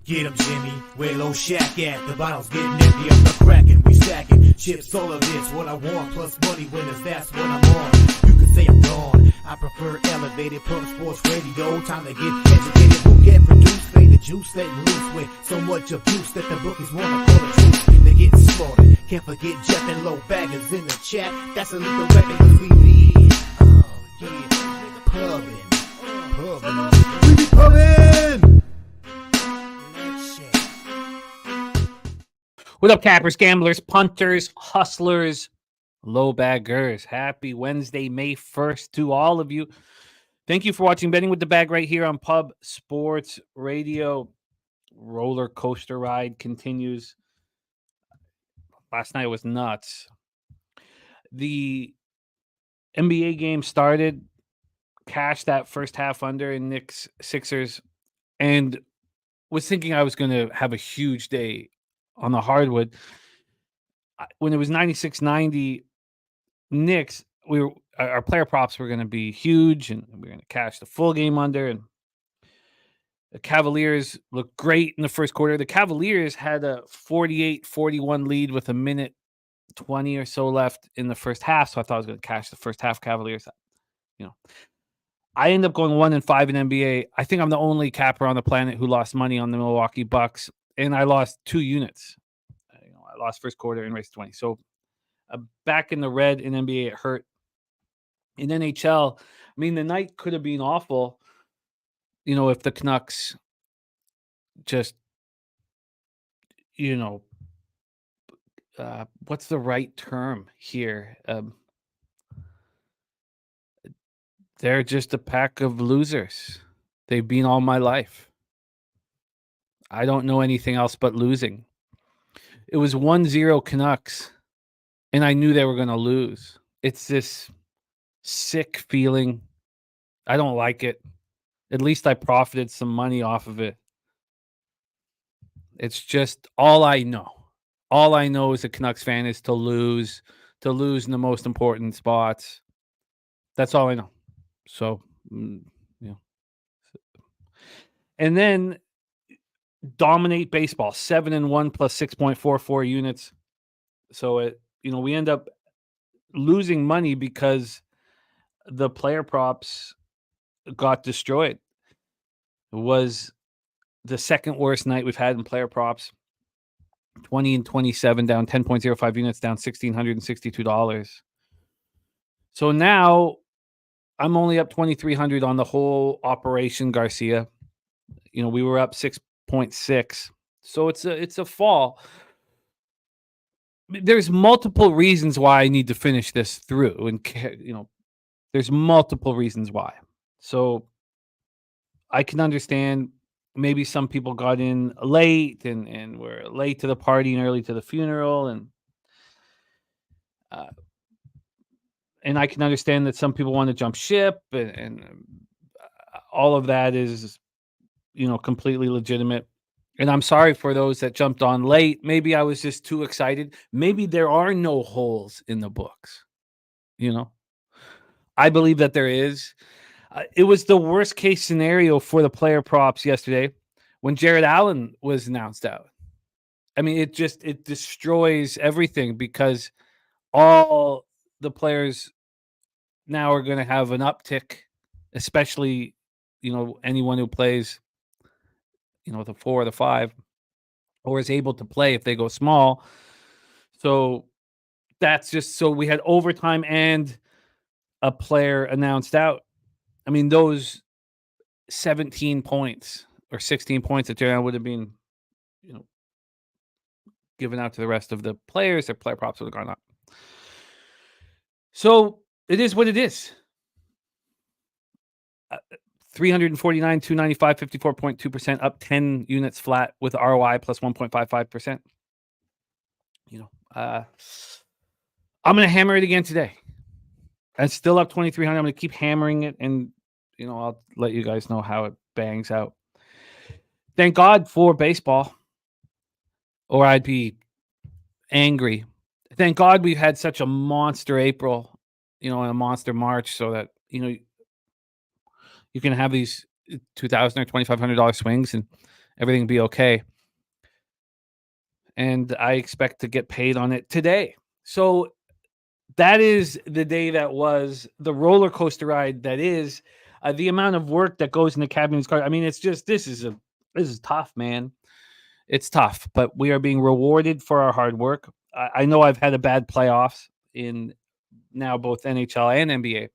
Get 'em, Jimmy, where low shack at? The bottle's getting empty, I'm not cracking, we stacking. Chips, all of this, what I want, plus money winners, that's what I'm on. You can say I'm gone, I prefer elevated, pump sports radio. Time to get educated, who get produced, play the juice, letting loose with so much abuse that the bookies wanna call the truth. They getting slaughtered, can't forget Jeff and low baggers in the chat. That's a lethal weapon, cause we need, pubbing. We be pubbing! What up, cappers, gamblers, punters, hustlers, low baggers? Happy Wednesday, May 1st to all of you. Thank you for watching Betting with the Bag right here on Pub Sports Radio. Roller coaster ride continues. Last night was nuts. The NBA game started, cashed that first half under in Knicks Sixers, and was thinking I was going to have a huge day on the hardwood. When it was 96-90 Knicks, our player props were going to be huge, and we were going to cash the full game under. And the Cavaliers looked great in the first quarter. The Cavaliers had a 48-41 lead with a minute 20 or so left in the first half, so I thought I was going to cash the first half Cavaliers. I ended up going 1-5 in NBA. I think I'm the only capper on the planet who lost money on the Milwaukee Bucks, and I lost 2 units. I lost first quarter and race 20. So back in the red in NBA, it hurt. In NHL, I mean, the night could have been awful, if the Canucks just, what's the right term here? They're just a pack of losers. They've been all my life. I don't know anything else but losing. It was 1-0 Canucks, and I knew they were going to lose. It's this sick feeling. I don't like it. At least I profited some money off of it. It's just all I know. All I know as a Canucks fan is to lose in the most important spots. That's all I know. So, And then dominate baseball, 7-1 plus 6.44 units. So we end up losing money because the player props got destroyed. It was the second worst night we've had in player props. 20-27, down 10.05 units, down $1,662. So now I'm only up 2,300 on the whole Operation Garcia. We were up 6.6. So it's a fall. There's multiple reasons why I need to finish this through, and there's multiple reasons why. So I can understand maybe some people got in late and were late to the party and early to the funeral, and I can understand that some people want to jump ship, and all of that is completely legitimate. And I'm sorry for those that jumped on late. Maybe I was just too excited. Maybe there are no holes in the books. I believe that there is. It was the worst case scenario for the player props yesterday when Jared Allen was announced out. I mean, it destroys everything because all the players now are going to have an uptick, especially, anyone who plays, the 4 or the 5 or is able to play if they go small. So that's just, so we had overtime and a player announced out. I mean, those 17 points or 16 points that Jared would have been, given out to the rest of the players, their player props would have gone up. So it is what it is. 349, 295, 54.2%, up 10 units flat with ROI plus 1.55%. I'm going to hammer it again today. It's still up 2,300. I'm going to keep hammering it, and I'll let you guys know how it bangs out. Thank God for baseball, or I'd be angry. Thank God we've had such a monster April, and a monster March, so that you can have these $2,000 or $2,500 swings, and everything be okay. And I expect to get paid on it today. So that is the day that was, the roller coaster ride that is, the amount of work that goes into Cabin's car. I mean, it's just, this is tough, man. It's tough, but we are being rewarded for our hard work. I know I've had a bad playoffs in now both NHL and NBA,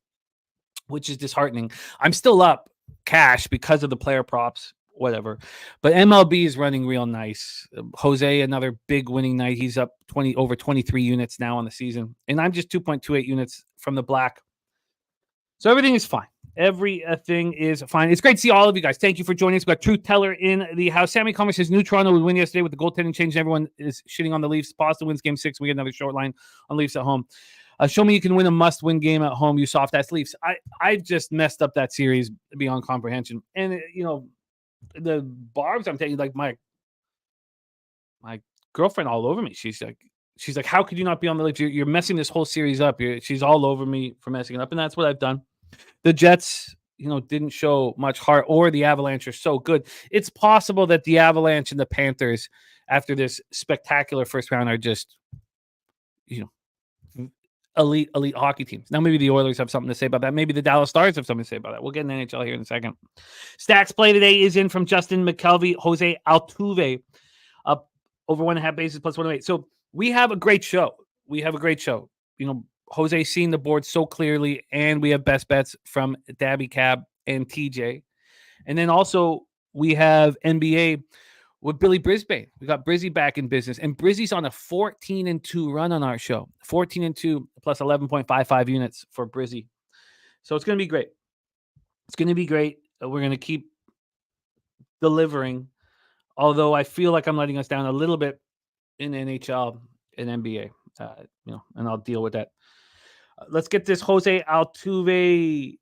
which is disheartening. I'm still up cash because of the player props, whatever. But MLB is running real nice. Jose, another big winning night. He's up over 23 units now on the season, and I'm just 2.28 units from the black. So everything is fine. Everything is fine. It's great to see all of you guys. Thank you for joining us. We've got Truth Teller in the house. Sammy Commerce says New Toronto would win yesterday with the goaltending change. Everyone is shitting on the Leafs. Boston wins game 6. We get another short line on Leafs at home. Show me you can win a must-win game at home, you soft-ass Leafs. I just messed up that series beyond comprehension. And, the barbs I'm taking, like my girlfriend all over me. She's like, how could you not be on the Leafs? You're messing this whole series up. She's all over me for messing it up, and that's what I've done. The Jets, didn't show much heart, or the Avalanche are so good. It's possible that the Avalanche and the Panthers, after this spectacular first round, are just, elite hockey teams. Now, maybe the Oilers have something to say about that. Maybe the Dallas Stars have something to say about that. We'll get in NHL here in a second. Stacks play today is in from Justin McKelvey, Jose Altuve, up over 1.5 bases plus 108. So we have a great show. Jose seeing the board so clearly, and we have best bets from Daby Cab and TJ. And then also we have NBA with Billy Brisbane. We got Brizzy back in business, and Brizzy's on a 14-2 run on our show. 14-2 plus 11.55 units for Brizzy. So it's going to be great. We're going to keep delivering, although I feel like I'm letting us down a little bit in NHL and NBA, and I'll deal with that. Let's get this Jose Altuve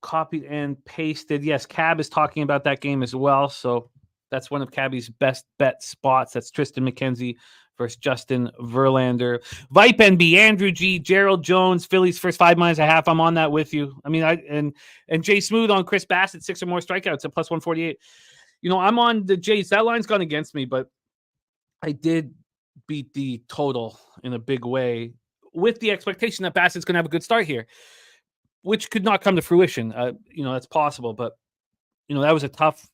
copied and pasted. Yes, Cab is talking about that game as well, so that's one of Cabby's best bet spots. That's Tristan McKenzie versus Justin Verlander. Vipe NB, Andrew G, Gerald Jones, Phillies first 5 -1/2. I'm on that with you. I mean, and Jay Smooth on Chris Bassett, 6 or more strikeouts at plus 148. I'm on the Jays. That line's gone against me, but I did beat the total in a big way with the expectation that Bassett's going to have a good start here, which could not come to fruition. That's possible, but that was a tough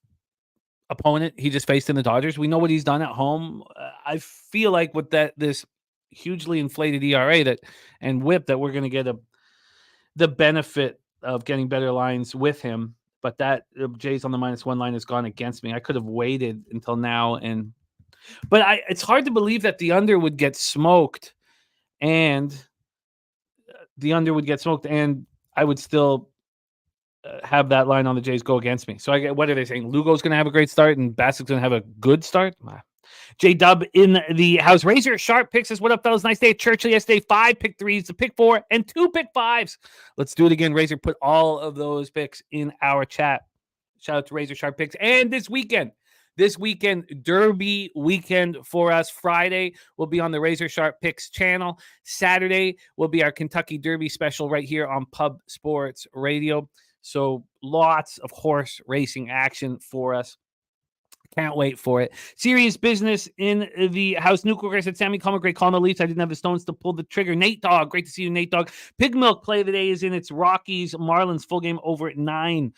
opponent he just faced in the Dodgers. We know what he's done at home. I feel like with this hugely inflated ERA and whip that we're going to get the benefit of getting better lines with him. But that Jays on the -1 line has gone against me. I could have waited until now, but it's hard to believe that the under would get smoked, and I would still have that line on the Jays go against me. So what are they saying? Lugo's going to have a great start and Bassett's going to have a good start? J-Dub in the house. Razor Sharp picks us. What up, fellas? Nice day at Churchill yesterday. 5 pick 3s, a pick 4, and 2 pick 5s. Let's do it again. Razor put all of those picks in our chat. Shout out to Razor Sharp picks. And this weekend, Derby weekend for us. Friday will be on the Razor Sharp Picks channel. Saturday will be our Kentucky Derby special right here on Pub Sports Radio. So lots of horse racing action for us. Can't wait for it. Serious business in the house. Nuclear said, Sammy, call me great call on the Leafs. I didn't have the stones to pull the trigger. Nate Dogg, great to see you, Nate Dogg. Pig Milk play today is in its Rockies Marlins full game over at 9.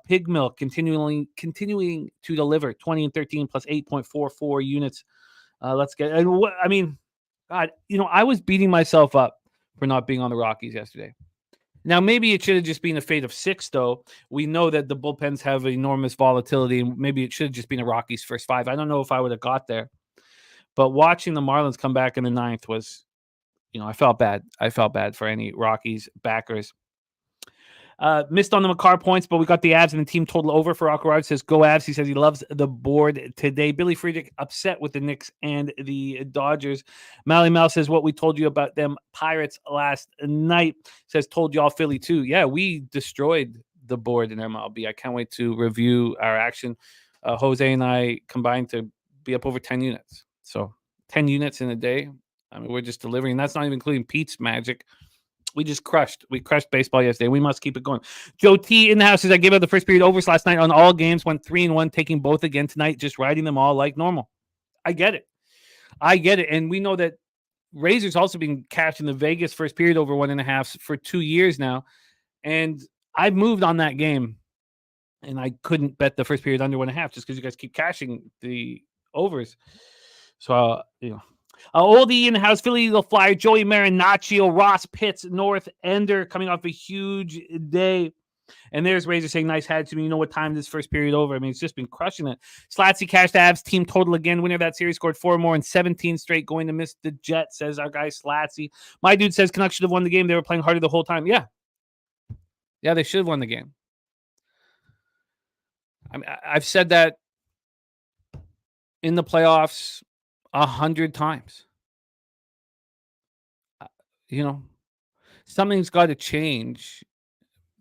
Pig Milk continuing to deliver 20-13 plus 8.44 units. Let's get. God, I was beating myself up for not being on the Rockies yesterday. Now, maybe it should have just been a fate of 6, though. We know that the bullpens have enormous volatility, and maybe it should have just been a Rockies first 5. I don't know if I would have got there. But watching the Marlins come back in the 9th was, I felt bad. I felt bad for any Rockies backers. Missed on the McCarr points, but we got the Avs and the team total over for Aquarad. Says, go Avs. He says he loves the board today. Billy Friedrich upset with the Knicks and the Dodgers. Mally Mal says, what we told you about them Pirates last night. Says, told y'all Philly too. Yeah, we destroyed the board in MLB. I can't wait to review our action. Jose and I combined to be up over 10 units. So 10 units in a day. I mean, we're just delivering. That's not even including Pete's magic. We crushed baseball yesterday. We must keep it going. Joe T in the house says, I gave out the first period overs last night on all games, went 3-1, taking both again tonight, just riding them all like normal. I get it. And we know that Razor's also been catching the Vegas first period over 1.5 for 2 years now. And I've moved on that game, and I couldn't bet the first period under 1.5 just because you guys keep cashing the overs. So, Oldie in the house, Philly Eagle Flyer, Joey Marinaccio, Ross Pitts, North Ender coming off a huge day. And there's Razor saying, nice hat to me. You know what time this first period over? I mean, it's just been crushing it. Slatsy cashed Avs team total again. Winner of that series scored 4 more in 17 straight, going to miss the Jets, says our guy Slatsy. My dude says Canucks should have won the game. They were playing harder the whole time. Yeah, they should have won the game. I mean, I've said that in the playoffs 100 times. Something's got to change.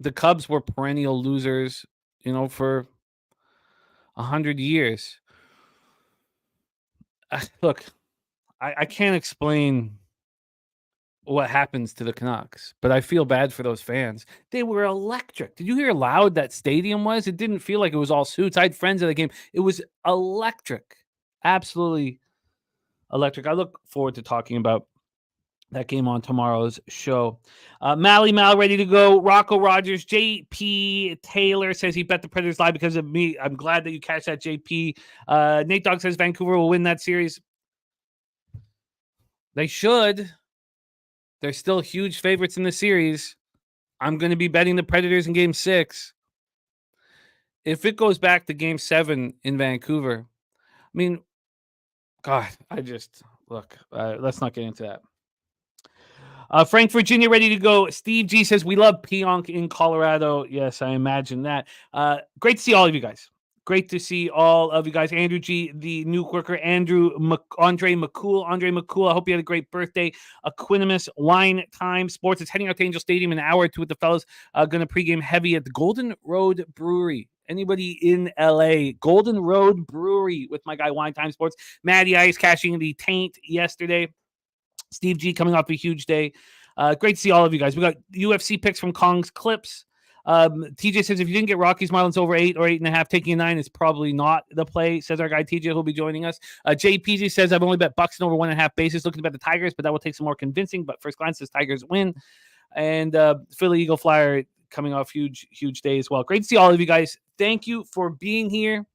The Cubs were perennial losers, for 100 years. Look, I can't explain what happens to the Canucks, but I feel bad for those fans. They were electric. Did you hear how loud that stadium was? It didn't feel like it was all suits. I had friends at the game. It was electric. Absolutely electric. I look forward to talking about that game on tomorrow's show. Mal ready to go. Rocco Rogers, JP Taylor says he bet the Predators live because of me. I'm glad that you cashed that, JP. Nate Dogg says Vancouver will win that series. They should. They're still huge favorites in the series. I'm going to be betting the Predators in Game 6. If it goes back to Game 7 in Vancouver, I mean, God, let's not get into that. Frank, Virginia, ready to go. Steve G says, we love Pionk in Colorado. Yes, I imagine that. Great to see all of you guys. Andrew G, the new worker, Andre McCool. I hope you had a great birthday. Equanimous, Wine Time Sports is heading out to Angel Stadium in an hour or two with the fellas. Going to pregame heavy at the Golden Road Brewery. Anybody in LA, Golden Road Brewery with my guy Wine Time Sports. Matty Ice cashing the taint yesterday. Steve G coming off a huge day. Great to see all of you guys. We got UFC picks from Kong's Clips. TJ says if you didn't get Rockies Marlins over 8 or 8.5, taking a 9 is probably not the play, says our guy TJ, who'll be joining us. JPZ says I've only bet Buxton over 1.5 bases, looking to bet the Tigers, but that will take some more convincing. But first glance says Tigers win. And Philly Eagle Flyer coming off huge day as well. Great to see all of you guys. Thank you for being here.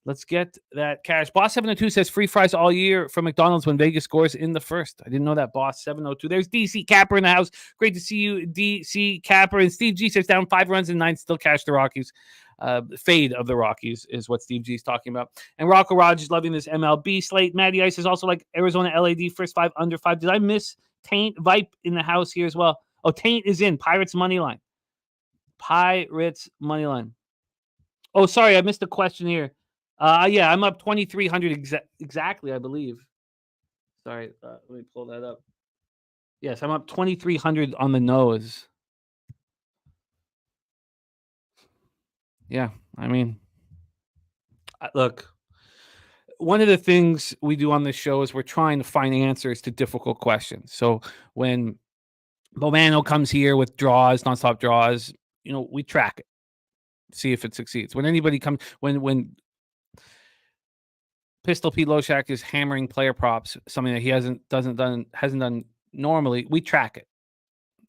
Let's get that cash. Boss 702 says free fries all year from McDonald's when Vegas scores in the first. I didn't know that, Boss 702. There's DC Capper in the house. Great to see you, DC Capper. And Steve G says down 5 runs in 9, still cash the Rockies. Fade of the Rockies is what Steve G is talking about. And Rocco Rogers loving this MLB slate. Matty Ice is also like Arizona LAD first 5 under 5. Did I miss Taint Vipe in the house here as well? Oh, Taint is in. Pirates money line. Oh, sorry, I missed a question here. Yeah, I'm up 2,300 exactly, I believe. Sorry, let me pull that up. Yes, I'm up 2,300 on the nose. Yeah, I mean, look, one of the things we do on this show is we're trying to find answers to difficult questions. So when Bomano comes here with draws, nonstop draws, we track it, see if it succeeds. When anybody comes, when Pistol Pete Loshak is hammering player props, something that he hasn't done normally, we track it.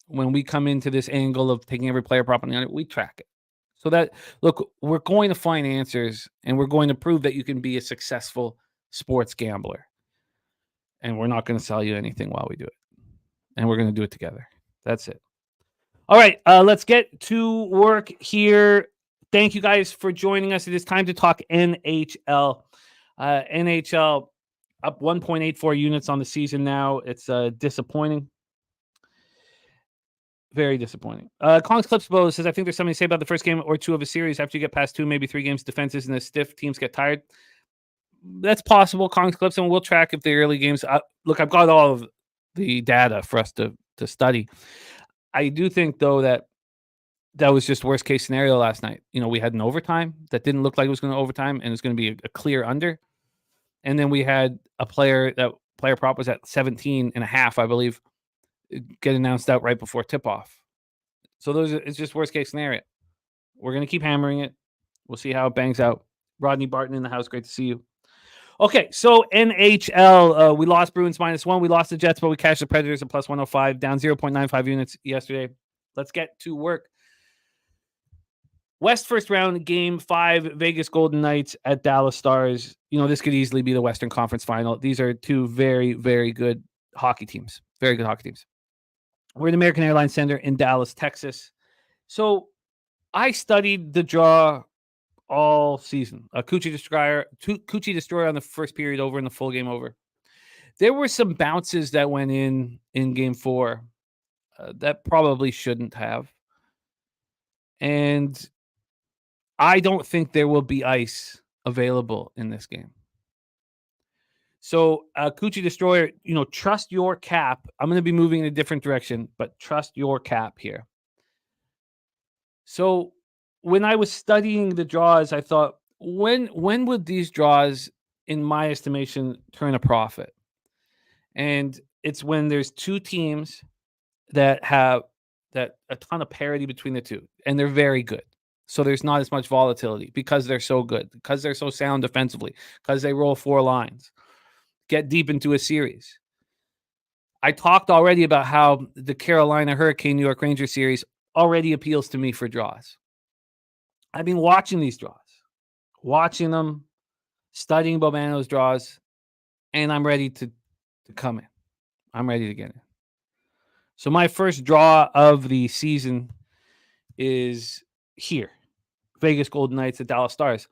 When we come into this angle of taking every player prop on the other, we track it. So that, look, we're going to find answers, and we're going to prove that you can be a successful sports gambler. And we're not going to sell you anything while we do it. And we're going to do it together. That's it. All right, let's get to work here. Thank you guys for joining us. It is time to talk NHL. NHL up 1.84 units on the season now. It's disappointing. Very disappointing. Kong's Clips Bo says, I think there's something to say about the first game or two of a series. After you get past 2, maybe 3 games, defenses and the stiff teams get tired. That's possible, Kong's Clips, and we'll track if the early games. Look, I've got all of the data for us to study. I do think, though, that was just worst case scenario last night. We had an overtime that didn't look like it was going to overtime, and it's going to be a clear under. And then we had a player prop was at 17.5, I believe. get announced out right before tip-off. So it's just worst case scenario. We're going to keep hammering it. We'll see how it bangs out. Rodney Barton in the house. Great to see you. Okay, so NHL, we lost Bruins -1. We lost the Jets, but we cashed the Predators at +105, down 0.95 units yesterday. Let's get to work. West first round, game 5, Vegas Golden Knights at Dallas Stars. This could easily be the Western Conference Final. These are two very, very good hockey teams. Very good hockey teams. We're at American Airlines Center in Dallas, Texas. So I studied the draw all season. A Coochie Destroyer on the first period over and the full game over. There were some bounces that went in game 4 that probably shouldn't have. And I don't think there will be ice available in this game. So, Coochie Destroyer, trust your cap. I'm going to be moving in a different direction, but trust your cap here. So, when I was studying the draws, I thought, when would these draws, in my estimation, turn a profit? And it's when there's two teams that have a ton of parity between the two, and they're very good. So there's not as much volatility because they're so good, because they're so sound defensively, because they roll 4 lines, get deep into a series. I talked already about how the Carolina Hurricane New York Rangers series already appeals to me for draws. I've been watching these draws, watching them, studying Bobano's draws, and I'm ready to come in. I'm ready to get in. So my first draw of the season is here. Vegas Golden Knights at Dallas Stars.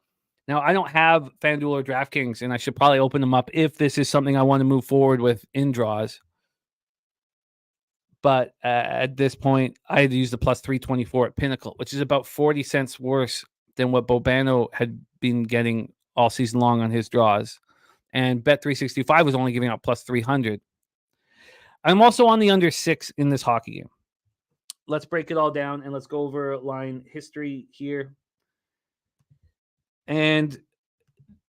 Now, I don't have FanDuel or DraftKings, and I should probably open them up if this is something I want to move forward with in draws. But at this point, I had to use the +324 at Pinnacle, which is about 40 cents worse than what Bobano had been getting all season long on his draws. And Bet365 was only giving out +300. I'm also on the under 6 in this hockey game. Let's break it all down and let's go over line history here. And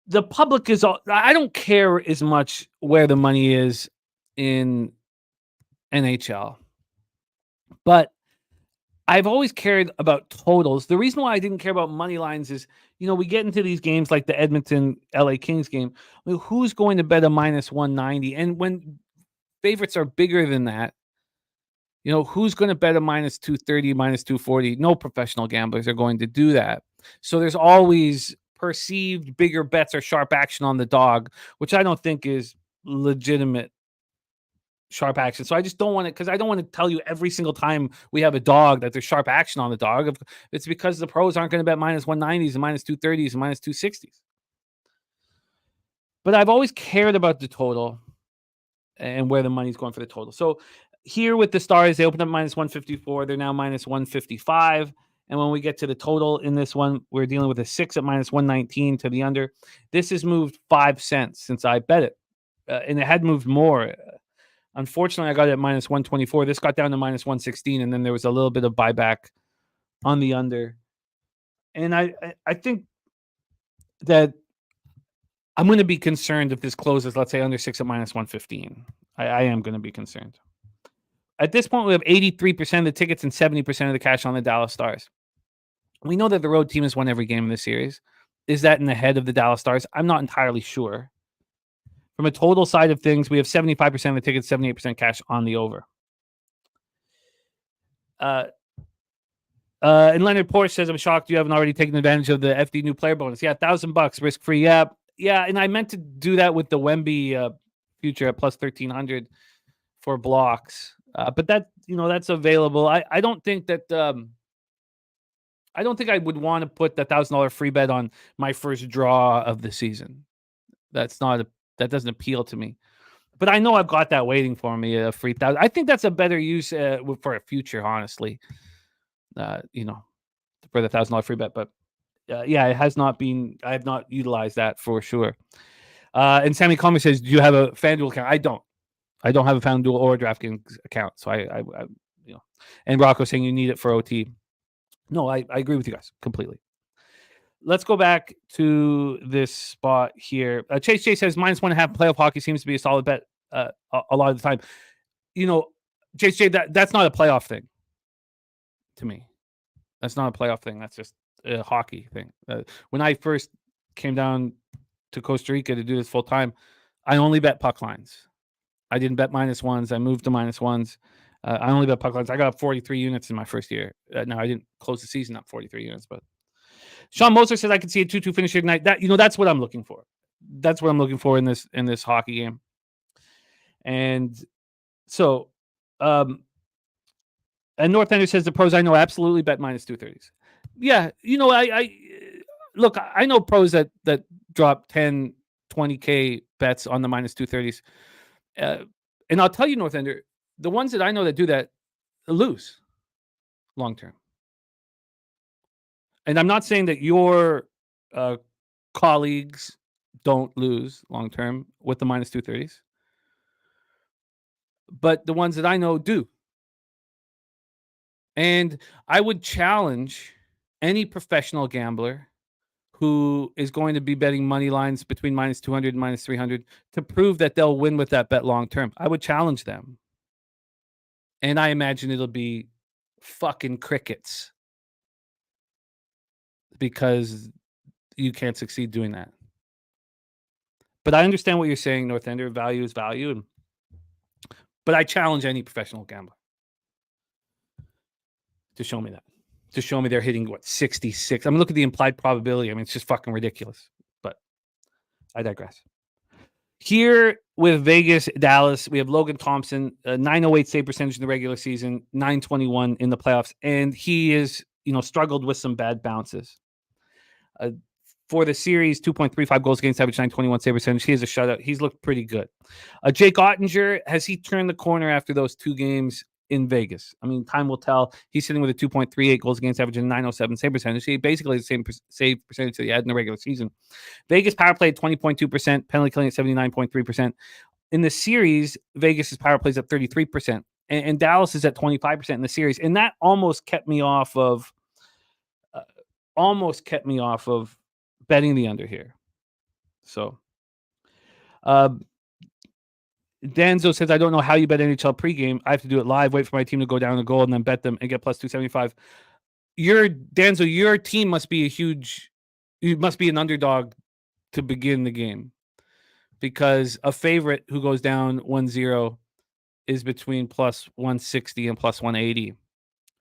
the public is all, I don't care as much where the money is in NHL, but I've always cared about totals. The reason why I didn't care about money lines is, we get into these games like the Edmonton LA Kings game. I mean, who's going to bet a -190? And when favorites are bigger than that, who's going to bet a -230, -240? No professional gamblers are going to do that. So there's always perceived bigger bets or sharp action on the dog, which I don't think is legitimate sharp action. So I just don't want to, because I don't want to tell you every single time we have a dog that there's sharp action on the dog. It's because the pros aren't going to bet -190s and -230s and -260s. But I've always cared about the total and where the money's going for the total. So here with the Stars, they opened up -154. They're now -155. And when we get to the total in this one, we're dealing with a 6 at -119 to the under. This has moved 5 cents since I bet it. And it had moved more. Unfortunately, I got it at -124. This got down to -116. And then there was a little bit of buyback on the under. And I think that I'm going to be concerned if this closes, let's say, under 6 at -115. I am going to be concerned. At this point, we have 83% of the tickets and 70% of the cash on the Dallas Stars. We know that the road team has won every game in this series. Is that in the head of the Dallas Stars? I'm not entirely sure. From a total side of things, we have 75% of the tickets, 78% cash on the over. And Leonard Porsche says, I'm shocked you haven't already taken advantage of the FD new player bonus. Yeah, $1,000 risk-free. Yeah, and I meant to do that with the Wemby future at +1,300 for blocks. But that, that's available. I don't think that I don't think I would want to put the $1,000 free bet on my first draw of the season. That doesn't appeal to me. But I know I've got that waiting for me, a free $1,000. I think that's a better use for a future, honestly. For the $1,000 free bet. But yeah, it has not been. I have not utilized that for sure. And Sammy Comer says, "Do you have a FanDuel account?" I don't. I don't have a FanDuel or a DraftKings account. So I And Rocco saying you need it for OT. No, I agree with you guys completely. Let's go back to this spot here. Chase says -1.5 playoff hockey seems to be a solid bet a lot of the time. JJ, that's not a playoff thing to me. That's not a playoff thing. That's just a hockey thing. When I first came down to Costa Rica to do this full time, I only bet puck lines. I didn't bet -1s. I moved to -1s. I only bet puck lines. I got up 43 units in my first year. Now I didn't close the season up 43 units, but Sean Moser says I could see a 2-2 finish here tonight. That's what I'm looking for. That's what I'm looking for in this hockey game. And so, and North Ender says the pros I know absolutely bet -230s. Yeah, I look. I know pros that drop 10, 20K bets on the -230s. And I'll tell you, North Ender, the ones that I know that do that lose long term. And I'm not saying that your colleagues don't lose long term with the -230s, but the ones that I know do. And I would challenge any professional gambler who is going to be betting money lines between -200 and -300 to prove that they'll win with that bet long term. I would challenge them. And I imagine it'll be fucking crickets because you can't succeed doing that. But I understand what you're saying, North Ender. Value is value. But I challenge any professional gambler to show me that. To show me they're hitting, 66. I mean, look at the implied probability. I mean, it's just fucking ridiculous. But I digress. Here with Vegas, Dallas, we have Logan Thompson, 908 save percentage in the regular season, 921 in the playoffs. And he is, struggled with some bad bounces. For the series, 2.35 goals against average, 921 save percentage. He has a shutout. He's looked pretty good. Jake Ottinger, has he turned the corner after those 2 games in Vegas? I mean, time will tell. He's sitting with a 2.38 goals against average and 907 save percentage. He basically has the same save percentage that he had in the regular season. Vegas power play at 20.2%, penalty killing at 79.3%. In the series, Vegas's power play is at 33%, and Dallas is at 25% in the series. And that almost kept me off of betting the under here. So, Danzo says, I don't know how you bet NHL pregame. I have to do it live, wait for my team to go down a goal, and then bet them and get plus 275. Danzo, your team must be you must be an underdog to begin the game, because a favorite who goes down 1-0 is between plus 160 and plus 180.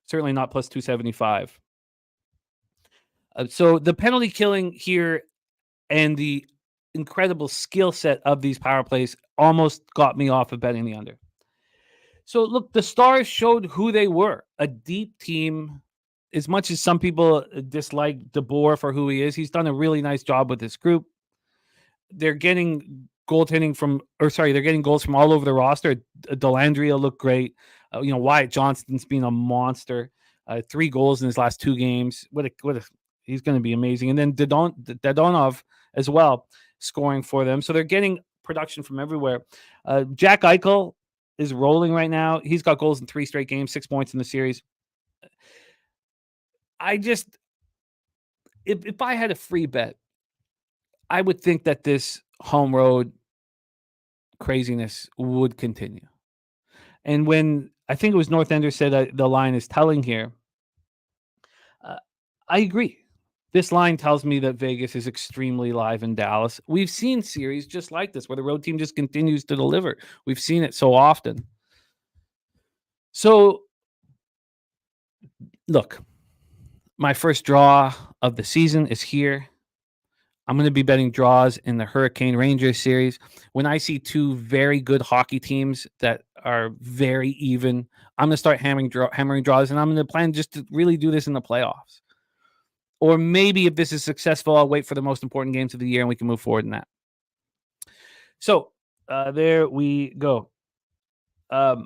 Certainly not plus 275. So the penalty killing here and the incredible skill set of these power plays almost got me off of betting the under. So look, the Stars showed who they were, a deep team. As much as some people dislike DeBoer for who he is, he's done a really nice job with this group. They're getting they're getting goals from all over the roster. Dellandrea looked great. Wyatt Johnston's been a monster. 3 goals in his last 2 games. He's going to be amazing. And then Dadonov as well, scoring for them. So they're getting production from everywhere. Jack Eichel is rolling right now. He's got goals in 3 straight games, 6 points in the series. If I had a free bet, I would think that this home road craziness would continue. And when I think it was North Ender said the line is telling here, I agree. This line tells me that Vegas is extremely live in Dallas. We've seen series just like this where the road team just continues to deliver. We've seen it so often. So, look, my first draw of the season is here. I'm going to be betting draws in the Hurricane Rangers series. When I see 2 very good hockey teams that are very even, I'm going to start hammering draws, and I'm going to plan just to really do this in the playoffs. Or maybe if this is successful, I'll wait for the most important games of the year and we can move forward in that. So there we go. Oh,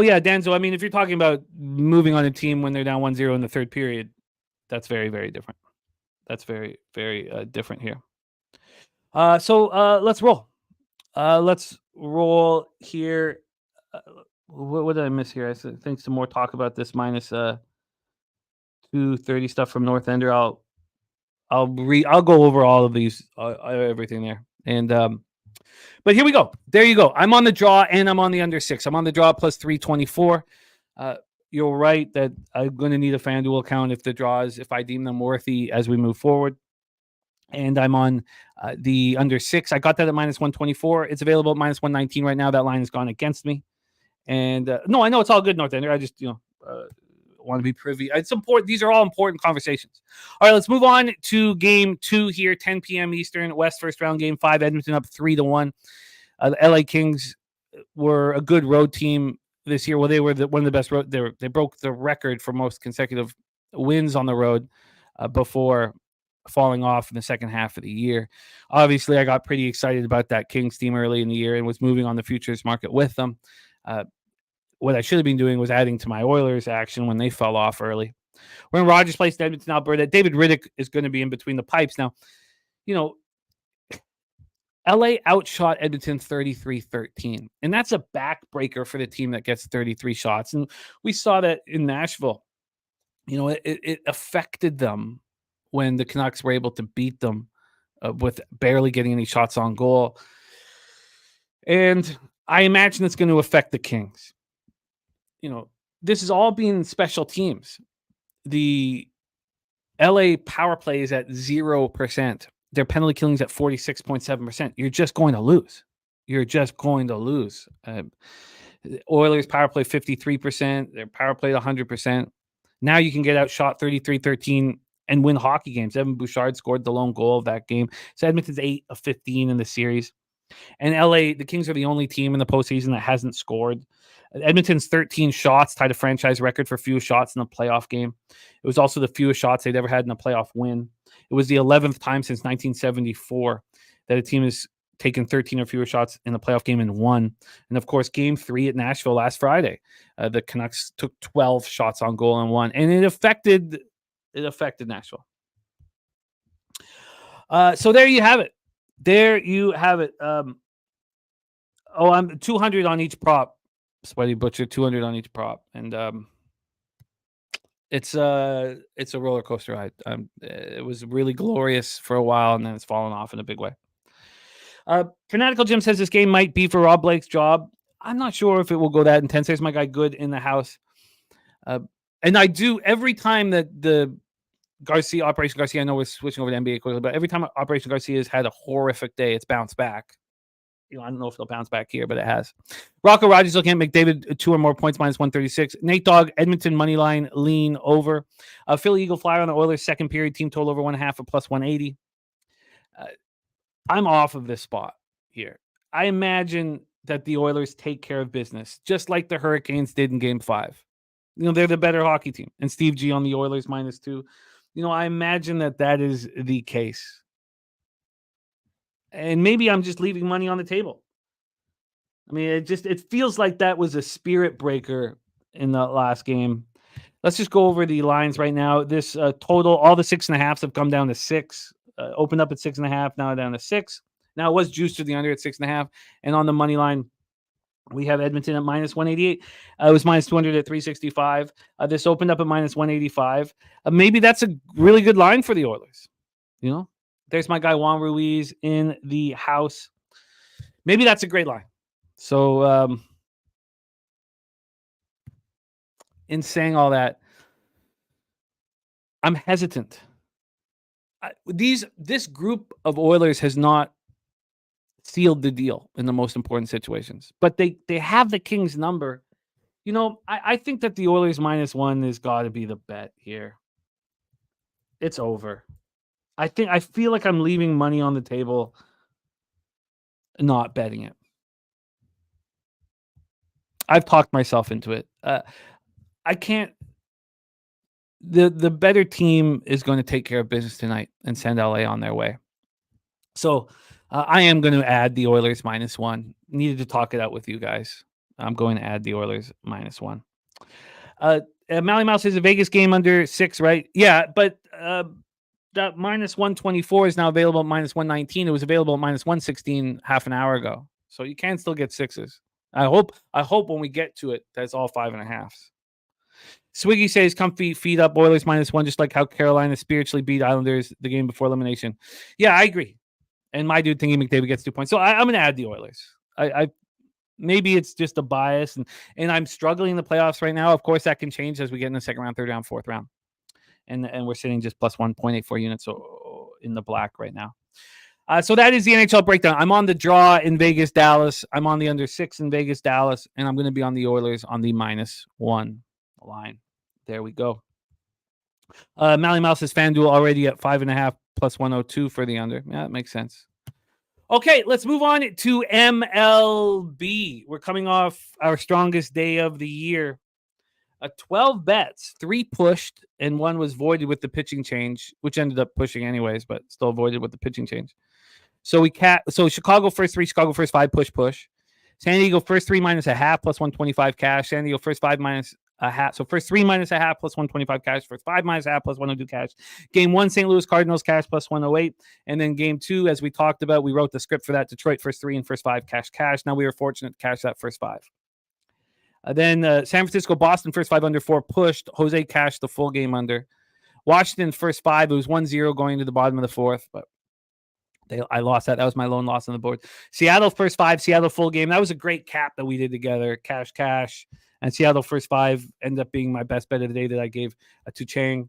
yeah, Danzo. I mean, if you're talking about moving on a team when they're down 1-0 in the third period, that's very, very different. That's very, very different here. So let's roll. Let's roll here. What did I miss here? I think some more talk about this minus 230 stuff from North Ender. I'll go over all of these, everything there. And But here we go. There you go. I'm on the draw and I'm on the under 6. I'm on the draw plus 324. You're right that I'm going to need a FanDuel account if the draws, if I deem them worthy as we move forward. And I'm on the under 6. I got that at minus 124. It's available at minus 119 right now. That line has gone against me. And no, I know it's all good, North Ender. I just, want to be privy. It's important. These are all important conversations. All right, let's move on to game 2 here, 10 p.m. Eastern, West first round, game 5, Edmonton up 3-1. The LA Kings were a good road team this year. Well, they were one of the best road. They broke the record for most consecutive wins on the road before falling off in the second half of the year. Obviously, I got pretty excited about that Kings team early in the year and was moving on the futures market with them. What I should have been doing was adding to my Oilers action when they fell off early. We're in Rogers Place, Edmonton, Alberta. David Riddick is going to be in between the pipes. Now, LA outshot Edmonton 33-13, and that's a backbreaker for the team that gets 33 shots. And we saw that in Nashville. It affected them when the Canucks were able to beat them with barely getting any shots on goal. And I imagine it's going to affect the Kings. This is all being special teams. The LA power play is at 0%. Their penalty killing is at 46.7%. You're just going to lose. Oilers power play 53%. Their power play 100%. Now you can get outshot 33-13 and win hockey games. Evan Bouchard scored the lone goal of that game. So Edmonton's 8 of 15 in the series. And LA, the Kings are the only team in the postseason that hasn't scored. Edmonton's 13 shots tied a franchise record for fewest shots in a playoff game. It was also the fewest shots they'd ever had in a playoff win. It was the 11th time since 1974 that a team has taken 13 or fewer shots in a playoff game and won. And of course, game 3 at Nashville last Friday, the Canucks took 12 shots on goal and won. And it affected Nashville. So there you have it. I'm 200 on each prop. Sweaty Butcher, 200 on each prop. And it's a roller coaster ride. It was really glorious for a while, and then it's fallen off in a big way. Fanatical Jim says this game might be for Rob Blake's job. I'm not sure if it will go that intense. There's my guy Good in the house. And I do, every time that the Operation Garcia, I know we're switching over to NBA quickly, but every time Operation Garcia has had a horrific day, it's bounced back. I don't know if it'll bounce back here, but it has. Rocco Rogers looking at McDavid 2 or more points, minus 136. Nate Dogg, Edmonton money line, lean over. Philly Eagle Flyer on the Oilers second period, team total over 1.5 at plus 180. I'm off of this spot here. I imagine that the Oilers take care of business, just like the Hurricanes did in Game 5. They're the better hockey team. And Steve G on the Oilers minus 2. I imagine that is the case. And maybe I'm just leaving money on the table. I mean, it feels like that was a spirit breaker in the last game. Let's just go over the lines right now. This total, all the 6.5s have come down to 6. Opened up at 6.5, now down to 6. Now it was juiced to the under at 6.5. And on the money line, we have Edmonton at minus 188. It was minus 200 at 365. This opened up at minus 185. Maybe that's a really good line for the Oilers. There's my guy Juan Ruiz in the house. Maybe that's a great line. So, in saying all that, I'm hesitant. This group of Oilers has not sealed the deal in the most important situations, but they have the Kings number. I think that the Oilers minus 1 has got to be the bet here. It's over. I feel like I'm leaving money on the table, not betting it. I've talked myself into it. I can't. The better team is going to take care of business tonight and send LA on their way. So I am going to add the Oilers minus 1. Needed to talk it out with you guys. I'm going to add the Oilers minus 1. Mally Mouse is a Vegas game under 6, right? Yeah, but that minus 124 is now available at minus 119. It was available at minus 116 half an hour ago. So you can still get 6s. I hope when we get to it, that's all 5.5s. Swiggy says, comfy feet up, Oilers minus 1, just like how Carolina spiritually beat Islanders the game before elimination. Yeah, I agree. And my dude thinking McDavid gets 2 points. So I'm going to add the Oilers. I maybe it's just a bias, and I'm struggling in the playoffs right now. Of course, that can change as we get in the second round, third round, fourth round, and we're sitting just plus 1.84 units in the black right now. So that is the NHL breakdown. I'm on the draw in Vegas, Dallas. I'm on the under 6 in Vegas, Dallas, and I'm going to be on the Oilers on the -1 line. There we go. Mally Mouse's FanDuel already at 5.5 plus 102 for the under. Yeah, that makes sense. Okay, let's move on to MLB. We're coming off our strongest day of the year. 12 bets, 3 pushed, and 1 was voided with the pitching change, which ended up pushing anyways, but still voided with the pitching change. So so Chicago first 3, Chicago first 5, push. San Diego first 3 -0.5 plus 125 cash. San Diego first 5 -0.5. So first 3 -0.5 plus 125 cash. First 5 -0.5 plus 102 cash. Game 1, St. Louis Cardinals cash plus 108. And then game 2, as we talked about, we wrote the script for that. Detroit first 3 and first 5 cash. Now we were fortunate to cash that first 5. Then San Francisco, Boston first 5 under 4 pushed. Jose cashed the full game under. Washington first 5. It was 1-0 going to the bottom of the 4th, but I lost that. That was my lone loss on the board. Seattle first 5, Seattle full game. That was a great cap that we did together. Cash. And Seattle first 5 ended up being my best bet of the day that I gave to Chang.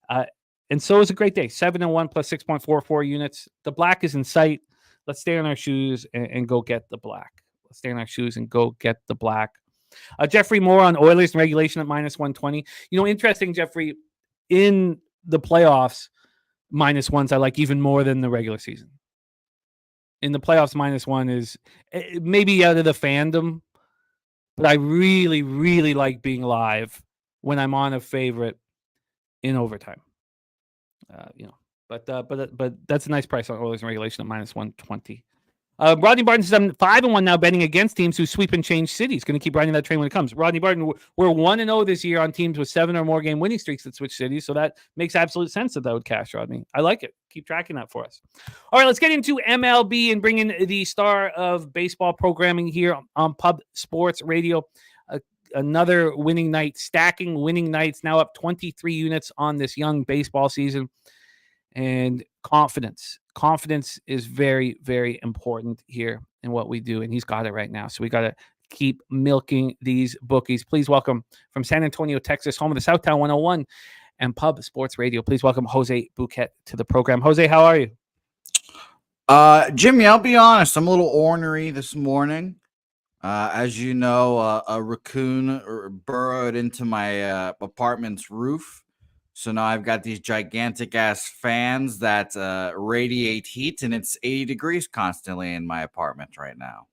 And so it was a great day. 7-1 plus 6.44 units. The black is in sight. Let's stay on our shoes and go get the black. Let's stay on our shoes and go get the black. Jeffrey Moore on Oilers in regulation at -120. Interesting, Jeffrey, in the playoffs, -1s I like even more than the regular season. In the playoffs, -1 is maybe out of the fandom, but I really, really like being live when I'm on a favorite in overtime. But that's a nice price on Oilers in regulation at -120. Rodney Barton says I'm 5-1 now betting against teams who sweep and change cities. Going to keep riding that train when it comes. Rodney Barton, we're 1-0 this year on teams with 7 or more game winning streaks that switch cities. So that makes absolute sense that would cash, Rodney. I like it. Keep tracking that for us. All right, let's get into MLB and bring in the star of baseball programming here on Pub Sports Radio. Another winning night, stacking winning nights, now up 23 units on this young baseball season. And confidence is very, very important here in what we do. And he's got it right now. So we got to keep milking these bookies. Please welcome from San Antonio, Texas, home of the Southtown 101 and Pub Sports Radio. Please welcome Jose Bouquet to the program. Jose, how are you? Jimmy, I'll be honest. I'm a little ornery this morning. As you know, a raccoon burrowed into my apartment's roof. So now I've got these gigantic ass fans that radiate heat, and it's 80 degrees constantly in my apartment right now.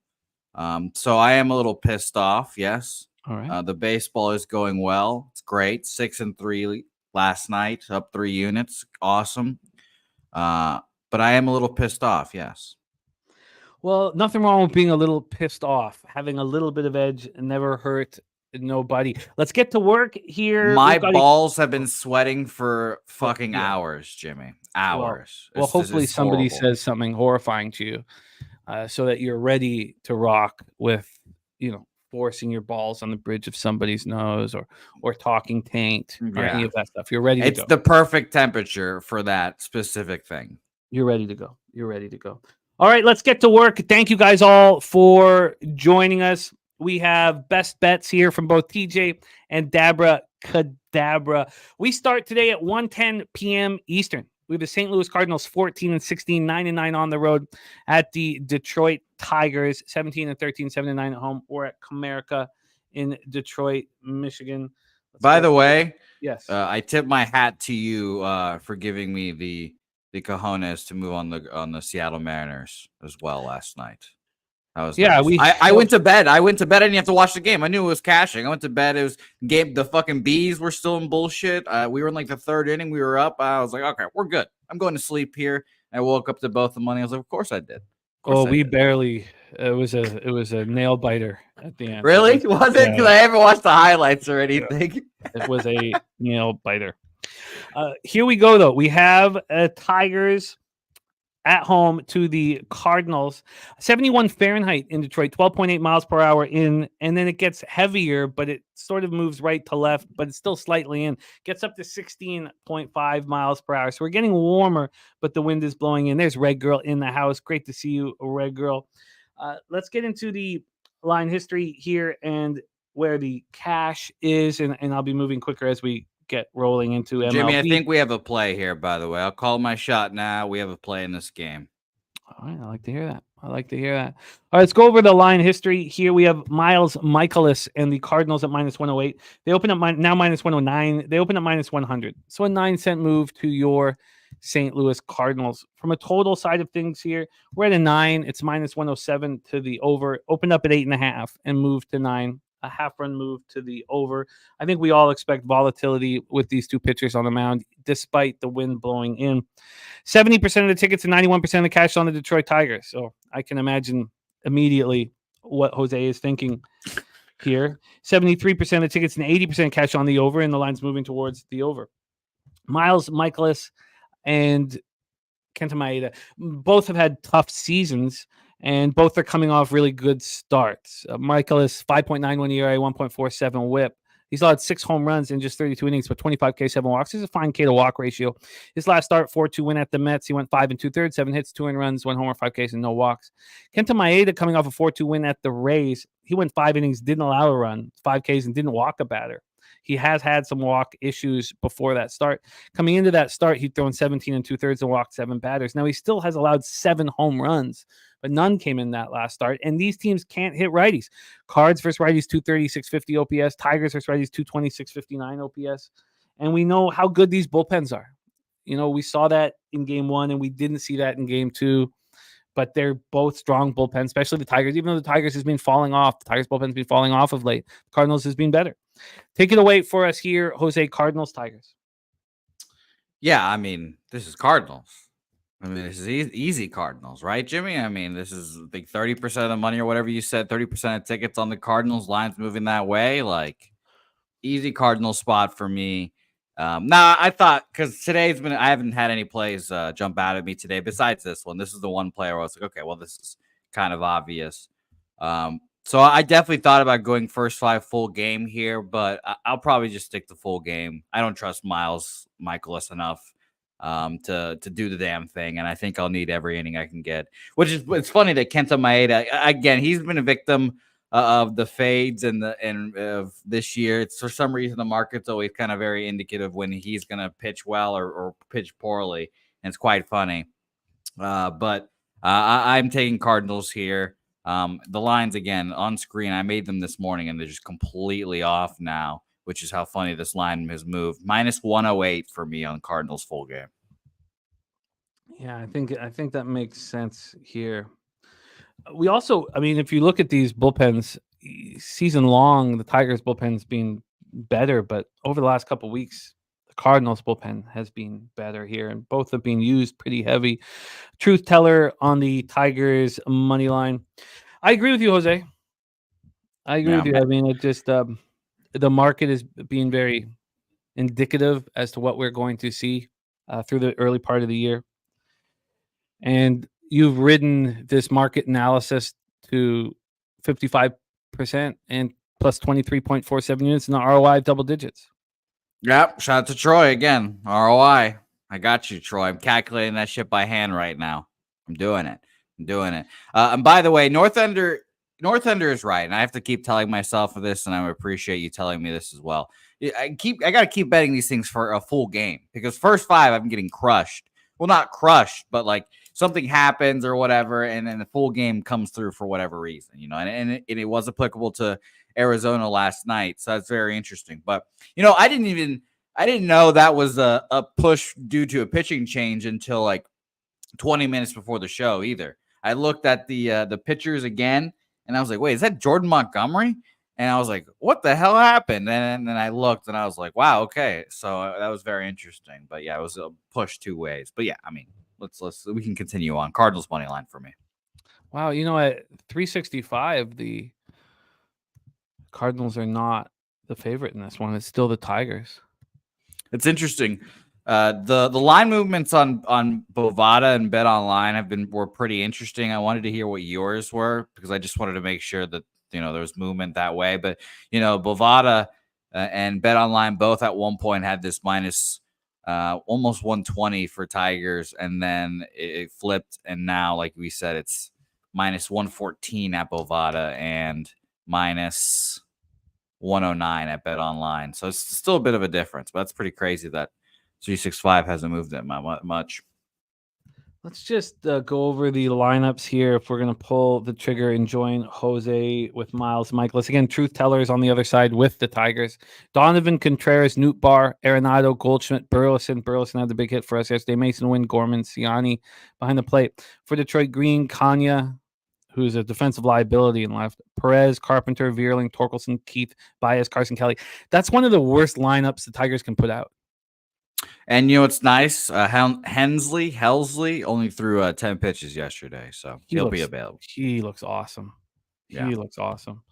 So I am a little pissed off. Yes. All right. The baseball is going well. It's great. 6-3 last night, up 3 units. Awesome. But I am a little pissed off. Yes. Well, nothing wrong with being a little pissed off. Having a little bit of edge never hurt nobody. Let's get to work here. My balls have been sweating for fucking hours, Jimmy. Hours. Well, hopefully somebody says something horrifying to you so that you're ready to rock with, forcing your balls on the bridge of somebody's nose or talking taint or any of that stuff. You're ready to go. It's the perfect temperature for that specific thing. You're ready to go. All right, let's get to work. Thank you guys all for joining us. We have best bets here from both TJ and Dabra Cadabra. We start today at 1:10 p.m. Eastern. We have the St. Louis Cardinals 14-16, 9-9 on the road at the Detroit Tigers, 17-13, 7-9 at home, or at Comerica in Detroit, Michigan. By the way, yes, I tip my hat to you for giving me the cojones to move on the Seattle Mariners as well last night. I went to bed. I didn't have to watch the game. I knew it was cashing. I went to bed. It was game. The fucking bees were still in bullshit. We were in like the 3rd inning. We were up. I was like, okay, we're good. I'm going to sleep here. I woke up to both the money. I was like, of course I did. Barely. It was a nail biter at the end. Really? Was it? Because I haven't watched the highlights or anything. It was a nail biter. Here we go though. We have Tigers at home to the Cardinals. 71 Fahrenheit in Detroit, 12.8 miles per hour in, and then it gets heavier, but it sort of moves right to left, but it's still slightly in. Gets up to 16.5 miles per hour. So we're getting warmer, but the wind is blowing in. There's Red Girl in the house. Great to see you, Red Girl. Let's get into the line history here and where the cash is, and I'll be moving quicker as we get rolling into MLB. Jimmy, I think we have a play here, by the way. I'll call my shot now. We have a play in this game. All right, I like to hear that. All right, let's go over the line history. Here we have Miles Michaelis and the Cardinals at minus 108. They open up now minus 109. They open up minus 100. So a 9-cent move to your St. Louis Cardinals. From a total side of things here, we're at a 9. It's minus 107 to the over. Opened up at 8.5 and moved to 9. A half-run move to the over. I think we all expect volatility with these two pitchers on the mound, despite the wind blowing in. 70% of the tickets and 91% of the cash on the Detroit Tigers. So I can imagine immediately what Jose is thinking here. 73% of the tickets and 80% cash on the over, and the line's moving towards the over. Miles Michaelis and Kenta Maeda both have had tough seasons, and both are coming off really good starts. Michaelis, 5.91 ERA, 1.47 whip. He's allowed 6 home runs in just 32 innings, but 25 K, 7 walks. He's a fine K to walk ratio. His last start, 4-2 win at the Mets. He went 5 2/3, 7 hits, 2 earned runs, 1 homer, 5 Ks, and no walks. Kenta Maeda coming off a 4-2 win at the Rays. He went 5 innings, didn't allow a run, 5 Ks, and didn't walk a batter. He has had some walk issues before that start. Coming into that start, he'd thrown 17 2/3 and walked 7 batters. Now he still has allowed 7 home runs, but none came in that last start. And these teams can't hit righties. Cards versus righties, 230, 650 OPS. Tigers versus righties, 220, 659 OPS. And we know how good these bullpens are. You know, we saw that in game 1, and we didn't see that in game 2. But they're both strong bullpens, especially the Tigers. Even though the Tigers has been falling off, the Tigers bullpen's been falling off of late. The Cardinals has been better. Take it away for us here, Jose. Cardinals, Tigers. Yeah, I mean, this is Cardinals. I mean, this is easy Cardinals, right, Jimmy? I mean, this is like 30% of the money or whatever you said, 30% of tickets on the Cardinals. Lines moving that way. Like, easy Cardinal spot for me. I thought, because today's been, I haven't had any plays jump out at me today besides this one. This is the one player where I was like, okay, well, this is kind of obvious. So I definitely thought about going first 5 full game here, but I'll probably just stick to full game. I don't trust Miles Michaelis enough to do the damn thing, and I think I'll need every inning I can get. Which is, it's funny that Kenta Maeda, again, he's been a victim of the fades and of this year. It's for some reason the market's always kind of very indicative when he's going to pitch well or pitch poorly, and it's quite funny. But I'm taking Cardinals here. The lines, again, on screen, I made them this morning, and they're just completely off now, which is how funny this line has moved. Minus 108 for me on Cardinals full game. Yeah, I think that makes sense here. We also, I mean, if you look at these bullpens season long, the Tigers bullpen's been better, but over the last couple of weeks, the Cardinals bullpen has been better here, and both have been used pretty heavy. Truth teller on the Tigers money line. I agree with you, Jose. I agree with you. I mean, it just the market is being very indicative as to what we're going to see through the early part of the year, and you've ridden this market analysis to 55% and plus 23.47 units in the ROI double digits. Yep. Shout out to Troy again. ROI. I got you, Troy. I'm calculating that shit by hand right now. I'm doing it. And by the way, North Ender is right. And I have to keep telling myself this, and I appreciate you telling me this as well. I got to keep betting these things for a full game, because first 5, I'm getting crushed. Well, not crushed, but like something happens or whatever, and then the full game comes through for whatever reason, you know, and it was applicable to Arizona last night. So that's very interesting. But, you know, I didn't know that was a push due to a pitching change until like 20 minutes before the show either. I looked at the pitchers again, and I was like, wait, is that Jordan Montgomery? And I was like, what the hell happened? And then I looked, and I was like, wow, okay. So that was very interesting. But yeah, it was a push 2 ways. But yeah, I mean, we can continue on. Cardinals money line for me. Wow, you know, at 365, the Cardinals are not the favorite in this one. It's still the Tigers. It's interesting. The line movements on Bovada and Bet Online were pretty interesting. I wanted to hear what yours were because I just wanted to make sure that there was movement that way. But Bovada and Bet Online both at one point had this minus almost 120 for Tigers, and then it flipped, and now, like we said, it's minus 114 at Bovada and minus 109 at Bet Online. So it's still a bit of a difference, but that's pretty crazy that 365 hasn't moved that much. Let's just go over the lineups here. If we're going to pull the trigger and join Jose with Miles Michaelis. Again, truth tellers on the other side with the Tigers. Donovan Contreras, Nootbaar, Arenado, Goldschmidt, Burleson. Burleson had the big hit for us yesterday. Mason Wynn, Gorman, Ciani behind the plate. For Detroit, Green, Kanya, who's a defensive liability in left. Perez, Carpenter, Vierling, Torkelson, Keith, Baez, Carson Kelly. That's one of the worst lineups the Tigers can put out. And it's nice. Helsley only threw 10 pitches yesterday, so he'll be available. He looks awesome. He looks awesome.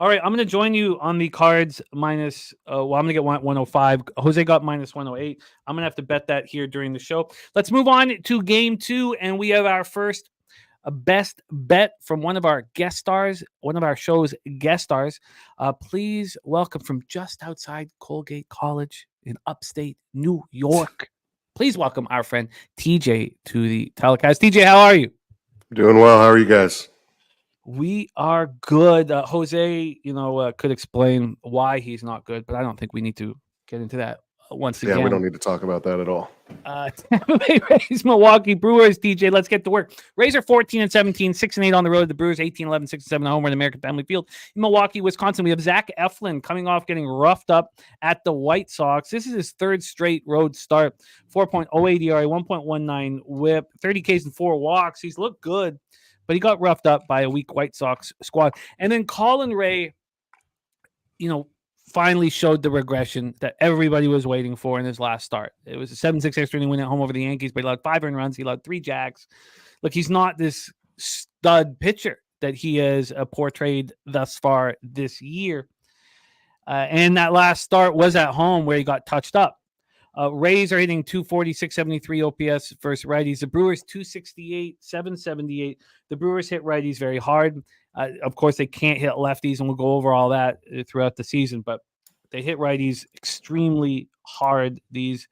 All right, I'm going to join you on the Cards minus. I'm going to get 105. Jose got minus 108. I'm going to have to bet that here during the show. Let's move on to Game 2, and we have our first best bet from one of our guest stars, one of our show's guest stars. Please welcome from just outside Colgate College in upstate New York. Please welcome our friend TJ to the telecast. TJ, how are you? Doing well. How are you guys? We are good. Jose, could explain why he's not good, but I don't think we need to get into that once again. Yeah, we don't need to talk about that at all. Tampa Bay Rays, Milwaukee Brewers. TJ, let's get to work. Rays are 14-17, 6-8 on the road. The Brewers 18-11, 6-7 at home at American Family Field. In Milwaukee, Wisconsin, we have Zach Eflin coming off getting roughed up at the White Sox. This is his third straight road start. 4.08 ERA, 1.19 WHIP, 30 Ks and 4 walks. He's looked good, but he got roughed up by a weak White Sox squad. And then Colin Ray, finally showed the regression that everybody was waiting for in his last start. It was a 7-6 extra inning win at home over the Yankees, but he allowed 5 earned runs. He allowed 3 jacks. Look, he's not this stud pitcher that he has portrayed thus far this year. And that last start was at home where he got touched up. Rays are hitting 240, 673 OPS versus righties. The Brewers 268, 778. The Brewers hit righties very hard. Of course, they can't hit lefties, and we'll go over all that throughout the season, but they hit righties extremely hard, these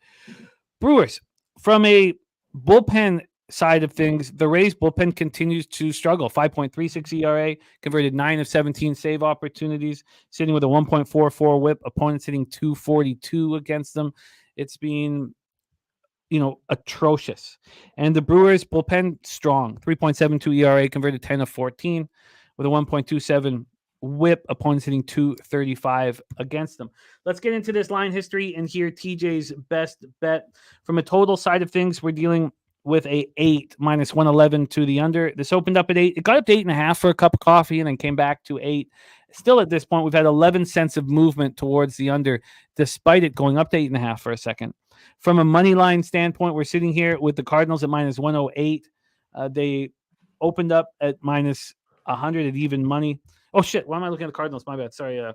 Brewers. From a bullpen side of things, the Rays bullpen continues to struggle. 5.36 ERA, converted 9 of 17 save opportunities, sitting with a 1.44 WHIP. Opponents hitting 242 against them. It's been, atrocious. And the Brewers bullpen strong. 3.72 ERA, converted 10 of 14 with a 1.27 WHIP. Opponents hitting 235 against them. Let's get into this line history and hear TJ's best bet. From a total side of things, we're dealing with a 8 minus 111 to the under. This opened up at 8. It got up to 8.5 for a cup of coffee and then came back to 8. Still at this point, we've had 11 cents of movement towards the under, despite it going up to 8.5 for a second. From a money line standpoint, we're sitting here with the Cardinals at minus 108. They opened up at minus 100 at even money. Oh, shit. Why am I looking at the Cardinals? My bad. Sorry.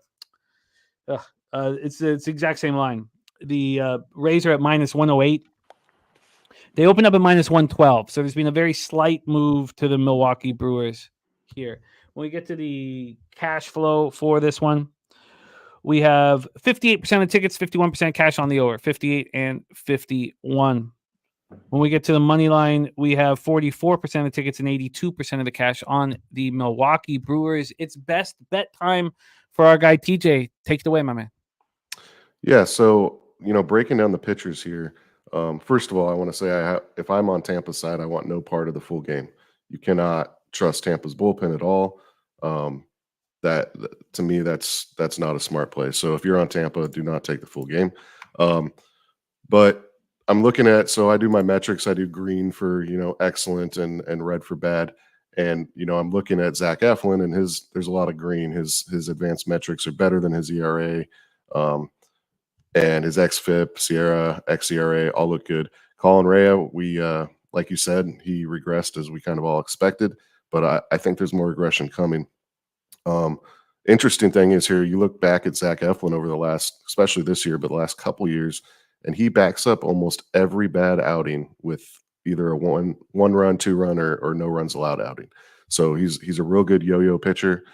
It's the exact same line. The Rays are at minus 108. They opened up at minus 112. So there's been a very slight move to the Milwaukee Brewers here. When we get to the cash flow for this one, we have 58% of tickets, 51% cash on the over, 58 and 51. When we get to the money line, we have 44% of tickets and 82% of the cash on the Milwaukee Brewers. It's best bet time for our guy TJ. Take it away, my man. Yeah, so, breaking down the pitchers here, first of all, I want to say if I'm on Tampa's side, I want no part of the full game. You cannot trust Tampa's bullpen at all. That to me, that's not a smart play. So if you're on Tampa, do not take the full game. But I'm looking at, so I do my metrics. I do green for, excellent and red for bad. And, I'm looking at Zach Eflin and there's a lot of green. His advanced metrics are better than his ERA. And his xFIP, Sierra, xERA, all look good. Colin Rea, we, like you said, he regressed as we kind of all expected, but I think there's more regression coming. Interesting thing is here, you look back at Zach Eflin over the last, especially this year, but the last couple years, and he backs up almost every bad outing with either a one run, 2-run, or no runs allowed outing. So he's a real good yo-yo pitcher.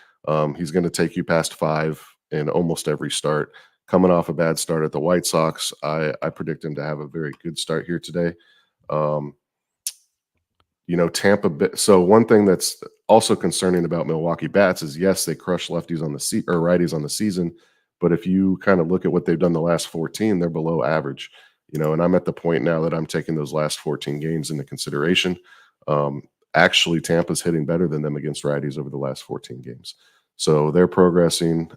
He's going to take you past 5 in almost every start. Coming off a bad start at the White Sox, I predict him to have a very good start here today. Tampa Bay. So one thing that's also concerning about Milwaukee bats is, yes, they crush lefties on the or righties on the season, but if you kind of look at what they've done the last 14, they're below average. And I'm at the point now that I'm taking those last 14 games into consideration. Actually, Tampa's hitting better than them against righties over the last 14 games. So they're progressing.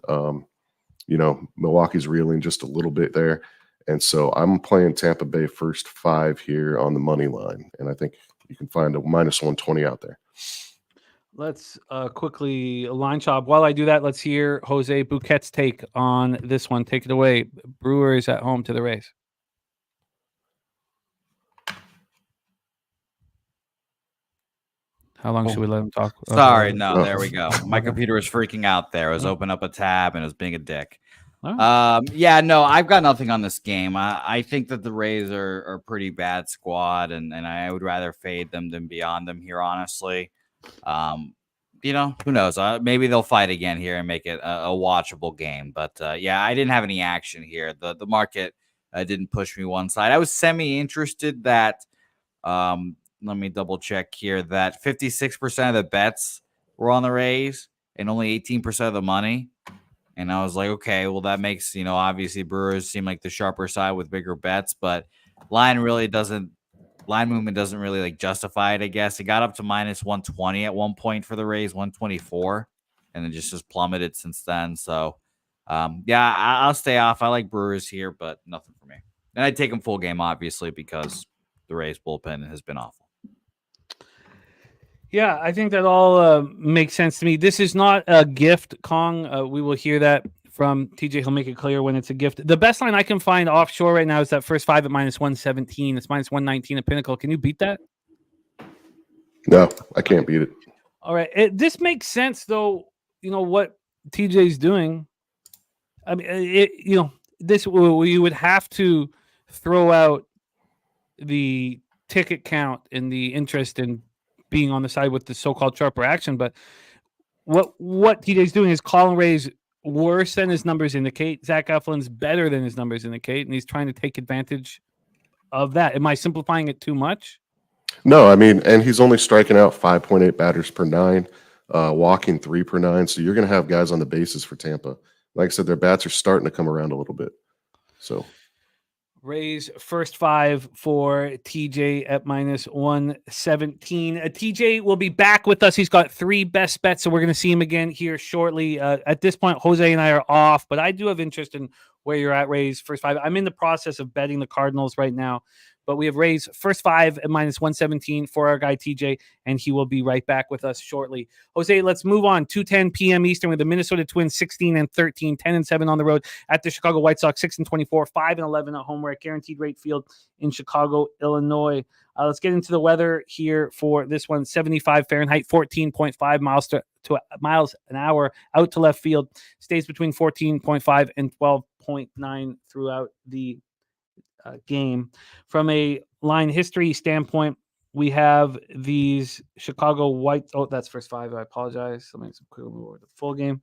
Milwaukee's reeling just a little bit there. And so I'm playing Tampa Bay first 5 here on the money line. And I think you can find a -120 out there. Let's quickly line chop. While I do that, let's hear Jose Bouquet's take on this one. Take it away. Brewers at home to the Rays. How long should we let him talk? Sorry, no, there we go. My computer was freaking out there. I was opening up a tab and it was being a dick. Yeah, no, I've got nothing on this game. I think that the Rays are a pretty bad squad, and I would rather fade them than be on them here, honestly. Who knows? Maybe they'll fight again here and make it a watchable game. But yeah, I didn't have any action here. The market didn't push me one side. I was semi-interested that let me double check here, that 56% of the bets were on the Rays and only 18% of the money. And I was like, okay, well, that makes, obviously Brewers seem like the sharper side with bigger bets, but line movement doesn't really justify it, I guess. It got up to -120 at one point for the Rays, 124, and then just plummeted since then. So, yeah, I'll stay off. I like Brewers here, but nothing for me. And I'd take them full game, obviously, because the Rays bullpen has been awful. Yeah, I think that all makes sense to me. This is not a gift, Kong. We will hear that from TJ. He'll make it clear when it's a gift. The best line I can find offshore right now is that first 5 at -117. It's -119 at Pinnacle. Can you beat that? No, I can't beat it. All right. This makes sense, though. What TJ's doing. I mean, this we would have to throw out the ticket count and the interest in being on the side with the so-called sharper action, but what TJ's doing is calling Rays worse than his numbers indicate. Zach Eflin's better than his numbers indicate, and he's trying to take advantage of that. Am I simplifying it too much? No, I mean, and he's only striking out 5.8 batters per 9, walking 3 per 9. So you're going to have guys on the bases for Tampa. Like I said, their bats are starting to come around a little bit. So Rays first 5 for TJ at -117. TJ will be back with us. He's got 3 best bets, so we're going to see him again here shortly. At this point, Jose and I are off, but I do have interest in where you're at, Rays first 5. I'm in the process of betting the Cardinals right now, but we have Rays first 5 at -117 for our guy TJ, and he will be right back with us shortly. Jose, let's move on. 2:10 p.m. Eastern with the Minnesota Twins 16-13, 10-7 on the road at the Chicago White Sox 6-24, 5-11 at home. We're at Guaranteed Rate Field in Chicago, Illinois. Let's get into the weather here for this one. 75 Fahrenheit, 14.5 miles an hour out to left field. Stays between 14.5 and 12.9 throughout the game. From a line history standpoint, we have these Chicago White. Oh, that's first 5. I apologize. Let me make some quick move over to the full game.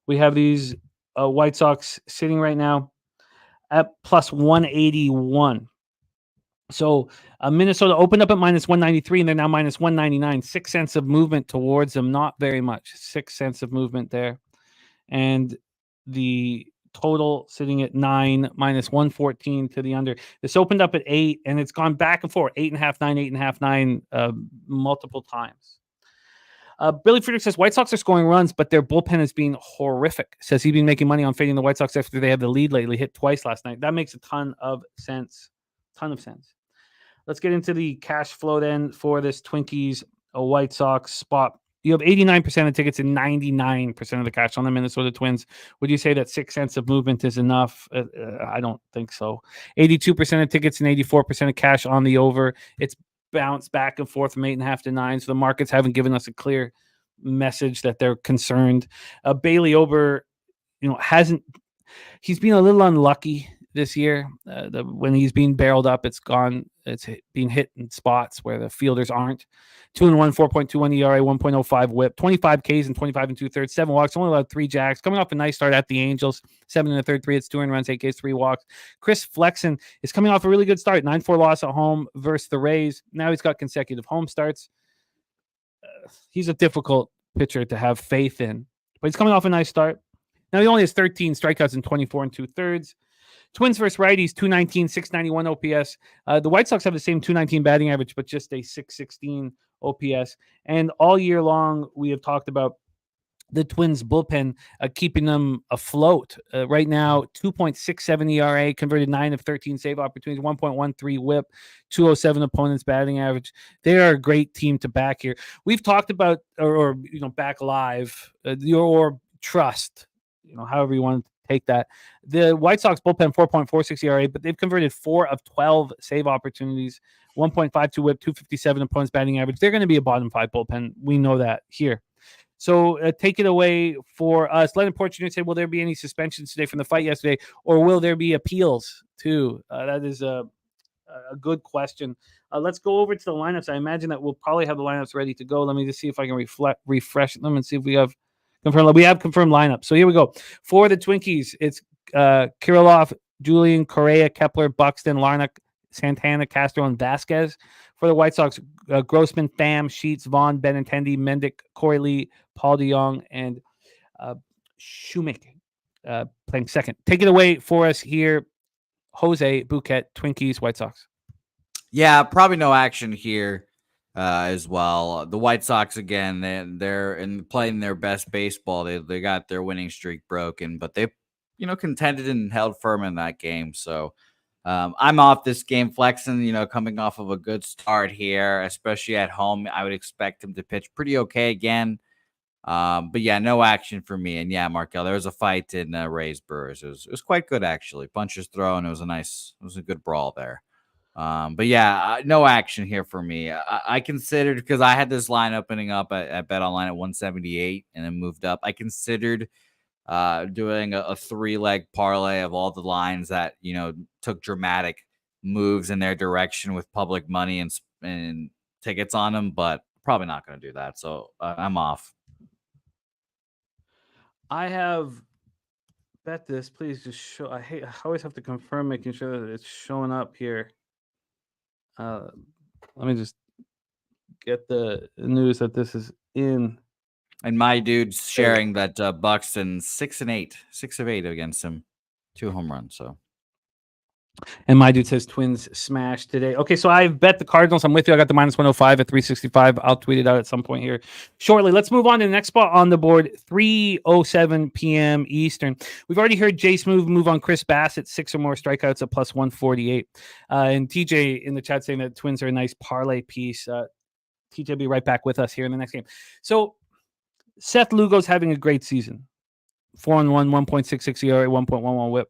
We have these White Sox sitting right now at +181. So Minnesota opened up at -193, and they're now -199. 6 cents of movement towards them. Not very much. 6 cents of movement there. And the total sitting at 9, -114 to the under. This opened up at 8, and it's gone back and forth. 8.5, 9, 8.5, 9 multiple times. Billy Friedrich says White Sox are scoring runs, but their bullpen is being horrific. Says he's been making money on fading the White Sox after they have the lead lately. Hit twice last night. That makes a ton of sense. Let's get into the cash flow then for this Twinkies White Sox spot. You have 89% of tickets and 99% of the cash on the Minnesota Twins. Would you say that 6 cents of movement is enough? I don't think so. 82% of tickets and 84% of cash on the over. It's bounced back and forth from 8.5 to 9. So the markets haven't given us a clear message that they're concerned. Bailey Ober, he's been a little unlucky this year. When he's being barreled up, it's being hit in spots where the fielders aren't. 2-1, 4.21 ERA, 1.05 WHIP, 25 Ks and 25 2/3, 7 walks, only allowed 3 jacks. Coming off a nice start at the Angels, 7 1/3, 3 hits, 2 earned runs, 8 Ks, 3 walks. Chris Flexen is coming off a really good start, 9-4 loss at home versus the Rays. Now he's got consecutive home starts. He's a difficult pitcher to have faith in, but he's coming off a nice start. Now he only has 13 strikeouts in 24 2/3. Twins versus righties, 219, 691 OPS. The White Sox have the same 219 batting average, but just a 616 OPS. And all year long, we have talked about the Twins bullpen keeping them afloat. Right now, 2.67 ERA, converted 9 of 13 save opportunities, 1.13 WHIP, 207 opponents batting average. They are a great team to back here. We've talked about, or back live, or trust, however you want to take that. The White Sox bullpen, 4.46 ERA, but they've converted 4 of 12 save opportunities, 1.52 WHIP, 257 opponents batting average. They're going to be a bottom 5 bullpen. We know that here. So take it away for us. Leonard Portugal said, will there be any suspensions today from the fight yesterday, or will there be appeals too? That is a good question. Let's go over to the lineups. I imagine that we'll probably have the lineups ready to go. Let me just see if I can refresh them and see if we have confirmed. We have confirmed lineup. So here we go. For the Twinkies, it's Kirilloff, Julian, Correa, Kepler, Buxton, Larnach, Santana, Castro, and Vasquez. For the White Sox, Grossman, Pham, Sheets, Vaughn, Benintendi, Mendick, Corey Lee, Paul DeJong, and Shumick playing second. Take it away for us here, Jose Bouquet, Twinkies, White Sox. Yeah, probably no action here as well. The White Sox, again, they're playing their best baseball. They got their winning streak broken, but they contended and held firm in that game. So I'm off this game. Flexen, coming off of a good start here, especially at home. I would expect him to pitch pretty okay again. But yeah, no action for me. And yeah, Markel, there was a fight in Rays Brewers. It was quite good, actually. Punches thrown. It was a good brawl there. But yeah, no action here for me. I considered, because I had this line opening up at Bet Online at 178 and then moved up. I considered doing a 3-leg parlay of all the lines that took dramatic moves in their direction with public money and tickets on them, but probably not going to do that. So I'm off. I have bet this. Please just show. I always have to confirm, making sure that it's showing up here. Let me just get the news that this is in. And my dude's sharing that Buxton 6 of 8 against him, 2 home runs. So, and my dude says Twins smash today. Okay, so I've bet the Cardinals. I'm with you. I got the -105 at 365. I'll tweet it out at some point here shortly. Let's move on to the next spot on the board. 3:07 p.m. Eastern. We've already heard Jace move on Chris Bassett, 6 or more strikeouts at +148. And TJ in the chat saying that Twins are a nice parlay piece. TJ will be right back with us here in the next game. So Seth Lugo's having a great season. 4-1, 1.66 ERA, 1.11 WHIP.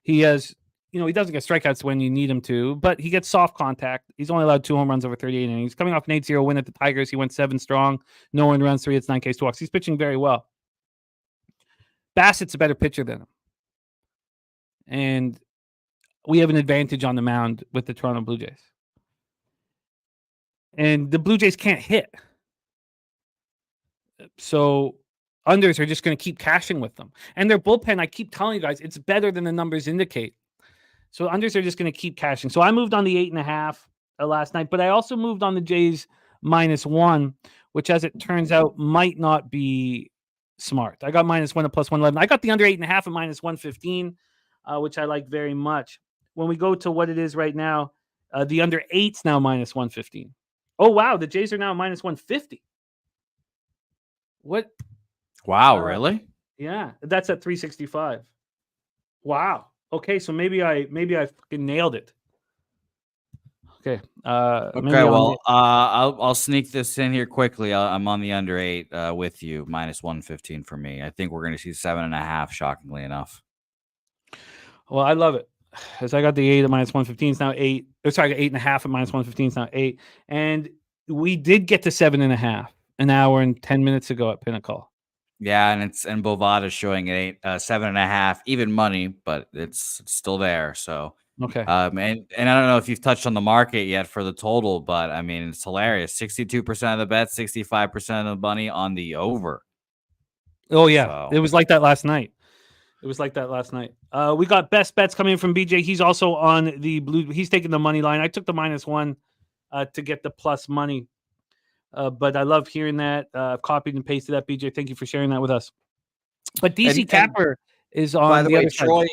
He has, he doesn't get strikeouts when you need him to, but he gets soft contact. He's only allowed 2 home runs over 38 innings. Coming off an 8-0 win at the Tigers, he went 7 strong, no earned runs, 3 hits, 9 Ks, 2 walks. He's pitching very well. Bassett's a better pitcher than him. And we have an advantage on the mound with the Toronto Blue Jays. And the Blue Jays can't hit. So unders are just going to keep cashing with them. And their bullpen, I keep telling you guys, it's better than the numbers indicate. So unders are just going to keep cashing. So I moved on the 8.5 last night, but I also moved on the Jays -1, which, as it turns out, might not be smart. I got -1 at +111. I got the under 8.5 at -115, which I like very much. When we go to what it is right now, the under 8's now -115. Oh, wow. The Jays are now -150. What? Wow, really? Yeah, that's at 365. Wow. Okay, so maybe I fucking nailed it. Okay. Okay. Well, I'll sneak this in here quickly. I'm on the under 8 with you, -115 for me. I think we're going to see 7.5. Shockingly enough. Well, I love it. As I got the 8 at -115, it's now 8. Sorry, I got 8.5 at -115, it's now 8. And we did get to 7.5 an hour and 10 minutes ago at Pinnacle. Yeah, and Bovada's showing it 7.5, even money, but it's still there. So, Okay. and I don't know if you've touched on the market yet for the total, but I mean it's hilarious. 62% of the bets, 65% of the money on the over. Oh yeah, So it was like that last night. We got best bets coming in from BJ. He's also on the blue. He's taking the money line. I took the -1 to get the plus money. But I love hearing that. I've copied and pasted that, BJ. Thank you for sharing that with us. But DC and Capper is by on the the way, other side.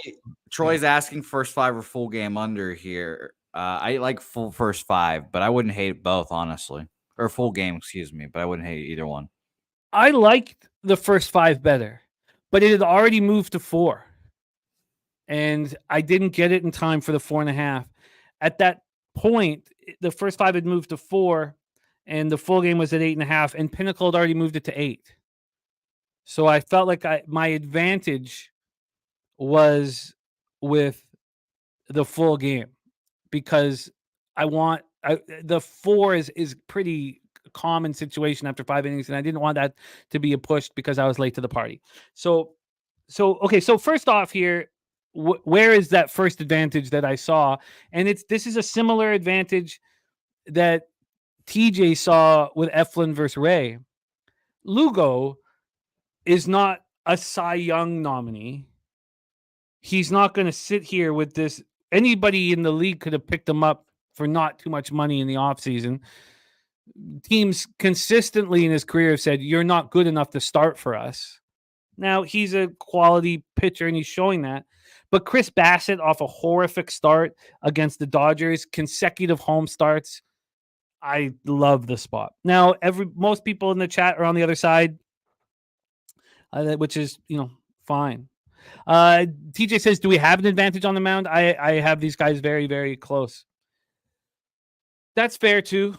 Troy's asking first five or full game under here. I like full first five, but I wouldn't hate both, honestly. Or full game, excuse me, but I wouldn't hate either one. I liked the first 5 better, but it had already moved to 4. And I didn't get it in time for the 4.5. At that point, the first 5 had moved to 4, and the full game was at 8.5, and Pinnacle had already moved it to 8. So I felt like my advantage was with the full game because the 4 is pretty common situation after 5 innings, and I didn't want that to be a push because I was late to the party. So okay. So first off here, where is that first advantage that I saw? And this is a similar advantage that TJ saw with Eflin versus Ray. Lugo is not a Cy Young nominee. He's not going to sit here with this. Anybody in the league could have picked him up for not too much money in the offseason. Teams consistently in his career have said, you're not good enough to start for us. Now, he's a quality pitcher, and he's showing that. But Chris Bassett off a horrific start against the Dodgers, consecutive home starts. I love the spot. Now, most people in the chat are on the other side, which is, fine. TJ says, do we have an advantage on the mound? I have these guys very, very close. That's fair, too.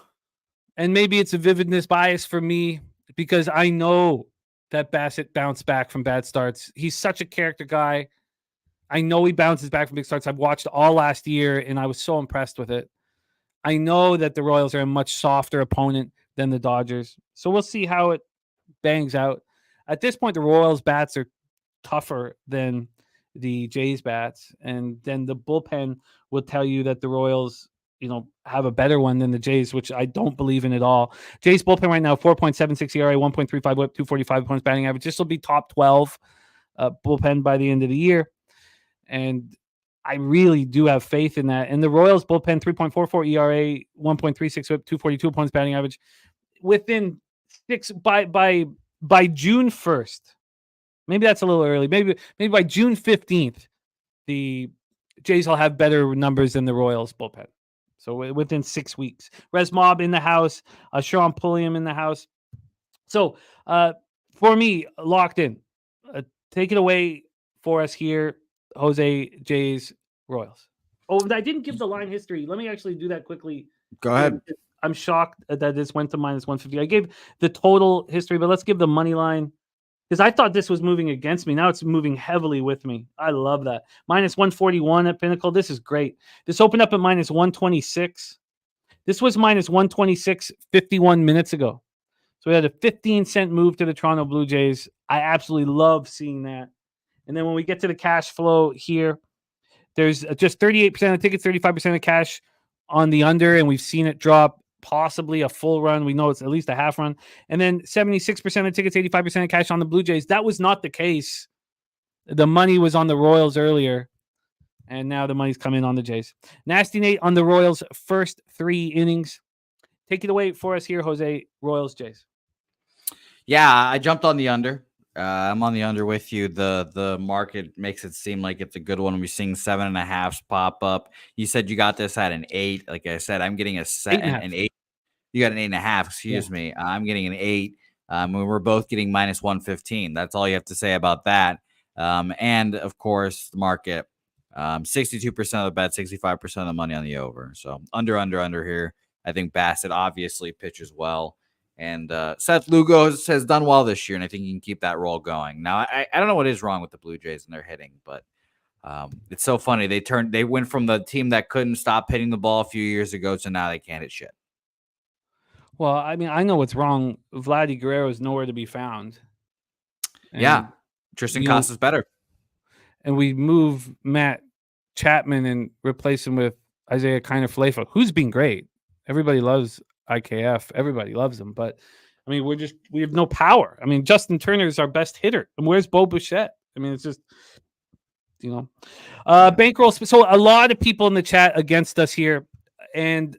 And maybe it's a vividness bias for me because I know that Bassett bounced back from bad starts. He's such a character guy. I know he bounces back from big starts. I've watched all last year, and I was so impressed with it. I know that the Royals are a much softer opponent than the Dodgers. So we'll see how it bangs out. At this point, the Royals' bats are tougher than the Jays' bats. And then the bullpen will tell you that the Royals have a better one than the Jays, which I don't believe in at all. Jays bullpen right now, 4.76 ERA, 1.35 whip, 245 opponents batting average. This will be top 12 bullpen by the end of the year. And I really do have faith in that. And the Royals bullpen, 3.44 ERA, 1.36 whip, 242 opponents batting average. Within 6 by June 1st. Maybe that's a little early. Maybe by June 15th, the Jays will have better numbers than the Royals bullpen. So within 6 weeks. Res Mob in the house. Sean Pulliam in the house. So for me, locked in. Take it away for us here, Jose, Jays, Royals. Oh, I didn't give the line history. Let me actually do that quickly. Go ahead. I'm shocked that this went to -150. I gave the total history, but let's give the money line. Because I thought this was moving against me. Now it's moving heavily with me. I love that. -141 at Pinnacle. This is great. This opened up at -126. This was -126 51 minutes ago. So we had a 15-cent move to the Toronto Blue Jays. I absolutely love seeing that. And then when we get to the cash flow here, there's just 38% of tickets, 35% of cash on the under, and we've seen it drop. Possibly a full run. We know it's at least a half run. And then 76% of tickets, 85% of cash on the Blue Jays. That was not the case. The money was on the Royals earlier, and now the money's coming on the Jays. Nasty Nate on the Royals' first 3 innings. Take it away for us here, Jose. Royals, Jays. Yeah, I jumped on the under. I'm on the under with you. The market makes it seem like it's a good one. We're seeing 7.5s pop up. You said you got this at an 8. Like I said, I'm getting an 8. You got an 8.5. Excuse me. I'm getting an 8. We're both getting -115. That's all you have to say about that. And of course, the market, 62% of the bet, 65% of the money on the over. So under here. I think Bassett obviously pitches well. And Seth Lugo has done well this year, and I think he can keep that roll going. Now, I don't know what is wrong with the Blue Jays and their hitting, but it's so funny. They went from the team that couldn't stop hitting the ball a few years ago to now they can't hit shit. Well, I mean, I know what's wrong. Vladdy Guerrero is nowhere to be found. Yeah. Tristan Costa's better. And we move Matt Chapman and replace him with Isaiah Kiner-Falefa, who's been great. Everybody loves IKF. Everybody loves him. But, I mean, we have no power. I mean, Justin Turner is our best hitter. And where's Bo Bichette? I mean, it's just, bankroll. So a lot of people in the chat against us here. And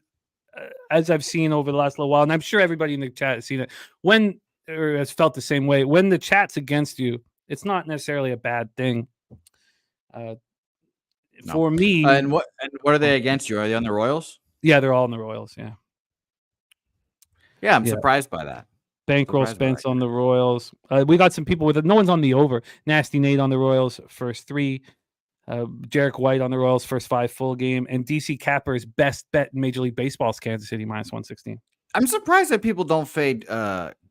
as I've seen over the last little while, and I'm sure everybody in the chat has seen it, or has felt the same way, when the chat's against you, it's not necessarily a bad thing. For me, and what are they against you? Are they on the Royals? Yeah, they're all in the Royals. Yeah, I'm surprised by that. Bankroll Spence on the Royals. We got some people with it. No one's on the over. Nasty Nate on the Royals first 3. Jarek White on the Royals first 5 full game, and DC Capper's best bet in Major League Baseball's Kansas City -116. I'm surprised that people don't fade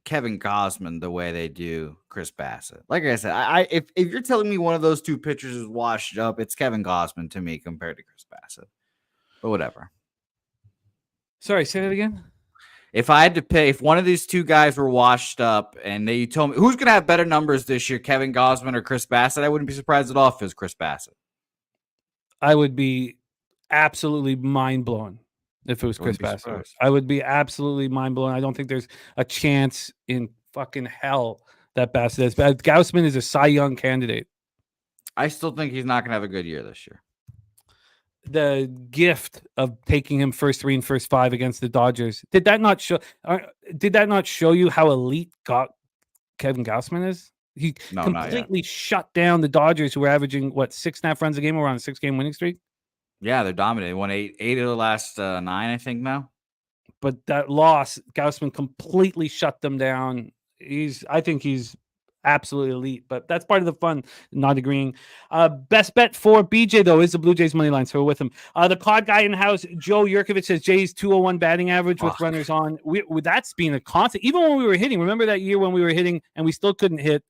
Kevin Gausman the way they do Chris Bassett. Like I said, if you're telling me one of those two pitchers is washed up, it's Kevin Gausman to me compared to Chris Bassett. But whatever. Sorry, say that again. If I had to pay, if one of these two guys were washed up and you told me who's going to have better numbers this year, Kevin Gausman or Chris Bassett, I wouldn't be surprised at all if it was Chris Bassett. I would be absolutely mind blown if it was Chris Bassett. I would be absolutely mind blown. I don't think there's a chance in fucking hell that Bassett is. But Gausman is a Cy Young candidate. I still think he's not going to have a good year this year. The gift of taking him first 3 and first 5 against the Dodgers, did that not show you how elite Kevin Gausman is? He completely shut down the Dodgers, who were averaging 6.5 runs a game. We're on a 6-game winning streak. Yeah, they're dominating. They won 8 of the last 9, I think now. But that loss, Gausman completely shut them down. I think he's absolutely elite, but that's part of the fun. Not agreeing. Best bet for BJ though is the Blue Jays money line. So we're with him. The COD guy in the house, Joe Yurkovich, says Jays 201 batting average with runners on. That's been a constant. Even when we were hitting, remember that year when we were hitting and we still couldn't hit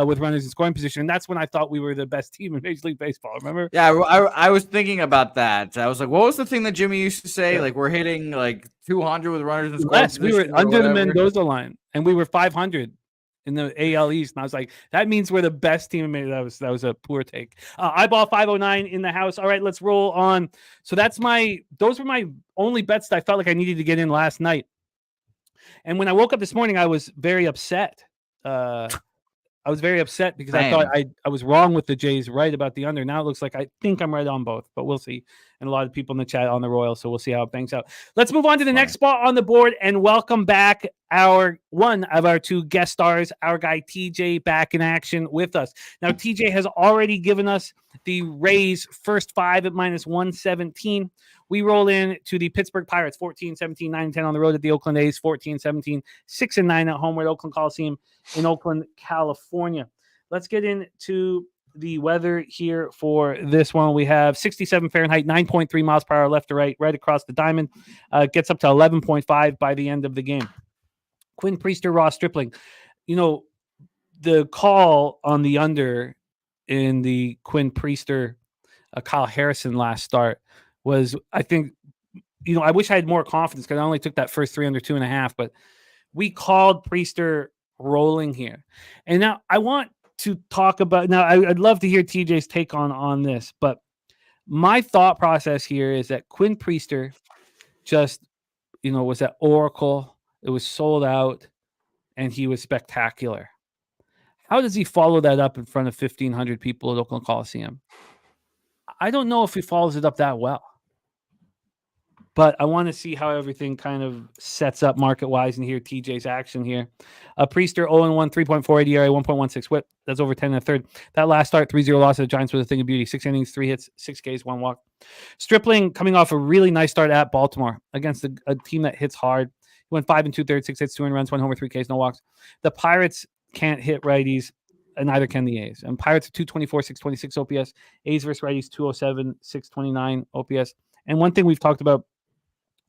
with runners in scoring position, and that's when I thought we were the best team in Major League Baseball. Remember? Yeah, I was thinking about that. I was like, what was the thing that Jimmy used to say? Yeah. Like we're hitting like 200 with runners in scoring position. We were under the Mendoza line, and we were 500 in the AL East, and I was like, that means we're the best team. That was a poor take. Eyeball 509 in the house. All right, let's roll on. So those were my only bets that I felt like I needed to get in last night. And when I woke up this morning, I was very upset. I was very upset because I thought I was wrong with the Jays, right about the under. Now it looks like I think I'm right on both, but we'll see. And a lot of people in the chat on the Royals, so we'll see how it banks out. Let's move on to the next spot on the board and welcome back one of our 2 guest stars, our guy TJ, back in action with us. Now, TJ has already given us the Rays first 5 at -117. We roll in to the Pittsburgh Pirates, 14-17, 9-10 on the road at the Oakland A's, 14-17, 6-9 at home at Oakland Coliseum in Oakland, California. Let's get into the weather here for this one. We have 67 Fahrenheit, 9.3 miles per hour left to right across the diamond. Gets up to 11.5 by the end of the game. Quinn Priester, Ross Stripling. The call on the under in the Quinn Priester, Kyle Harrison last start was, I think, I wish I had more confidence because I only took that first 3 under 2.5, but we called Priester rolling here. And now I want to talk about, I'd love to hear TJ's take on this, but my thought process here is that Quinn Priester just, was at Oracle. It was sold out and he was spectacular. How does he follow that up in front of 1,500 people at Oakland Coliseum? I don't know if he follows it up that well. But I want to see how everything kind of sets up market-wise and hear TJ's action here. Priester, 0-1, 3.48 ERA, 1.16 whip. That's over 10 1/3. That last start, 3-0 loss to the Giants was a thing of beauty. 6 innings, 3 hits, 6 Ks, 1 walk. Stripling coming off a really nice start at Baltimore against a team that hits hard. He went 5 2/3, 6 hits, 2 runs, 1 homer, 3 Ks, no walks. The Pirates can't hit righties, and neither can the A's. And Pirates are 224, 626 OPS. A's versus righties, 207, 629 OPS. And one thing we've talked about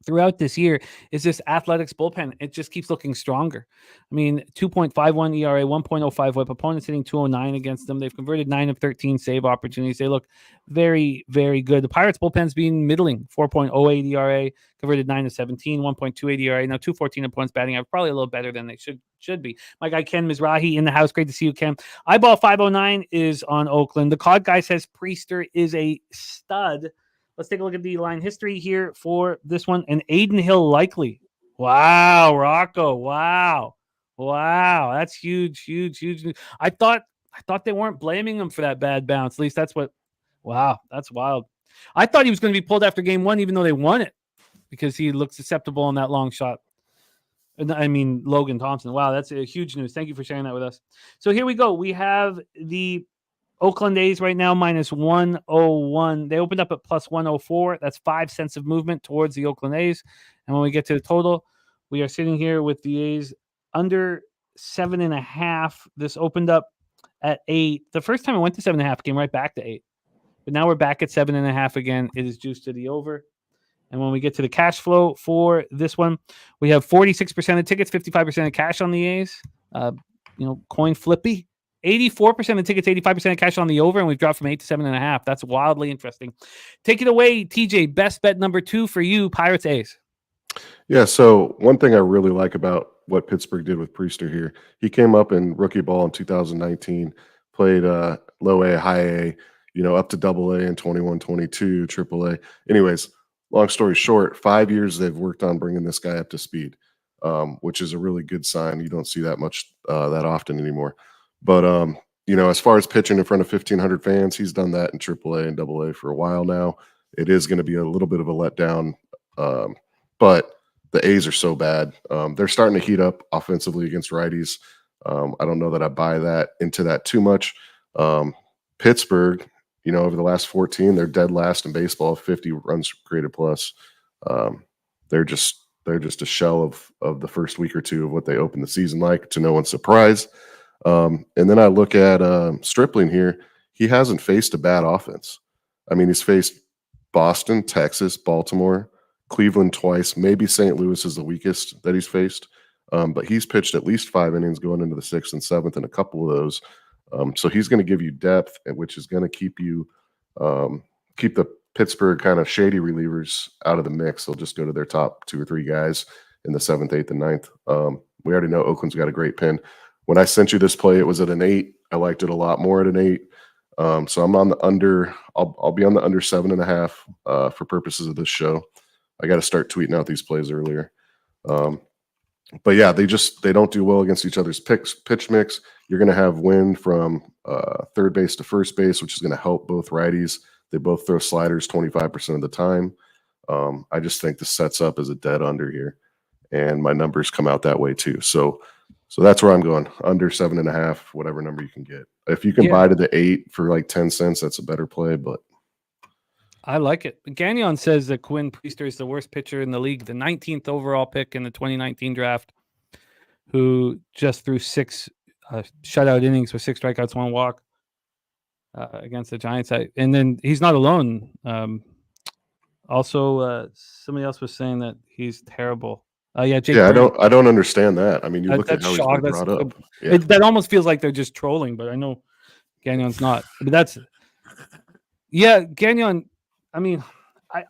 throughout this year is this Athletics bullpen. It just keeps looking stronger. I mean, 2.51 ERA, 1.05 whip. Opponents hitting 209 against them. They've converted 9 of 13 save opportunities. They look very, very good. The Pirates bullpen's being middling, 4.08 ERA, converted 9 of 17, 1.28 ERA. Now 214 opponents batting average, probably a little better than they should be. My guy Ken Mizrahi in the house. Great to see you, Ken. Eyeball 509 is on Oakland. The COD guy says Priester is a stud. Let's take a look at the line history here for this one. And Aiden Hill likely. Wow, Rocco. Wow. That's huge, huge, huge. I thought they weren't blaming him for that bad bounce. At least that's what. Wow, that's wild. I thought he was going to be pulled after game 1, even though they won it, because he looked susceptible on that long shot. I mean, Logan Thompson. Wow, that's a huge news. Thank you for sharing that with us. So here we go. We have the Oakland A's right now minus 101. They opened up at plus 104. That's 5 cents of movement towards the Oakland A's. And when we get to the total, we are sitting here with the A's under 7.5. This opened up at 8. The first time it went to 7.5, came right back to 8. But now we're back at 7.5 again. It is juiced to the over. And when we get to the cash flow for this one, we have 46% of tickets, 55% of cash on the A's. Coin flippy. 84% of tickets, 85% of cash on the over, and we've dropped from 8 to 7.5. That's wildly interesting. Take it away, TJ. Best bet number 2 for you, Pirates A's. Yeah, so one thing I really like about what Pittsburgh did with Priester here, he came up in rookie ball in 2019, played low A, high A, up to double A in 21, 22, triple A. Anyways, long story short, 5 years they've worked on bringing this guy up to speed, which is a really good sign. You don't see that much that often anymore. But, as far as pitching in front of 1,500 fans, he's done that in AAA and AA for a while now. It is going to be a little bit of a letdown, but the A's are so bad. They're starting to heat up offensively against righties. I don't know that I buy into that too much. Pittsburgh, over the last 14, they're dead last in baseball, 50 runs created plus. They're just a shell of the first week or two of what they opened the season like, to no one's surprise. And then I look at Stripling here. He hasn't faced a bad offense. I mean, he's faced Boston, Texas, Baltimore, Cleveland twice. Maybe St. Louis is the weakest that he's faced. But he's pitched at least 5 innings going into the 6th and 7th in a couple of those. So he's going to give you depth, which is going to keep the Pittsburgh kind of shady relievers out of the mix. They'll just go to their top 2 or 3 guys in the 7th, 8th, and 9th. We already know Oakland's got a great pin. When I sent you this play, it was at an 8. I liked it a lot more at an 8. So I'm on the under. I'll be on the under 7.5 for purposes of this show. I got to start tweeting out these plays earlier. But yeah, they don't do well against each other's pitch mix. You're going to have wind from third base to first base, which is going to help both righties. They both throw sliders 25% of the time. I just think this sets up as a dead under here, and my numbers come out that way too. So that's where I'm going, under 7.5, whatever number you can get. If you can buy to the 8 for like 10 cents, that's a better play. But I like it. Gagnon says that Quinn Priester is the worst pitcher in the league, the 19th overall pick in the 2019 draft, who just threw 6 shutout innings with 6 strikeouts, 1 walk against the Giants. And then he's not alone. Also, somebody else was saying that he's terrible. Jake. Yeah, I don't understand that. I mean, you look at how he's been brought up. Yeah. That almost feels like they're just trolling, but I know Gagnon's not. But Gagnon. I mean,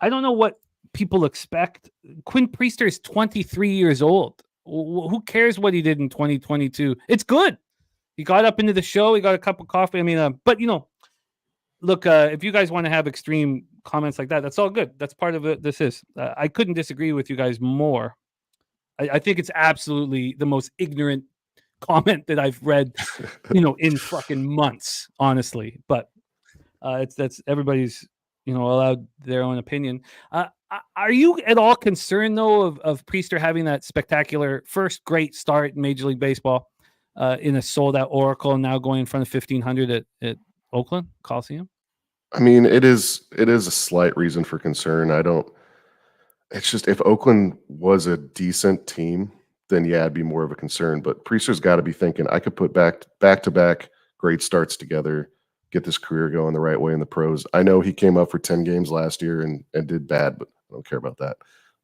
I don't know what people expect. Quinn Priester is 23 years old. Who cares what he did in 2022? It's good. He got up into the show. He got a cup of coffee. I mean, but look, if you guys want to have extreme comments like that, that's all good. That's part of it. This is. I couldn't disagree with you guys more. I think it's absolutely the most ignorant comment that I've read, in fucking months, honestly. But that's everybody's, allowed their own opinion. Are you at all concerned, though, of Priester having that spectacular first great start in Major League Baseball in a sold-out Oracle and now going in front of 1,500 at Oakland Coliseum? I mean, it is a slight reason for concern. It's just if Oakland was a decent team, then yeah, it'd be more of a concern. But Priester's got to be thinking, I could put back-to-back great starts together, get this career going the right way in the pros. I know he came up for 10 games last year and did bad, but I don't care about that.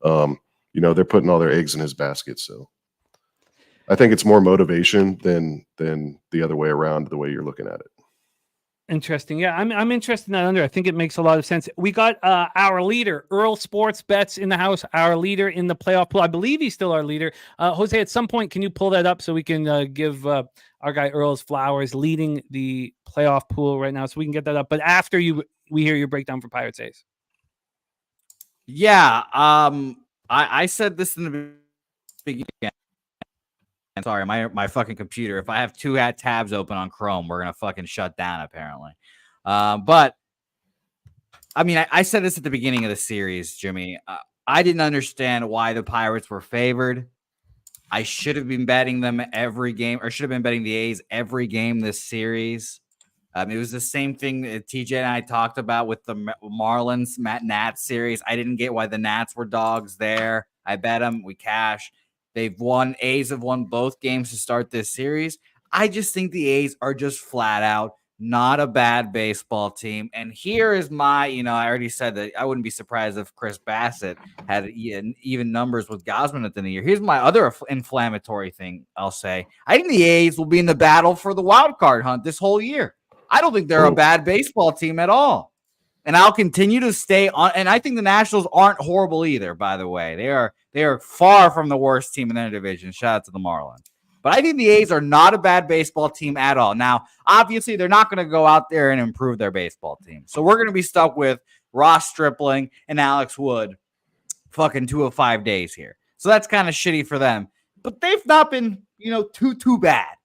They're putting all their eggs in his basket. So I think it's more motivation than the other way around, the way you're looking at it. Interesting. Yeah, I'm interested in that under. I think it makes a lot of sense. We got our leader, Earl Sports Bets, in the house, our leader in the playoff pool. I believe he's still our leader. Jose, at some point, can you pull that up so we can give our guy Earl's flowers, leading the playoff pool right now, so we can get that up. But after we hear your breakdown for Pirates A's. Yeah, I said this in the beginning. Sorry, my fucking computer. If I have two tabs open on Chrome, we're gonna fucking shut down apparently. But I mean, I said this at the beginning of the series, Jimmy. I didn't understand why the Pirates were favored. I should have been betting them every game, or should have been betting the A's every game this series. It was the same thing that TJ and I talked about with the Marlins Nats series. I didn't get why the Nats were dogs there. I bet them. We cash. A's have won both games to start this series. I just think the A's are just flat out not a bad baseball team. And here is my, I already said that I wouldn't be surprised if Chris Bassett had even numbers with Gausman at the end of the year. Here's my other inflammatory thing I'll say. I think the A's will be in the battle for the wild card hunt this whole year. I don't think they're a bad baseball team at all. And I'll continue to stay on. And I think the Nationals aren't horrible either, by the way. They are far from the worst team in their division. Shout out to the Marlins. But I think the A's are not a bad baseball team at all. Now, obviously, they're not going to go out there and improve their baseball team. So we're going to be stuck with Ross Stripling and Alex Wood fucking 2 of 5 days here. So that's kind of shitty for them. But they've not been, too bad.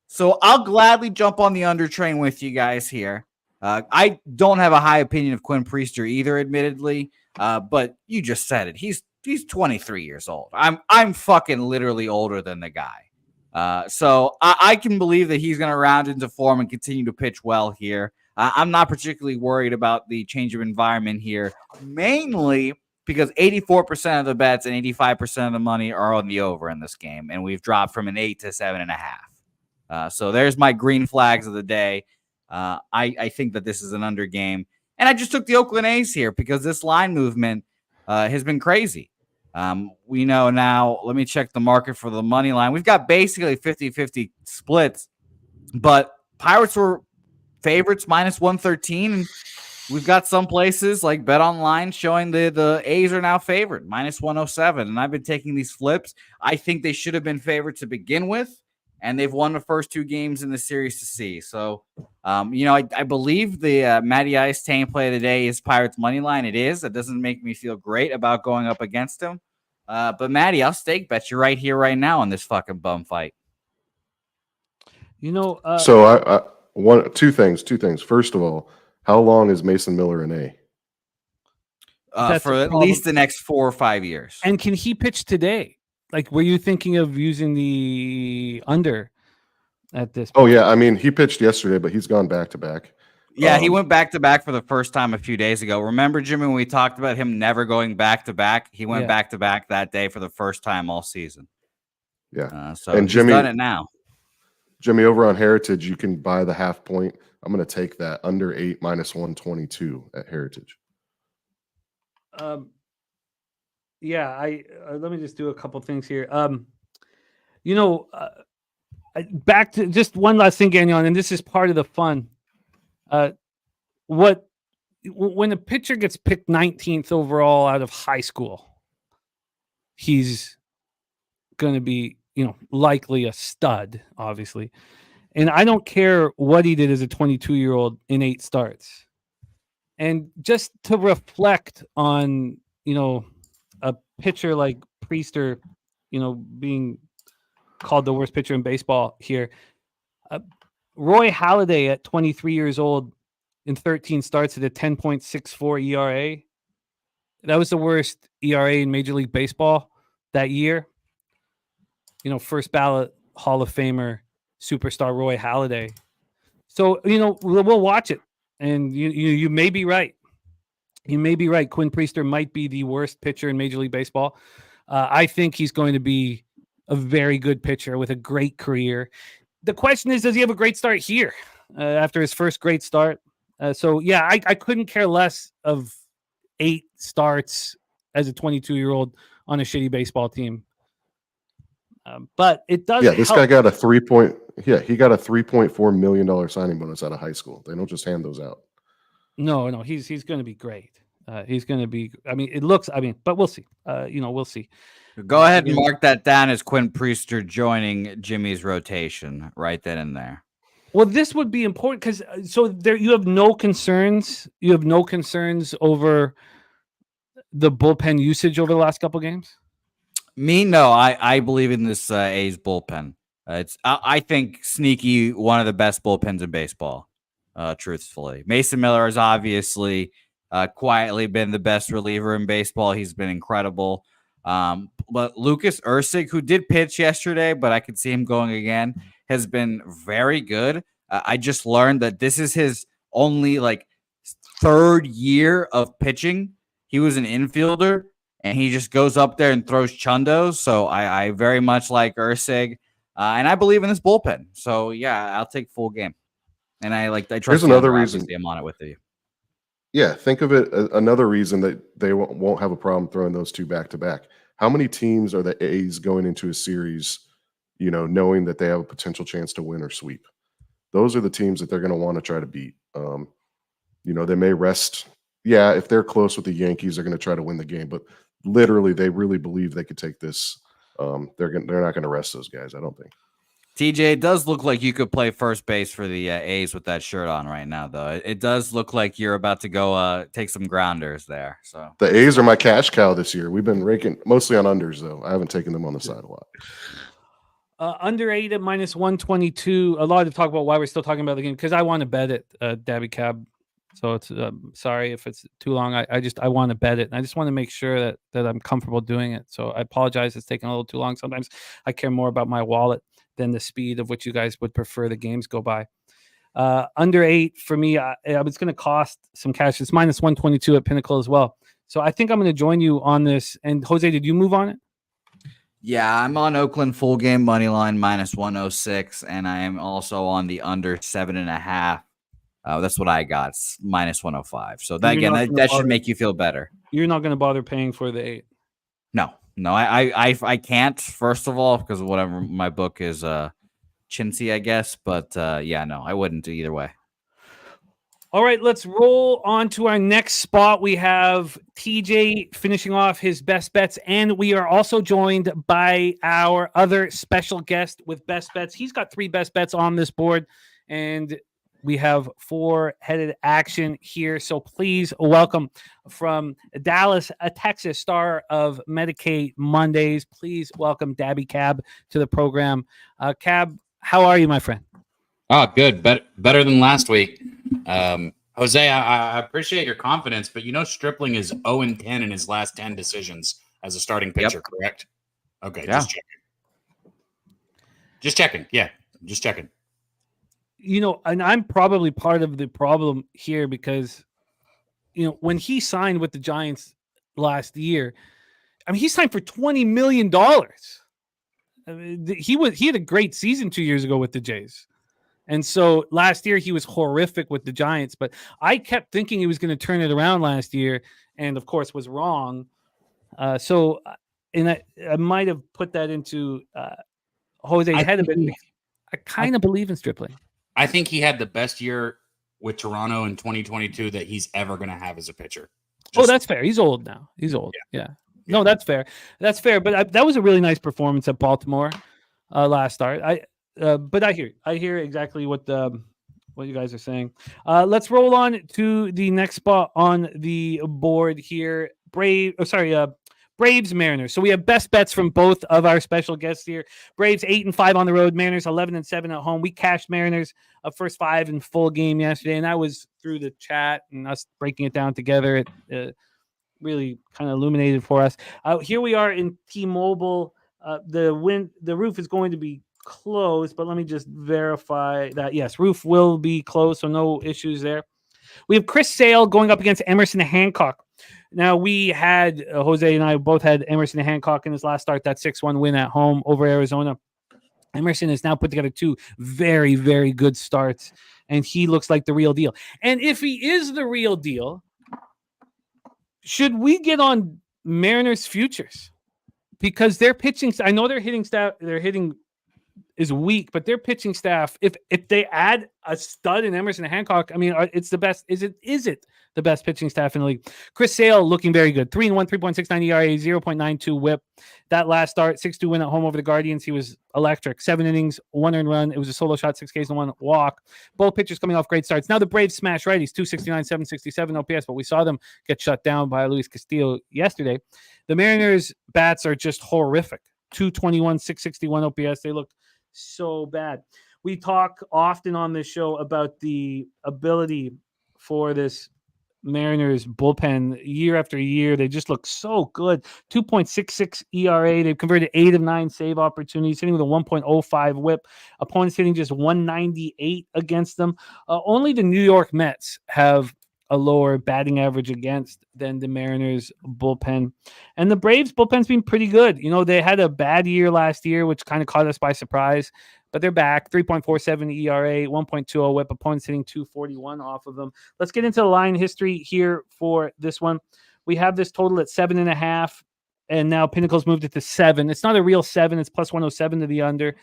So I'll gladly jump on the under train with you guys here. I don't have a high opinion of Quinn Priester either, admittedly. But you just said it. He's 23 years old. I'm fucking literally older than the guy. So I can believe that he's going to round into form and continue to pitch well here. I'm not particularly worried about the change of environment here, mainly because 84% of the bets and 85% of the money are on the over in this game, and we've dropped from an 8 to 7.5. So there's my green flags of the day. I think that this is an under game. And I just took the Oakland A's here because this line movement has been crazy. We know now, let me check the market for the money line. We've got basically 50-50 splits, but Pirates were favorites minus 113. And we've got some places like Bet Online showing the A's are now favored minus 107. And I've been taking these flips. I think they should have been favored to begin with. And they've won the first 2 games in the series to see. So, I believe the Matty Ice Tane play of the day is Pirates money line. It is. That doesn't make me feel great about going up against him. But Matty, I'll stake bet you right here, right now on this fucking bum fight. So two things. First of all, how long is Mason Miller an A? For at least the next 4 or 5 years. And can he pitch today? Like, were you thinking of using the under at this point? Oh, yeah. I mean, he pitched yesterday, but he's gone back-to-back. Yeah, he went back-to-back for the first time a few days ago. Remember, Jimmy, when we talked about him never going back-to-back? He went back-to-back that day for the first time all season. Yeah. So and Jimmy, he's done it now. Jimmy, over on Heritage, you can buy the half point. I'm going to take that under 8 minus 122 at Heritage. Yeah, let me just do a couple things here. Back to just one last thing, Gagnon, and this is part of the fun. When a pitcher gets picked 19th overall out of high school, he's going to be, likely a stud, obviously. And I don't care what he did as a 22-year-old in 8 starts. And just to reflect on, a pitcher like Priester, being called the worst pitcher in baseball here. Roy Halladay at 23 years old in 13 starts at a 10.64 ERA. That was the worst ERA in Major League Baseball that year. First ballot Hall of Famer, superstar Roy Halladay. So, we'll watch it. And you may be right. You may be right. Quinn Priester might be the worst pitcher in Major League Baseball. I think he's going to be a very good pitcher with a great career. The question is, does he have a great start here after his first great start? I couldn't care less of 8 starts as a 22-year-old on a shitty baseball team. But it does. Yeah, this help. guy got a he got a $3.4 million signing bonus out of high school. They don't just hand those out. No, he's going to be great. He's going to be. I mean, it looks. I mean, but we'll see. We'll see. Go ahead and mark that down as Quinn Priester joining Jimmy's rotation right then and there. Well, this would be important because you have no concerns. You have no concerns over the bullpen usage over the last couple games. No. I believe in this A's bullpen. I think sneaky one of the best bullpens in baseball. Truthfully, Mason Miller has obviously quietly been the best reliever in baseball. He's been incredible. But Lucas Ursig, who did pitch yesterday, but I could see him going again, has been very good. I just learned that this is his only third year of pitching. He was an infielder, and he just goes up there and throws chundos. So I very much like Ursig, and I believe in this bullpen. So yeah, I'll take full game. And I trust. Here's another reason I'm on it with you. Yeah, think of it another reason that they won't have a problem throwing those two back to back. How many teams are the A's going into a series, knowing that they have a potential chance to win or sweep? Those are the teams that they're going to want to try to beat. They may rest. Yeah, if they're close with the Yankees, they're going to try to win the game. But literally, they really believe they could take this. They're not going to rest those guys, I don't think. TJ, it does look like you could play first base for the A's with that shirt on right now, though. It does look like you're about to go take some grounders there. So the A's are my cash cow this year. We've been raking mostly on unders, though. I haven't taken them on the side a lot. Under 8 at -122. A lot to talk about why we're still talking about the game because I want to bet it, Daby Cab. So it's sorry if it's too long. I want to bet it. And I just want to make sure that I'm comfortable doing it. So I apologize. It's taking a little too long. Sometimes I care more about my wallet than the speed of which you guys would prefer the games go by. Under 8 for me, it's going to cost some cash. It's -122 at Pinnacle as well. So I think I'm going to join you on this. And Jose, did you move on it? Yeah, I'm on Oakland full game money line -106, and I am also on the under 7.5. That's what I got. It's -105. So that should make you feel better. You're not going to bother paying for the 8. No, I can't. First of all, because whatever my book is chintzy, I guess. But no, I wouldn't either way. All right, let's roll on to our next spot. We have TJ finishing off his best bets, and we are also joined by our other special guest with best bets. He's got 3 best bets on this board, and we have 4-headed action here. So please welcome from Dallas, Texas, star of Medicaid Mondays. Please welcome Daby Cab to the program. Cab, how are you, my friend? Oh, good. Better than last week. Jose, I appreciate your confidence, but Stripling is 0-10 in his last 10 decisions as a starting pitcher, correct? Okay, yeah. Just checking. Yeah, just checking. And I'm probably part of the problem here because, when he signed with the Giants last year, I mean, he signed for $20 million. I mean, he had a great season 2 years ago with the Jays. And so last year he was horrific with the Giants, but I kept thinking he was going to turn it around last year and of course was wrong. I might have put that into Jose's head a bit. I kind of believe in Stripling. I think he had the best year with Toronto in 2022 that he's ever going to have as a pitcher. That's fair. He's old now. He's old. Yeah. No, that's fair. That's fair. But that was a really nice performance at Baltimore last start. But I hear exactly what you guys are saying. Let's roll on to the next spot on the board here. Braves Mariners. So we have best bets from both of our special guests here. Braves 8-5 on the road. Mariners 11-7 at home. We cashed Mariners first 5 in full game yesterday, and that was through the chat and us breaking it down together. It really kind of illuminated for us. Here we are in T-Mobile. The roof is going to be closed, but let me just verify that. Yes, roof will be closed, so no issues there. We have Chris Sale going up against Emerson Hancock. Now, we had, Jose and I both had Emerson Hancock in his last start, that 6-1 win at home over Arizona. Emerson has now put together 2 very, very good starts, and he looks like the real deal. And if he is the real deal, should we get on Mariners futures, because their pitching, I know their hitting is weak, but their pitching staff, if they add a stud in Emerson Hancock, I mean, it's the best. Is it the best pitching staff in the league? Chris Sale looking very good. 3-1, 3.69 ERA, 0.92 WHIP. That last start, 6-2 win at home over the Guardians. He was electric. 7 innings, 1 earned run. It was a solo shot, 6 Ks and 1 walk. Both pitchers coming off great starts. Now the Braves smash righties, 269, 767 OPS, but we saw them get shut down by Luis Castillo yesterday. The Mariners bats are just horrific. 221, 661 OPS. They look so bad. We talk often on this show about the ability for this Mariners bullpen year after year. They just look so good. 2.66 ERA. They've converted 8 of 9 save opportunities, hitting with a 1.05 whip. Opponents hitting just 198 against them. Only the New York Mets have a lower batting average against than the Mariners bullpen. And the Braves bullpen's been pretty good. You know, they had a bad year last year, which kind of caught us by surprise, but they're back. 3.47 ERA, 1.20 whip. Opponents hitting 241 off of them. Let's get into the line history here for this one. We have this total at 7.5, and now Pinnacle's moved it to 7. It's not a real 7. It's plus 107 to the under.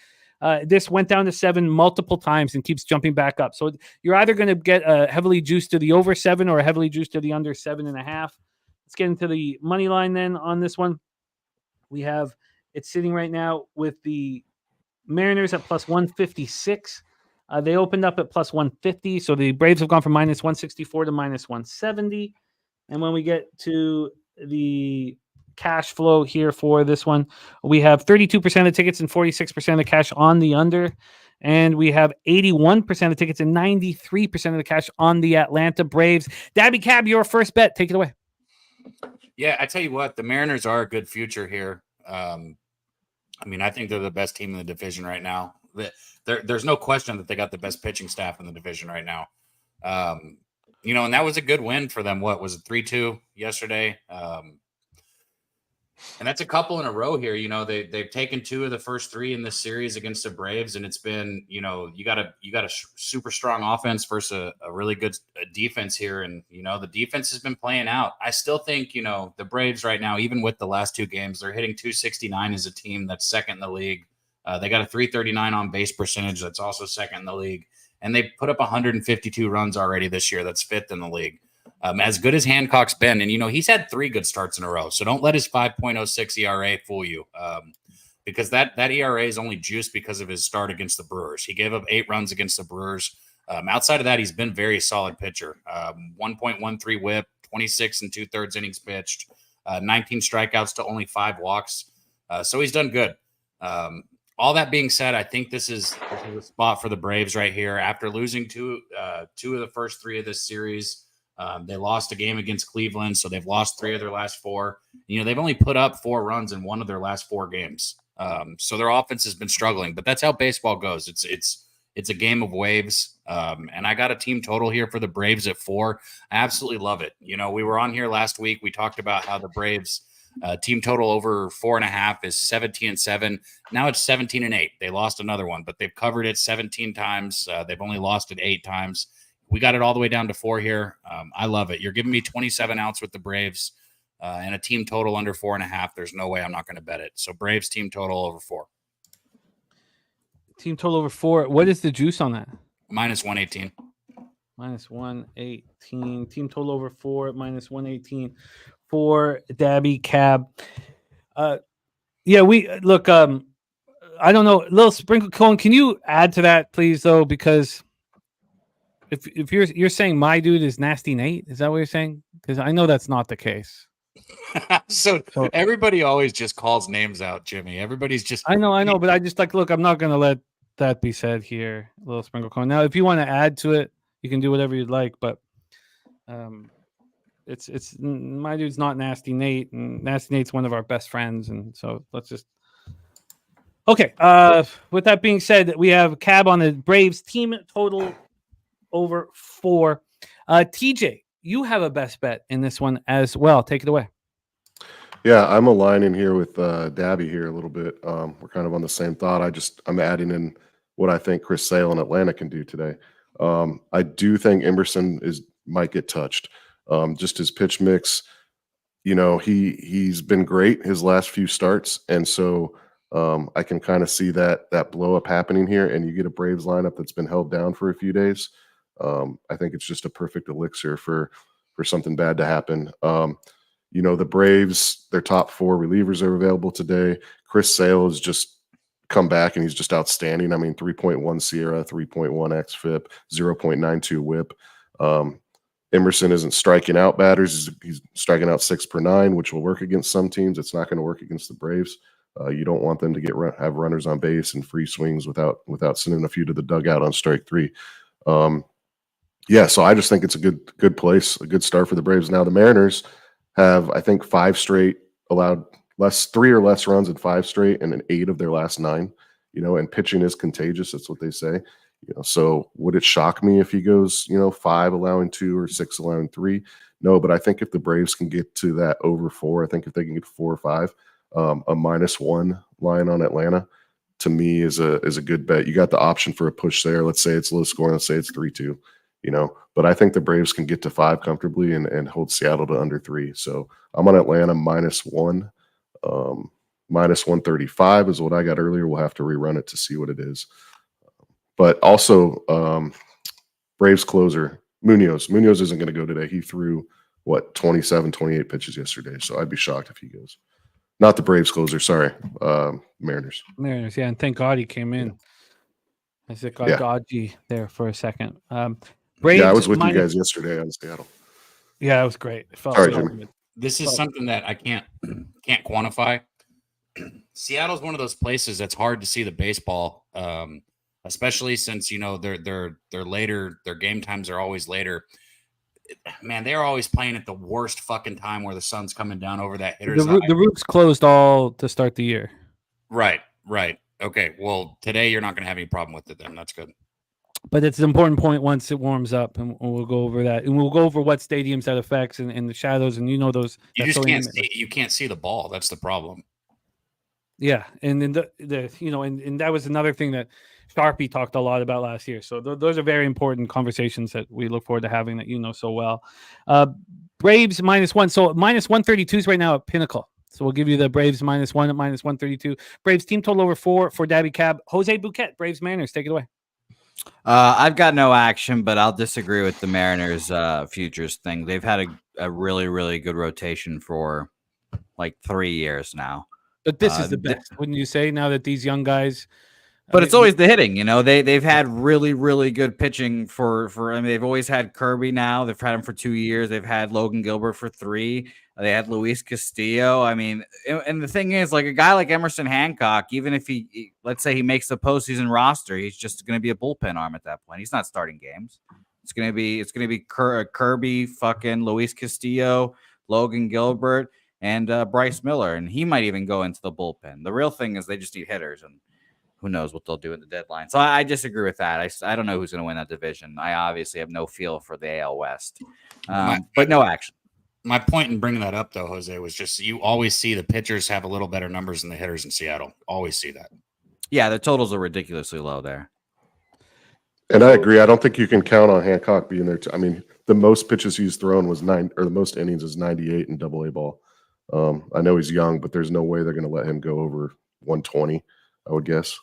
This went down to 7 multiple times and keeps jumping back up. So you're either going to get a heavily juiced to the over 7 or a heavily juiced to the under 7.5. Let's get into the money line then on this one. We have it sitting right now with the Mariners at plus 156. They opened up at plus 150. So the Braves have gone from minus 164 to minus 170. And when we get to the cash flow here for this one, we have 32% of tickets and 46% of cash on the under, and we have 81% of tickets and 93% of the cash on the Atlanta Braves. Daby Cab, your first bet, take it away. Yeah, I tell you what, the Mariners are a good future here. I mean, I think they're the best team in the division right now. There's no question that they got the best pitching staff in the division right now. You know, and that was a good win for them. What was it, 3-2 yesterday? And that's a couple in a row here. You know, they've taken 2 of the first 3 in this series against the Braves, and it's been, you know, you got a super strong offense versus a really good defense here, and you know the defense has been playing out. I still think, you know, the Braves right now, even with the last 2 games, they're hitting 269 as a team. That's second in the league. They got a 339 on base percentage. That's also second in the league, and they put up 152 runs already this year. That's 5th in the league. As good as Hancock's been, and you know he's had 3 good starts in a row, so don't let his 5.06 ERA fool you, because that ERA is only juiced because of his start against the Brewers. He gave up 8 runs against the Brewers. Outside of that, he's been very solid pitcher. 1.13 WHIP, 26 and 2/3 innings pitched, 19 strikeouts to only 5 walks. So he's done good. All that being said, I think this is a spot for the Braves right here after losing 2 of the first 3 of this series. They lost a game against Cleveland, so they've lost 3 of their last 4. You know, they've only put up 4 runs in 1 of their last 4 games. So their offense has been struggling, but that's how baseball goes. It's a game of waves. And I got a team total here for the Braves at 4. I absolutely love it. You know, we were on here last week. We talked about how the Braves team total over 4.5 is 17-7. Now it's 17-8. They lost another one, but they've covered it 17 times. They've only lost it 8 times. We got it all the way down to 4 here. I love it. You're giving me 27 outs with the Braves and a team total under 4.5. There's no way I'm not going to bet it. So Braves team total over 4. Team total over 4. What is the juice on that? Minus 118. Minus 118. Team total over 4. Minus 118 for Daby Cab. Yeah, we look. I don't know. Little sprinkle cone. Can you add to that, please, though? Because if you're saying my dude is Nasty Nate, is that what you're saying? Because I know that's not the case. So everybody always just calls names out, Jimmy. Everybody's just. I know, but I just look. I'm not going to let that be said here. A little sprinkle cone. Now, if you want to add to it, you can do whatever you'd like. But it's my dude's not Nasty Nate, and Nasty Nate's one of our best friends, and so let's just. Okay. With that being said, we have Cab on the Braves team total over 4. TJ, you have a best bet in this one as well. Take it away. Yeah, I'm aligning here with Daby here a little bit. We're kind of on the same thought. I'm adding in what I think Chris Sale in Atlanta can do today. I do think Emerson might get touched. Just his pitch mix. he's been great his last few starts, and so I can kind of see that blow up happening here, and you get a Braves lineup that's been held down for a few days. I think it's just a perfect elixir for something bad to happen. The Braves, their top 4 relievers are available today. Chris Sale has just come back, and he's just outstanding. I mean, 3.1 SIERA, 3.1 xFIP, 0.92 WHIP. Emerson isn't striking out batters. He's striking out 6 per 9, which will work against some teams. It's not going to work against the Braves. You don't want them to have runners on base and free swings without sending a few to the dugout on strike 3. So I just think it's a good place, a good start for the Braves. Now the Mariners have, I think, 5 straight allowed 3 or less runs in 5 straight, and in 8 of their last 9. And pitching is contagious. That's what they say. So would it shock me if he goes, 5 allowing 2 or 6 allowing 3? No, but I think if the Braves can get to that over 4, I think if they can get 4 or 5, a -1 line on Atlanta, to me is a good bet. You got the option for a push there. Let's say it's low scoring. Let's say it's 3-2. But I think the Braves can get to 5 comfortably and hold Seattle to under 3. So I'm on Atlanta -1. -135 is what I got earlier. We'll have to rerun it to see what it is. But also, Braves closer, Munoz. Munoz isn't going to go today. He threw, 27, 28 pitches yesterday. So I'd be shocked if he goes. Not the Braves closer, sorry. Mariners. Mariners, yeah. And thank God he came in. I said, got dodgy there for a second. Braves, I was with you guys yesterday on Seattle. Yeah, it was great. It felt Sorry, Jimmy. This is something that I can't quantify. Seattle's one of those places that's hard to see the baseball, especially since they're later. Their game times are always later. Man, they're always playing at the worst fucking time where the sun's coming down over that hitter's eye. The roof's closed all to start the year. Right. Okay. Well, today you're not going to have any problem with it then. That's good. But it's an important point once it warms up, and we'll go over that, and we'll go over what stadiums that affects and the shadows, and those. You just can't see the ball. That's the problem. Yeah, and then and that was another thing that Sharpie talked a lot about last year. So those are very important conversations that we look forward to having that so well. Braves -1, so -132 is right now at Pinnacle. So we'll give you the Braves -1 at -132. Braves team total over 4 for Daby Cab. Jose Bouquet, Braves Mariners, take it away. I've got no action, but I'll disagree with the Mariners futures thing. They've had a really, really good rotation for like 3 years now. But this is the best, wouldn't you say, now that these young guys... But it's always the hitting, they've had really, really good pitching for they've always had Kirby now. They've had him for 2 years. They've had Logan Gilbert for 3. They had Luis Castillo. And the thing is, like a guy like Emerson Hancock, even if let's say he makes the postseason roster, he's just going to be a bullpen arm at that point. He's not starting games. It's going to be Kirby, fucking Luis Castillo, Logan Gilbert, and Bryce Miller, and he might even go into the bullpen. The real thing is they just need hitters, and who knows what they'll do in the deadline. So I disagree with that. I don't know who's going to win that division. I obviously have no feel for the AL West, but no action. My point in bringing that up, though, Jose, was just you always see the pitchers have a little better numbers than the hitters in Seattle. Always see that. Yeah, the totals are ridiculously low there. And I agree. I don't think you can count on Hancock being there. The most pitches he's thrown was 9, or the most innings is 98 in AA ball. I know he's young, but there's no way they're going to let him go over 120, I would guess.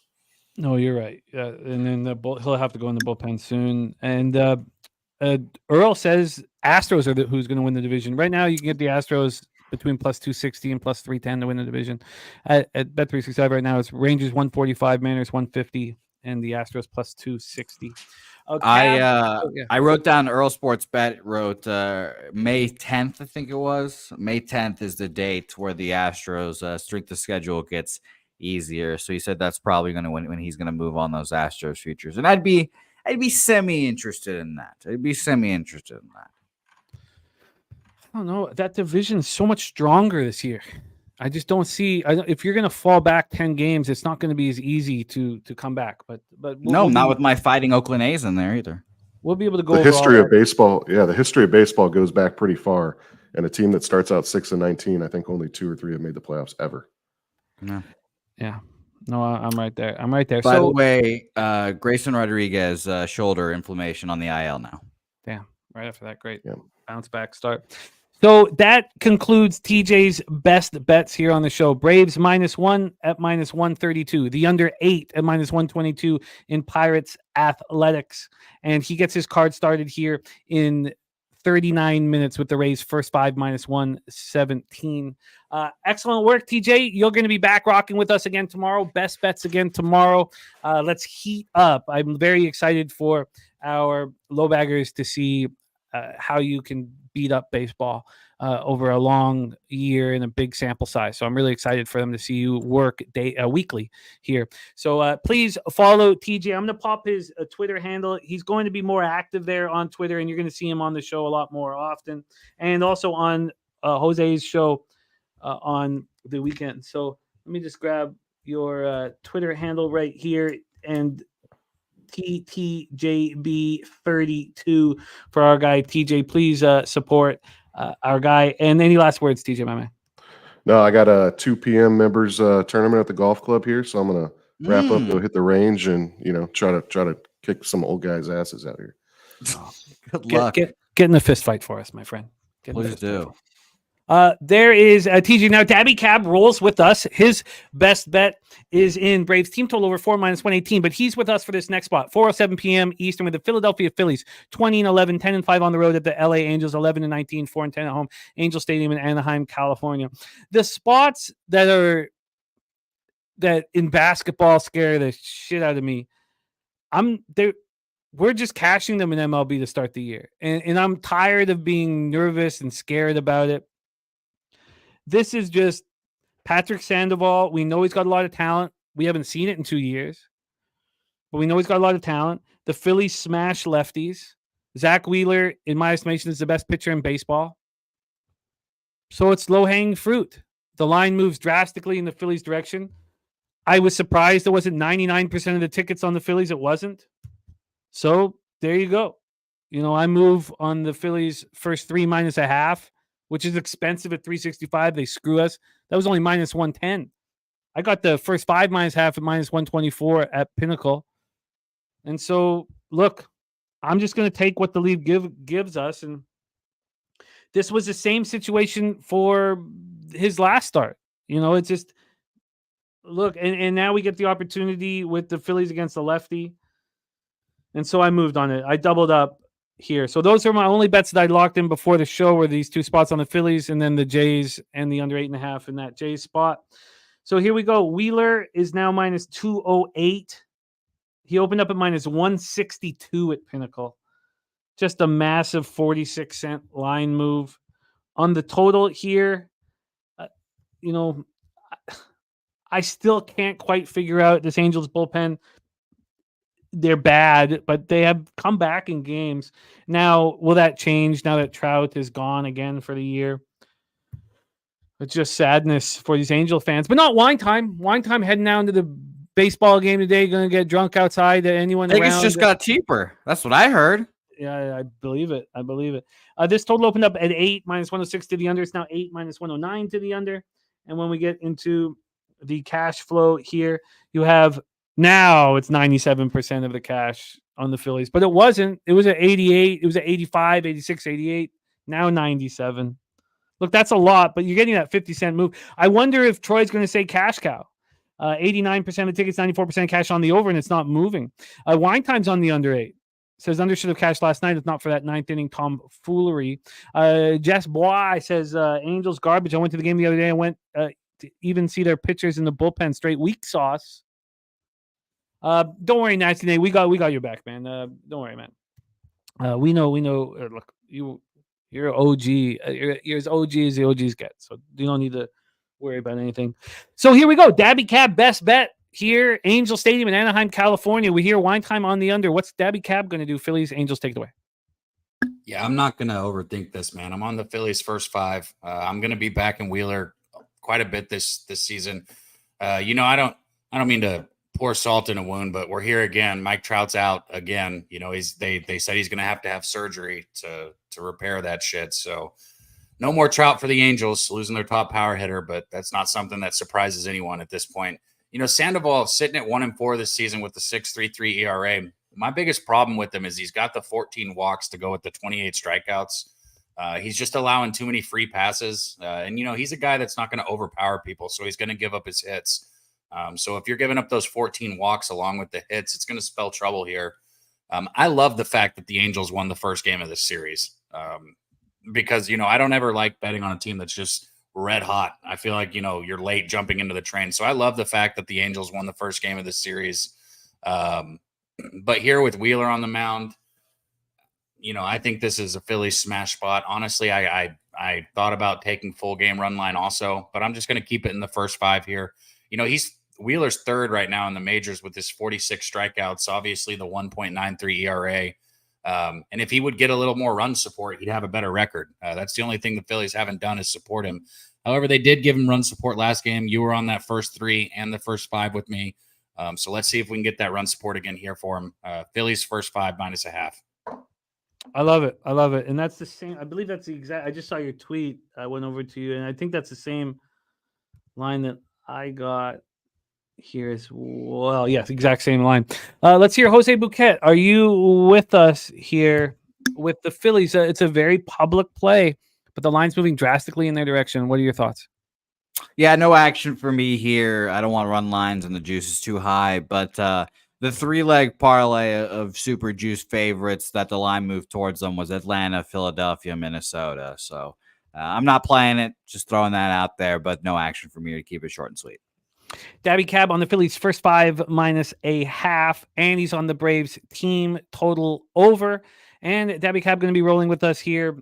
No, you're right. And then he'll have to go in the bullpen soon. And Earl says Astros are who's going to win the division. Right now, you can get the Astros between +260 and +310 to win the division. At Bet365 right now, it's Rangers 145, Mariners 150, and the Astros +260. I wrote down Earl Sports Bet wrote May 10th, I think it was. May 10th is the date where the Astros strength of schedule gets easier. So he said that's probably going to win when he's going to move on those Astros futures. And I'd be semi-interested in that. I don't know. That division is so much stronger this year. I just don't see. If you're going to fall back 10 games, it's not going to be as easy to come back. But not with my fighting Oakland A's in there either. We'll be able to go. The history of baseball, the history of baseball goes back pretty far. And a team that starts out 6-19, I think only 2 or 3 have made the playoffs ever. Yeah. No, I'm right there. By the way, Grayson Rodriguez shoulder inflammation on the IL now. Damn. Right after that great bounce back start. So that concludes TJ's best bets here on the show. Braves -1 at -132. The under 8 at -122 in Pirates Athletics. And he gets his card started here in 39 minutes with the Rays first 5 -117. Excellent work, TJ. You're going to be back rocking with us again tomorrow. Best bets again tomorrow. Let's heat up. I'm very excited for our low baggers to see how you can beat up baseball over a long year in a big sample size. So I'm really excited for them to see you work weekly here. So please follow TJ. I'm going to pop his Twitter handle. He's going to be more active there on Twitter, and you're going to see him on the show a lot more often, and also on Jose's show on the weekend. So let me just grab your Twitter handle right here, and TTJB32 for our guy TJ. Please support our guy. And any last words, TJ, my man? No, I got a 2 p.m. members tournament at the golf club here, so I'm gonna wrap up, go hit the range, and try to kick some old guys' asses out here. Good luck. Get in a fist fight for us, my friend. Please do. There is TJ now. Daby Cab rolls with us. His best bet is in Braves team total over 4 -118, but he's with us for this next spot. 4:07 p.m. Eastern with the Philadelphia Phillies, 20-11, 10-5 on the road at the LA Angels, 11-19, 4-10 at home, Angel Stadium in Anaheim, California. The spots that in basketball scare the shit out of me. We're just cashing them in MLB to start the year, and I'm tired of being nervous and scared about it. This is just Patrick Sandoval. We know he's got a lot of talent. We haven't seen it in 2 years, but we know he's got a lot of talent. The Phillies smash lefties. Zach Wheeler, in my estimation, is the best pitcher in baseball. So it's low-hanging fruit. The line moves drastically in the Phillies' direction. I was surprised it wasn't 99% of the tickets on the Phillies. It wasn't. So there you go. I move on the Phillies first 3 -0.5. Which is expensive at 365. They screw us. That was only -110. I got the first 5 -0.5 at -124 at Pinnacle. And so, look, I'm just going to take what the league gives us. And this was the same situation for his last start. It's just, look, and now we get the opportunity with the Phillies against the lefty. And so I moved on it. I doubled up here. So those are my only bets that I locked in before the show, were these 2 spots on the Phillies and then the Jays and the under 8.5 in that Jays spot. So here we go. Wheeler is now -208. He opened up at -162 at Pinnacle. Just a massive 46-cent line move. On the total here, I still can't quite figure out this Angels bullpen. They're bad, but they have come back in games. Now, will that change now that Trout is gone again for the year? It's just sadness for these Angel fans, but not wine time. Wine time heading down to the baseball game today, going to get drunk outside. Anyone Vegas around? just got cheaper. That's what I heard. Yeah, I believe it. This total opened up at 8 -106 to the under. It's now 8 -109 to the under. And when we get into the cash flow here, you have now it's 97% of the cash on the Phillies, but it wasn't. It was at 88. It was at 85, 86, 88. Now 97. Look, that's a lot, but you're getting that 50-cent move. I wonder if Troy's going to say cash cow. 89% of tickets, 94% cash on the over, and it's not moving. Wine time's on the under 8. Says under should have cashed last night if not for that 9th inning tomfoolery. Jess Boy says Angels garbage. I went to the game the other day. I went to even see their pitchers in the bullpen straight weak sauce. Don't worry, Nasty Nate. We got your back, man. Don't worry, man. We know. Look, you're OG. You're as OG as the OGs get. So you don't need to worry about anything. So here we go. Daby Cab best bet here, Angel Stadium in Anaheim, California. We hear wine time on the under. What's Daby Cab going to do? Phillies, Angels, take it away. Yeah, I'm not going to overthink this, man. I'm on the Phillies first 5. I'm going to be back in Wheeler quite a bit this season. I don't mean to pour salt in a wound, but we're here again. Mike Trout's out again. They said he's going to have surgery to repair that shit. So no more Trout for the Angels, losing their top power hitter, but that's not something that surprises anyone at this point. Sandoval sitting at 1-4 this season with the 6.33 ERA. My biggest problem with him is he's got the 14 walks to go with the 28 strikeouts. He's just allowing too many free passes. And, he's a guy that's not going to overpower people, so he's going to give up his hits. So if you're giving up those 14 walks along with the hits, it's going to spell trouble here. I love the fact that the Angels won the first game of this series because, I don't ever like betting on a team that's just red hot. I feel like, you're late jumping into the train. So I love the fact that the Angels won the first game of this series. But here with Wheeler on the mound, I think this is a Phillies smash spot. Honestly, I thought about taking full game run line also, but I'm just going to keep it in the first 5 here. Wheeler's third right now in the majors with his 46 strikeouts, obviously the 1.93 ERA. And if he would get a little more run support, he'd have a better record. That's the only thing the Phillies haven't done is support him. However, they did give him run support last game. You were on that first 3 and the first 5 with me. So let's see if we can get that run support again here for him. Phillies first 5 -0.5. I love it. I love it. And that's the same. I believe that's the exact. I just saw your tweet. I went over to you, and I think that's the same line that I got here as well. Yes, exact same line. Let's hear Jose Bouquet. Are you with us here with the Phillies? It's a very public play, but the line's moving drastically in their direction. What are your thoughts? Yeah, no action for me here. I don't want to run lines and the juice is too high, but the 3-leg parlay of super juice favorites that the line moved towards them was Atlanta, Philadelphia, Minnesota. So I'm not playing it, just throwing that out there, but no action for me to keep it short and sweet. Daby Cab on the Phillies first 5 -0.5, and he's on the Braves team total over. And Daby Cab going to be rolling with us here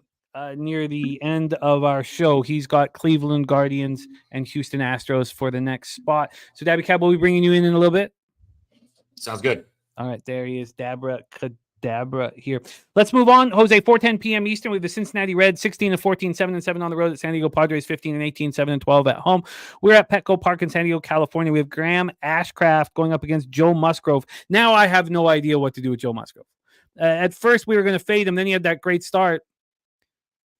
near the end of our show. He's got Cleveland Guardians and Houston Astros for the next spot. So Daby Cab will be bringing you in a little bit. Sounds good. All right, there he is, Dabra Cadabra here. Let's move on. Jose, 4:10 p.m. Eastern with the Cincinnati Reds, 16-14, 7-7 on the road at San Diego Padres, 15-18, 7-12 at home. We're at Petco Park in San Diego, California. We have Graham Ashcraft going up against Joe Musgrove. Now I have no idea what to do with Joe Musgrove. At first, we were going to fade him. Then he had that great start.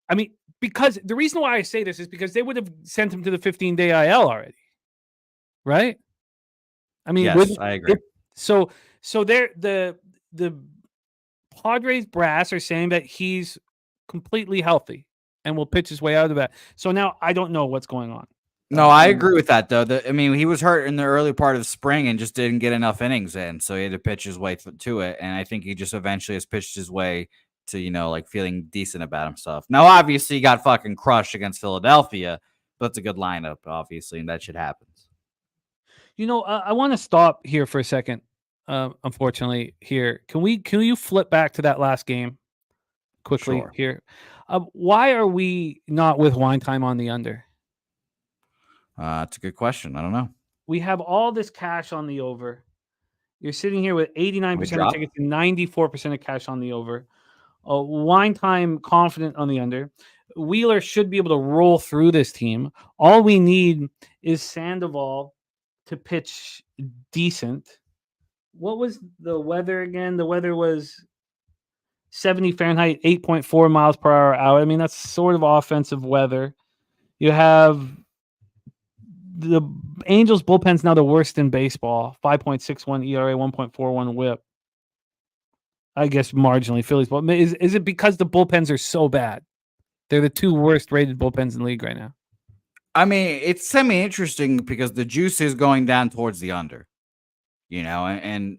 I mean, because the reason why I say this is because they would have sent him to the 15-day IL already, right? I mean, yes, I agree. So the Padres brass are saying that he's completely healthy and will pitch his way out of that. So now I don't know what's going on. No, I agree with that, though. He was hurt in the early part of spring and just didn't get enough innings in, so he had to pitch his way to it. And I think he just eventually has pitched his way to, feeling decent about himself. Now, obviously, he got fucking crushed against Philadelphia, but it's a good lineup, obviously, and that shit happens. I want to stop here for a second. Unfortunately, here, can you flip back to that last game quickly? Sure. Here? Why are we not with wine time on the under? It's a good question. I don't know. We have all this cash on the over. You're sitting here with 89% of tickets and 94% of cash on the over. Wine time confident on the under. Wheeler should be able to roll through this team. All we need is Sandoval to pitch decent. What was the weather again? The weather was 70 Fahrenheit, 8.4 miles per hour out. I mean, that's sort of offensive weather. You have the Angels bullpen's now the worst in baseball. 5.61 ERA, 1.41 whip. I guess marginally Phillies. But is it because the bullpens are so bad? They're the 2 worst rated bullpens in the league right now. I mean, it's semi-interesting because the juice is going down towards the under, and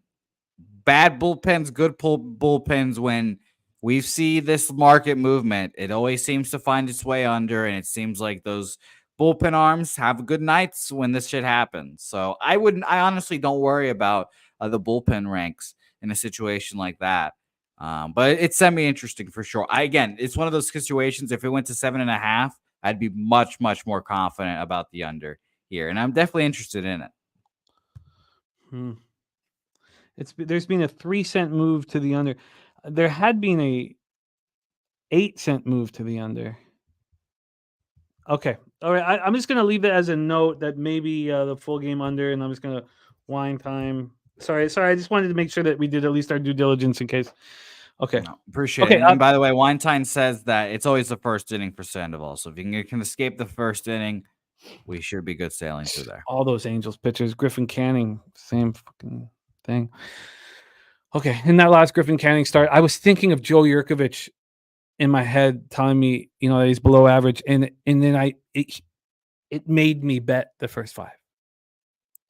bad bullpens, good bullpens, when we see this market movement, it always seems to find its way under, and it seems like those bullpen arms have good nights when this shit happens. So I honestly don't worry about the bullpen ranks in a situation like that. But it's semi-interesting for sure. It's one of those situations, if it went to 7.5, I'd be much, much more confident about the under here. And I'm definitely interested in it. There's been a 3-cent move to the under. There had been a 8-cent move to the under. Okay. All right. I'm just going to leave it as a note that maybe the full game under, and I'm just going to wine time. Sorry. I just wanted to make sure that we did at least our due diligence in case. Okay. No, appreciate it. And by the way, Weinstein says that it's always the first inning for Sandoval. So if you can escape the first inning, we should be good sailing through there. All those Angels pitchers, Griffin Canning, same fucking thing. Okay. In that last Griffin Canning start, I was thinking of Joe Yurkovich in my head telling me, that he's below average, and then it made me bet the first 5.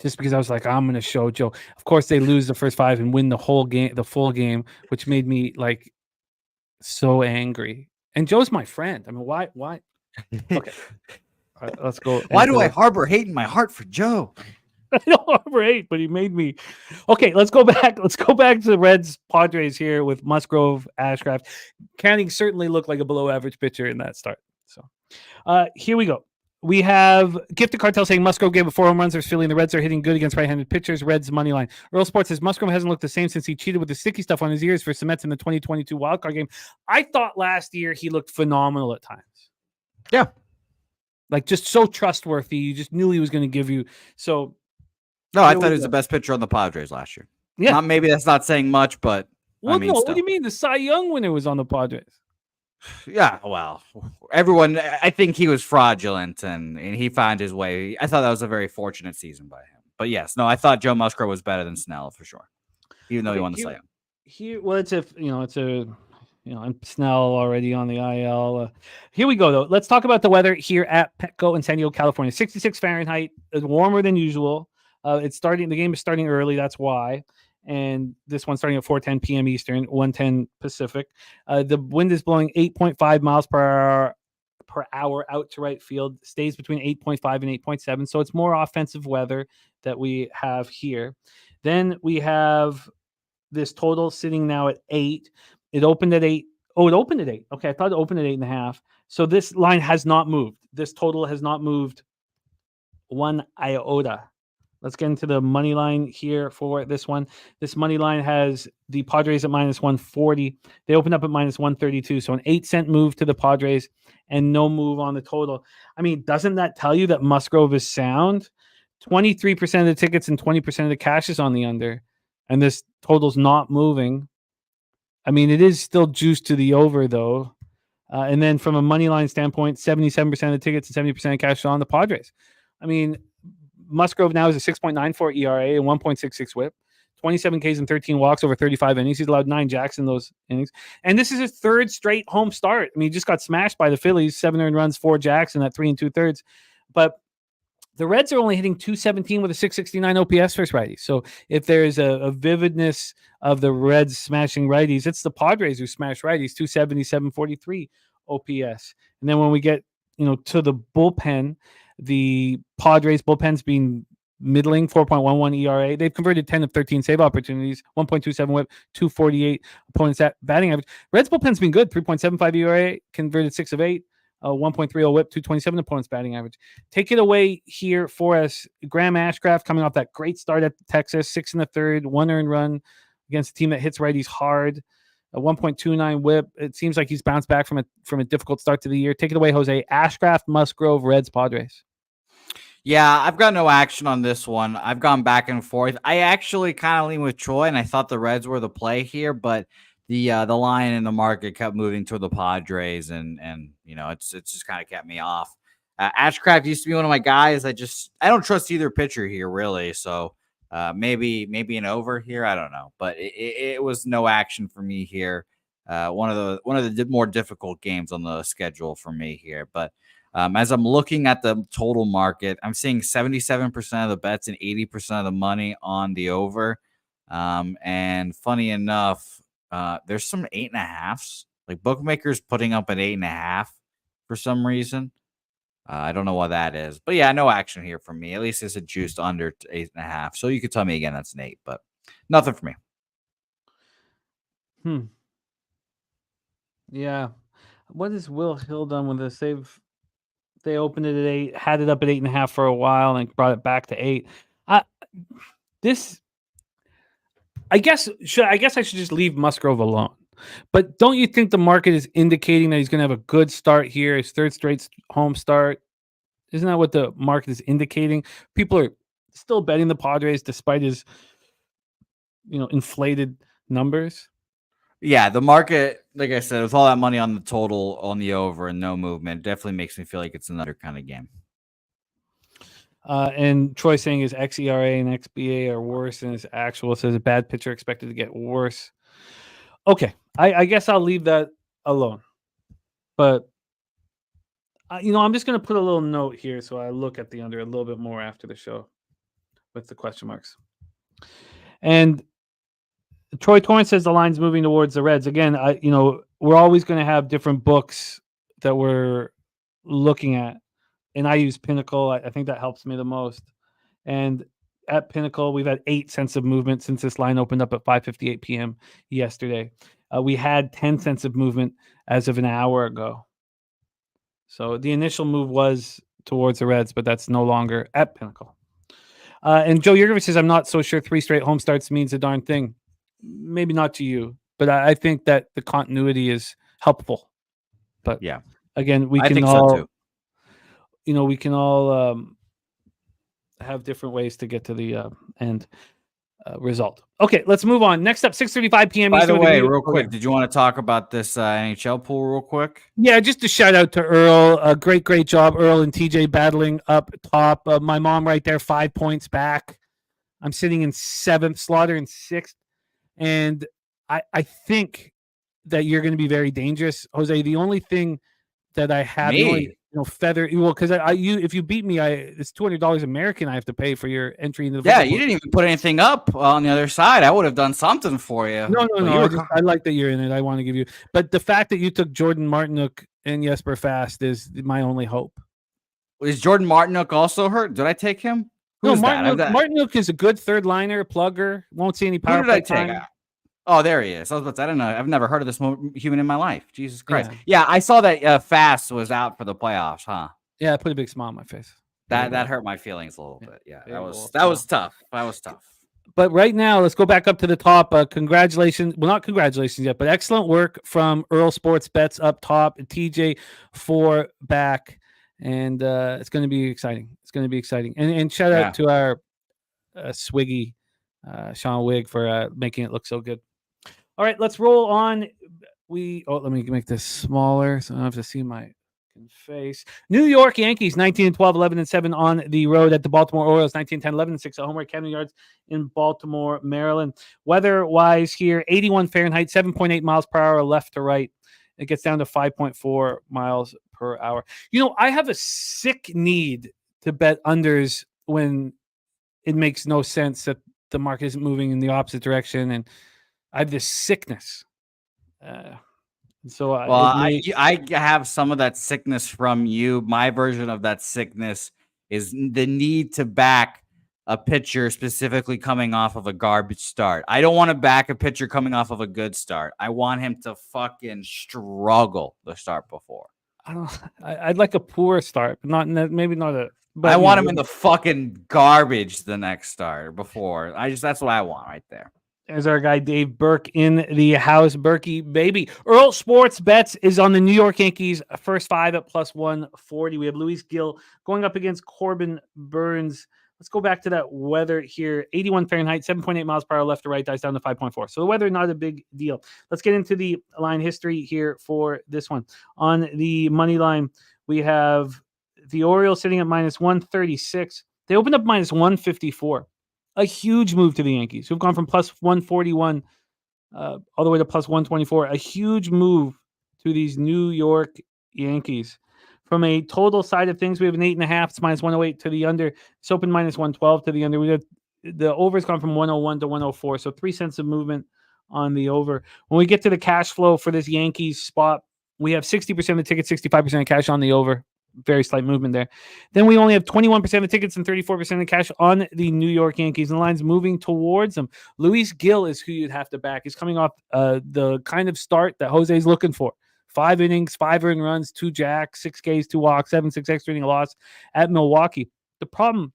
Just because I was like, I'm going to show Joe. Of course, they lose the first 5 and win the whole game, the full game, which made me like so angry. And Joe's my friend. I mean, why? Okay, all right, let's go. Why do I harbor hate in my heart for Joe? I don't harbor hate, but he made me. Okay, let's go back. Let's go back to the Reds Padres here with Musgrove, Ashcraft. Canning certainly looked like a below average pitcher in that start. So here we go. We have Gifted Cartel saying Musgrove gave up 4 home runs. There's Philly, and the Reds are hitting good against right-handed pitchers. Reds money line. Earl Sports says Musgrove hasn't looked the same since he cheated with the sticky stuff on his ears for Cements in the 2022 wildcard game. I thought last year he looked phenomenal at times. Yeah. Like just so trustworthy. You just knew he was going to give you. So. No, I thought he was the best pitcher on the Padres last year. Yeah. Maybe that's not saying much, but what do you mean? The Cy Young winner was on the Padres. Yeah, well, everyone, I think he was fraudulent and he found his way. I thought that was a very fortunate season by him. But yes, no, I thought Joe Musgrove was better than Snell for sure, even though he won the Cy Young. Well, and Snell already on the IL. Here we go, though. Let's talk about the weather here at Petco in San Diego, California. 66 Fahrenheit. It's warmer than usual. The game is starting early. That's why. And this one's starting at 4:10 p.m. Eastern, 1:10 Pacific. The wind is blowing 8.5 miles per hour out to right field. Stays between 8.5 and 8.7. So it's more offensive weather that we have here. Then we have this total sitting now at 8. It opened at 8. Oh, it opened at 8. Okay, I thought it opened at 8.5. So this line has not moved. This total has not moved one iota. Let's get into the money line here for this one. This money line has the Padres at minus 140. They opened up at minus 132. So an 8-cent move to the Padres and no move on the total. I mean, doesn't that tell you that Musgrove is sound? 23% of the tickets and 20% of the cash is on the under. And this total's not moving. I mean, it is still juiced to the over, though. And then from a money line standpoint, 77% of the tickets and 70% of cash is on the Padres. I mean, Musgrove now is a 6.94 ERA and 1.66 whip, 27 Ks and 13 walks over 35 innings. He's allowed 9 jacks in those innings. And this is his 3rd straight home start. I mean, he just got smashed by the Phillies, 7 earned runs, 4 jacks in that 3 2/3. But the Reds are only hitting 217 with a 669 OPS versus righties. So if there's a vividness of the Reds smashing righties, it's the Padres who smash righties, 270, 743 OPS. And then when we get, to the bullpen, the Padres bullpen's been middling, 4.11 ERA. They've converted 10 of 13 save opportunities, 1.27 whip, 248 opponents at batting average. Reds bullpen's been good, 3.75 ERA, converted 6 of 8, 1.30 whip, 227 opponents batting average. Take it away here for us. Graham Ashcraft coming off that great start at Texas, 6 1/3, 1 earned run against a team that hits righties hard. A 1.29 whip. It seems like he's bounced back from a difficult start to the year. Take it away, Jose. Ashcraft, Musgrove, Reds, Padres. Yeah, I've got no action on this one. I've gone back and forth. I actually kind of lean with Troy, and I thought the Reds were the play here, but the line in the market kept moving toward the Padres, and it's just kind of kept me off. Ashcraft used to be one of my guys. I don't trust either pitcher here, really. So maybe an over here. I don't know, but it was no action for me here. One of the more difficult games on the schedule for me here, but. As I'm looking at the total market, I'm seeing 77% of the bets and 80% of the money on the over. And funny enough, there's some 8.5s, like bookmakers putting up an 8.5 for some reason. I don't know what that is, but yeah, no action here for me. At least it's a juiced under 8.5. So you could tell me again that's an 8, but nothing for me. Yeah. What is Will Hill done with this? They opened it at 8, had it up at 8.5 for a while, and brought it back to 8. I guess I should just leave Musgrove alone. But don't you think the market is indicating that he's going to have a good start here, his 3rd straight home start? Isn't that what the market is indicating? People are still betting the Padres despite his, inflated numbers. Yeah, the market, like I said, with all that money on the total, on the over, and no movement, definitely makes me feel like it's another kind of game. And Troy saying his xERA and xBA are worse than his actual. Says a bad pitcher expected to get worse. Okay, I guess I'll leave that alone. But I'm just going to put a little note here so I look at the under a little bit more after the show with the question marks. And Troy Torrance says the line's moving towards the Reds. Again, we're always going to have different books that we're looking at. And I use Pinnacle. I think that helps me the most. And at Pinnacle, we've had 8 cents of movement since this line opened up at 5:58 p.m. yesterday. We had 10 cents of movement as of an hour ago. So the initial move was towards the Reds, but that's no longer at Pinnacle. And Joe Yergovich says, I'm not so sure 3 straight home starts means a darn thing. Maybe not to you, but I think that the continuity is helpful. But yeah, again, we I can think all, so too. We can all have different ways to get to the end result. Okay, let's move on. Next up, 6:35 p.m. By the Eastern way, with real quick, did you want to talk about this NHL pool real quick? Yeah, just a shout out to Earl. Great job, Earl and TJ battling up top. My mom right there, 5 points back. I'm sitting in 7th, Slaughter in 6th. And I think that you're going to be very dangerous, Jose. The only thing that I have, feather. Well, because if you beat me, it's $200 American I have to pay for your entry into the. Yeah, you didn't even put anything up on the other side. I would have done something for you. No. I like that you're in it. I want to give you, but the fact that you took Jordan Martinook and Jesper Fast is my only hope. Is Jordan Martinook also hurt? Did I take him? Who's Martinook is a good third liner, plugger. Won't see any power play time. Oh, there he is. I don't know. I've never heard of this human in my life. Jesus Christ. Yeah, I saw that Fast was out for the playoffs, huh? Yeah, I put a big smile on my face. That hurt my feelings a little bit. Yeah, that was tough. That was tough. But right now, let's go back up to the top. Congratulations. Well, not congratulations yet, but excellent work from Earl Sports Bets up top. TJ 4 back. And it's going to be exciting. And shout out to our Swiggy, Sean Wigg, for making it look so good. All right, let's roll on. Let me make this smaller so I don't have to see my face. New York Yankees, 19-12, 11-7 on the road at the Baltimore Orioles, 19-10, 11-6 at home, Camden Yards in Baltimore, Maryland. Weather-wise here, 81 Fahrenheit, 7.8 miles per hour left to right. It gets down to 5.4 miles per hour. I have a sick need to bet unders when it makes no sense that the market isn't moving in the opposite direction, and I have this sickness. I have some of that sickness from you. My version of that sickness is the need to back a pitcher specifically coming off of a garbage start. I don't want to back a pitcher coming off of a good start. I want him to fucking struggle the start before. I'd like a poor start, but maybe not a. But I want him in the fucking garbage the next start before. That's what I want right there. There's our guy Dave Burke in the house. Berkey, baby. Earl Sports Bets is on the New York Yankees first 5 at plus 140. We have Luis Gil going up against Corbin Burns. Let's go back to that weather here. 81 Fahrenheit, 7.8 miles per hour left to right, dies down to 5.4. So the weather, not a big deal. Let's get into the line history here for this one. On the money line, we have the Orioles sitting at minus 136. They opened up minus 154. A huge move to the Yankees, who've gone from plus 141 all the way to plus 124. A huge move to these New York Yankees. From a total side of things, we have an 8.5. It's minus 108 to the under. It's open minus 112 to the under. We have the over's gone from 101 to 104. So 3 cents of movement on the over. When we get to the cash flow for this Yankees spot, we have 60% of the tickets, 65% of cash on the over. Very slight movement there. Then we only have 21% of the tickets and 34% of the cash on the New York Yankees. And the line's moving towards them. Luis Gil is who you'd have to back. He's coming off the kind of start that Jose's looking for. 5 innings, 5 earned runs, 2 jacks, 6 Ks, 2 walks, 7-6 extra inning loss at Milwaukee. The problem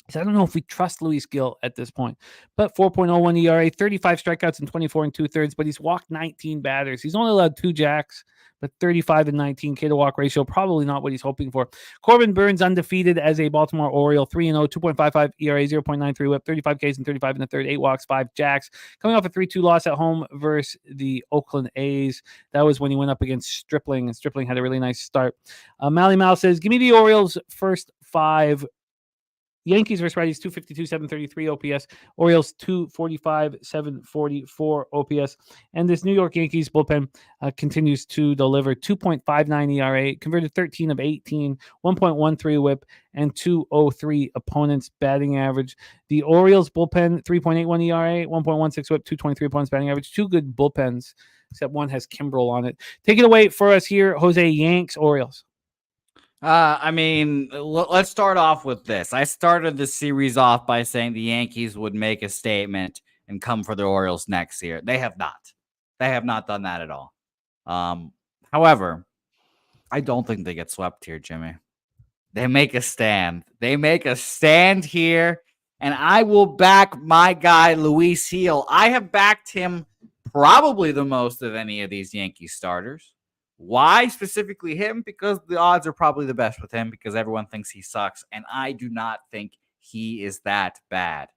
is I don't know if we trust Luis Gil at this point. But 4.01 ERA, 35 strikeouts and 24 2/3, but he's walked 19 batters. He's only allowed 2 jacks, but 35 and 19 K to walk ratio, probably not what he's hoping for. Corbin Burns undefeated as a Baltimore Oriole, 3-0, 2.55 ERA, 0.93 whip, 35 Ks and 35 in the third, 8 walks, 5 jacks. Coming off a 3-2 loss at home versus the Oakland A's. That was when he went up against Stripling, and Stripling had a really nice start. Mally Mal says, give me the Orioles first 5. Yankees versus righties, 252, 733 OPS. Orioles, 245, 744 OPS. And this New York Yankees bullpen continues to deliver 2.59 ERA, converted 13 of 18, 1.13 whip, and 203 opponents batting average. The Orioles bullpen, 3.81 ERA, 1.16 whip, 223 opponents batting average. Two good bullpens, except one has Kimbrel on it. Take it away for us here, Jose. Yanks, Orioles. I mean, let's start off with this. I started the series off by saying the Yankees would make a statement and come for the Orioles next year. They have not. They have not done that at all. However, I don't think they get swept here, Jimmy. They make a stand. They make a stand here, and I will back my guy, Luis Gil. I have backed him probably the most of any of these Yankee starters. Why specifically him? Because the odds are probably the best with him because everyone thinks he sucks, and I do not think he is that bad.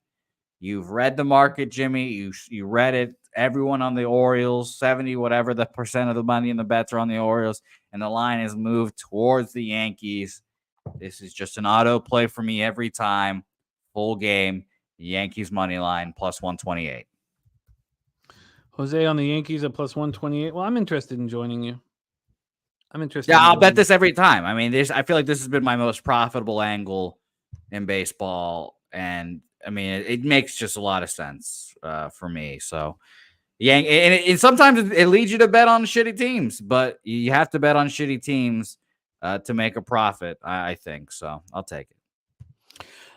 You've read the market, Jimmy. You read it. Everyone on the Orioles, 70 whatever the percent of the money in the bets are on the Orioles, and the line is moved towards the Yankees. This is just an auto play for me every time. Full game, Yankees money line plus 128. Jose on the Yankees at plus 128. Well, I'm interested in joining you. I'm interested. Yeah, I'll bet this every time. I mean, I feel like this has been my most profitable angle in baseball, and I mean, it makes just a lot of sense for me. So, yeah, and sometimes it leads you to bet on shitty teams, but you have to bet on shitty teams to make a profit. I think so. I'll take it.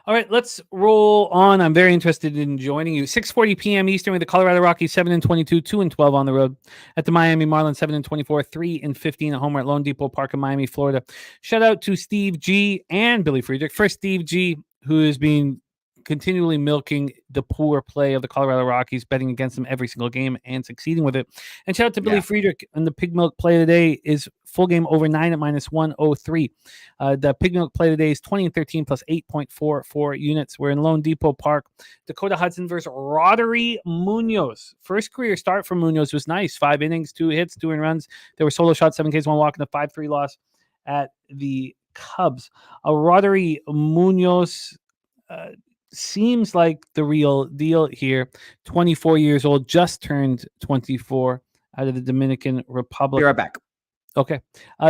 All right, let's roll on. I'm very interested in joining you. 6:40 p.m. Eastern with the Colorado Rockies, 7-22, 2-12 on the road. At the Miami Marlins, 7-24, 3-15 at home at Lone Depot Park in Miami, Florida. Shout out to Steve G and Billy Friedrich. First, Steve G, who has been continually milking the poor play of the Colorado Rockies, betting against them every single game and succeeding with it. And shout out to Billy Friedrich. And the Pig Milk play today is full game over 9 at minus 103. The Pig Milk play today is 20-13 plus 8.44 units. We're in Lone Depot Park. Dakota Hudson versus Roddery Munoz. First career start for Munoz was nice. 5 innings, 2 hits, 2 earned. There were solo shots, 7 Ks, 1 walk, and a 5-3 loss at the Cubs. Roddery Munoz seems like the real deal here. 24 years old, just turned 24 out of the Dominican Republic. Be right back. Okay.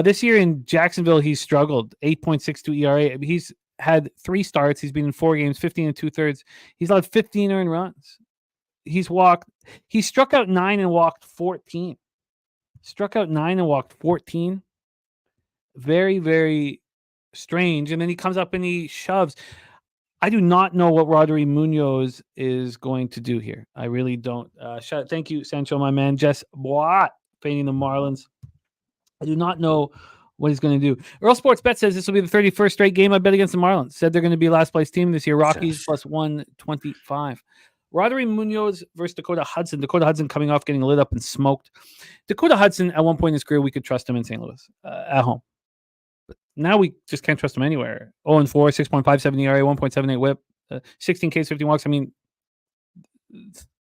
This year in Jacksonville, he's struggled. 8.62 ERA. He's had 3 starts. He's been in 4 games, 15 2/3. He's allowed 15 earned runs. He struck out 9 and walked 14. Struck out 9 and walked 14. Very, very strange. And then he comes up and he shoves. I do not know what Roddery Munoz is going to do here. I really don't. Thank you, Sancho, my man. Jess Boat, fading the Marlins. I do not know what he's going to do. Earl Sports Bet says this will be the 31st straight game I bet against the Marlins. Said they're going to be last place team this year. Rockies plus 125. Roddery Munoz versus Dakota Hudson. Dakota Hudson coming off getting lit up and smoked. Dakota Hudson, at one point in his career, we could trust him in St. Louis at home. Now we just can't trust him anywhere. 0-4, 6.57 ERA, 1.78 whip, 16 Ks, 15 walks. I mean,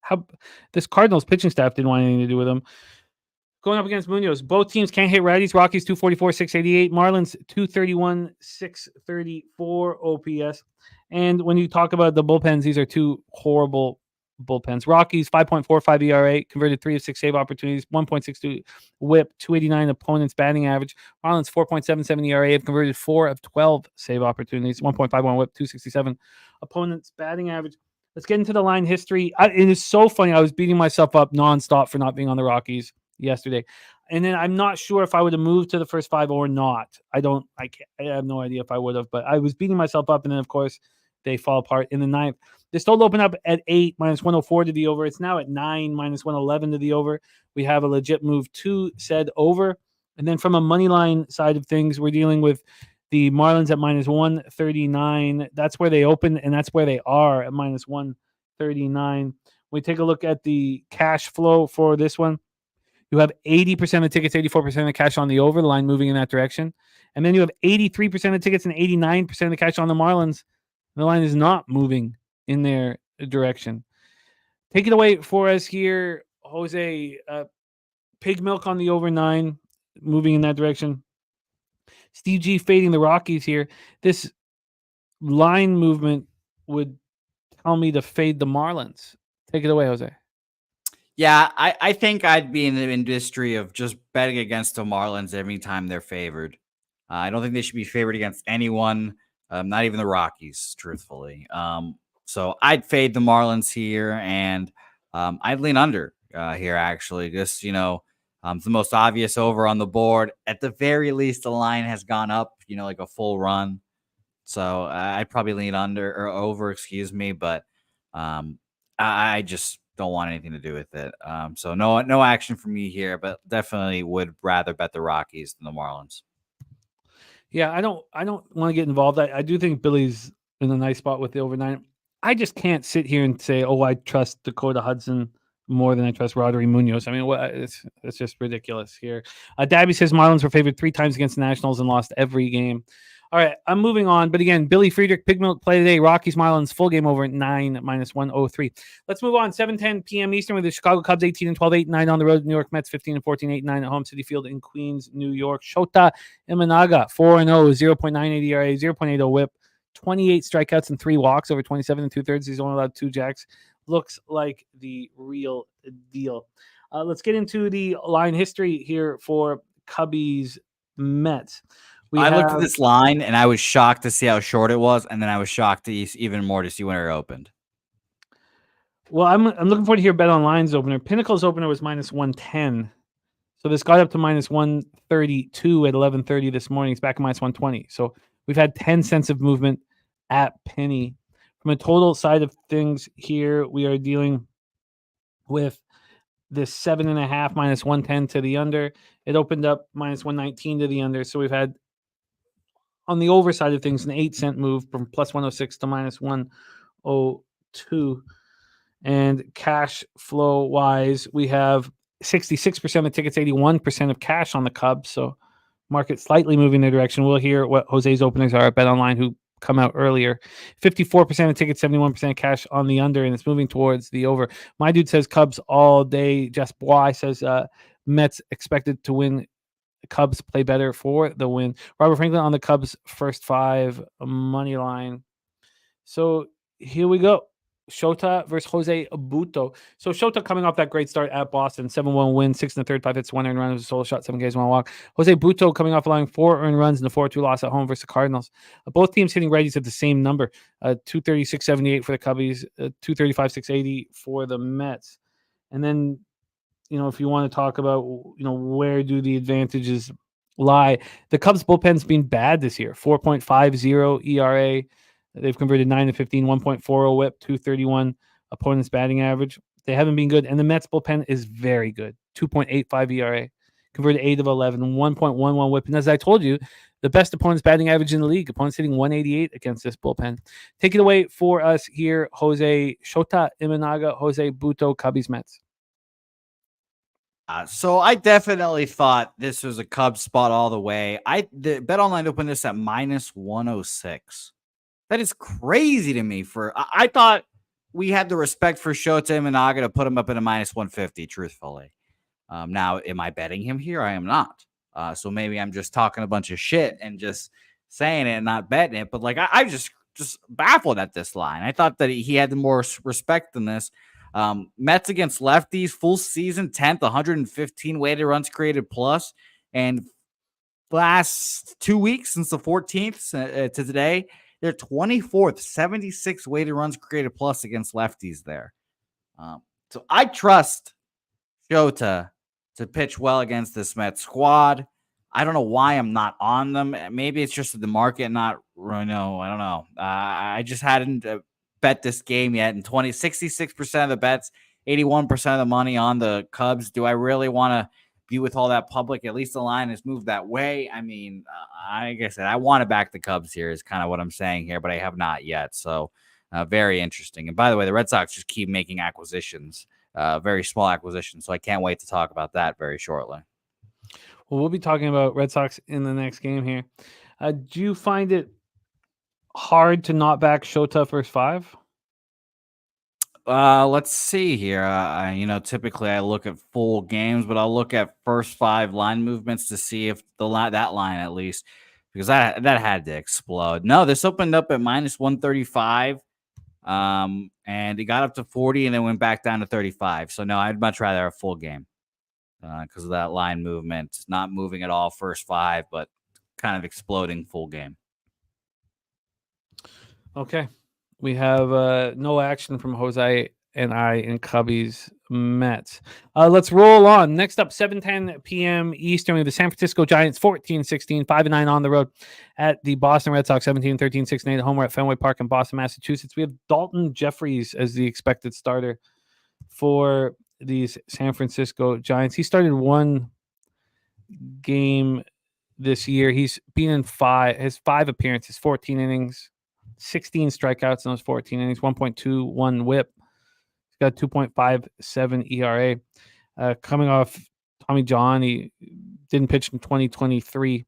how this Cardinals pitching staff didn't want anything to do with him. Going up against Munoz, both teams can't hit righties. Rockies 244, 688. Marlins 231, 634 OPS. And when you talk about the bullpens, these are 2 horrible bullpens. Rockies 5.45 ERA, converted 3 of 6 save opportunities, 1.62 whip, 289 opponents batting average. Marlins 4.77 ERA, have converted 4 of 12 save opportunities, 1.51 whip, 267 opponents batting average. Let's get into the line history. It is so funny. I was beating myself up nonstop for not being on the Rockies yesterday. And then I'm not sure if I would have moved to the first 5 or not. I have no idea if I would have, but I was beating myself up. And then of course they fall apart in the 9th. They still open up at 8 minus 104 to the over. It's now at 9 minus 111 to the over. We have a legit move to said over. And then from a money line side of things, we're dealing with the Marlins at minus 139. That's where they open, and that's where they are at minus 139. We take a look at the cash flow for this one. You have 80% of tickets, 84% of cash on the over, the line moving in that direction. And then you have 83% of tickets and 89% of the cash on the Marlins. The line is not moving in their direction. Take it away for us here, Jose. Pig Milk on the over 9, moving in that direction. Steve G fading the Rockies here. This line movement would tell me to fade the Marlins. Take it away, Jose. Yeah, I think I'd be in the industry of just betting against the Marlins every time they're favored. I don't think they should be favored against anyone, not even the Rockies, truthfully. So I'd fade the Marlins here, and I'd lean under here, actually. Just, it's the most obvious over on the board. At the very least, the line has gone up, like a full run. So I'd probably lean under or over, excuse me, but I just don't want anything to do with it. So no action for me here, but definitely would rather bet the Rockies than the Marlins. Yeah, I don't want to get involved. I do think Billy's in a nice spot with the over 9. I just can't sit here and say, oh, I trust Dakota Hudson more than I trust Rodri Munoz. I mean, it's just ridiculous here. Dabby says Marlins were favored 3 times against the Nationals and lost every game. All right, I'm moving on. But again, Billy Friedrich, Big Milk play today. Rockies, Marlins, full game over at 9 minus 103. Let's move on. 7:10 p.m. Eastern with the Chicago Cubs 18 and 12, 8-9 on the road. New York Mets 15 and 14, 8-9 at home. City Field in Queens, New York. Shota Imanaga 4-0, 0.98 ERA, 0.80 WHIP, 28 strikeouts and 3 walks over 27 and 2/3. He's only allowed 2 jacks. Looks like the real deal. Let's get into the line history here for Cubbies Mets. I looked at this line and I was shocked to see how short it was, and then I was shocked to even more to see when it opened. Well, I'm looking forward to hear Bet Online's opener. Pinnacle's opener was minus 110, so this got up to minus 132 at 11:30 this morning. It's back at minus 120. So we've had 10 cents of movement at penny. From a total side of things here, we are dealing with this 7.5 minus 110 to the under. It opened up minus 119 to the under. So we've had, on the over side of things, an 8-cent move from plus 106 to minus 102. And cash flow wise, we have 66% of tickets, 81% of cash on the Cubs. So market slightly moving their direction. We'll hear what Jose's openings are at Bet Online, who come out earlier. 54% of tickets, 71% of cash on the under, and it's moving towards the over. My dude says Cubs all day. Jess Bois says Mets expected to win. Cubs play better for the win. Robert Franklin on the Cubs first 5 money line. So here we go. Shota versus Jose Buto. So Shota coming off that great start at Boston, 7-1 win, 6 in the third, 5 hits, 1 earned run, was a solo shot, 7 Ks, 1 walk. Jose Buto coming off allowing 4 earned runs in the 4-2 loss at home versus the Cardinals. Both teams hitting righties at the same number, 236.78 for the Cubbies, 235.680 for the Mets. And then, if you want to talk about, where do the advantages lie? The Cubs bullpen's been bad this year. 4.50 ERA. They've converted 9 to 15, 1.40 WHIP, 231 opponent's batting average. They haven't been good. And the Mets bullpen is very good. 2.85 ERA. Converted 8 of 11, 1.11 WHIP. And as I told you, the best opponent's batting average in the league. Opponents hitting 188 against this bullpen. Take it away for us here, Jose. Shota Imanaga, Jose Buto, Cubbies Mets. So I definitely thought this was a Cubs spot all the way. The Bet Online opened this at minus 106. That is crazy to me. I thought we had the respect for Shota Imanaga to put him up at a minus 150, truthfully. Now, am I betting him here? I am not. So maybe I'm just talking a bunch of shit and just saying it and not betting it. But I just baffled at this line. I thought that he had more respect than this. Mets against lefties, full season, 10th, 115 weighted runs created plus. And last 2 weeks since the 14th to today, they're 24th, 76 weighted runs created plus against lefties there. So I trust Shota to pitch well against this Mets squad. I don't know why I'm not on them. Maybe it's just the market not, I don't know. I just hadn't bet this game yet. And 66% of the bets, 81% of the money on the Cubs. Do I really want to be with all that public? At least the line has moved that way. I mean, like I said, I want to back the Cubs here is kind of what I'm saying here, but I have not yet. So very interesting. And by the way, the Red Sox just keep making acquisitions, very small acquisitions. So I can't wait to talk about that very shortly. Well, we'll be talking about Red Sox in the next game here. Do you find it hard to not back Shota first 5? Let's see here. Typically I look at full games, but I'll look at first 5 line movements to see if that line at least because that had to explode. No, this opened up at minus 135. And it got up to 40 and then went back down to 35. So no, I'd much rather a full game because of that line movement. It's not moving at all first 5, but kind of exploding full game. Okay. We have no action from Jose and I in Cubbies Mets. Let's roll on. Next up, 7:10 p.m. Eastern. We have the San Francisco Giants 14-16, 5-9 on the road at the Boston Red Sox 17-13, 6-8 at home. We're at Fenway Park in Boston, Massachusetts. We have Dalton Jeffries as the expected starter for these San Francisco Giants. He started one game this year. He's been in his 5 appearances, 14 innings, 16 strikeouts in those 14 innings, 1.21 whip. He's got 2.57 ERA. Coming off Tommy John, he didn't pitch in 2023.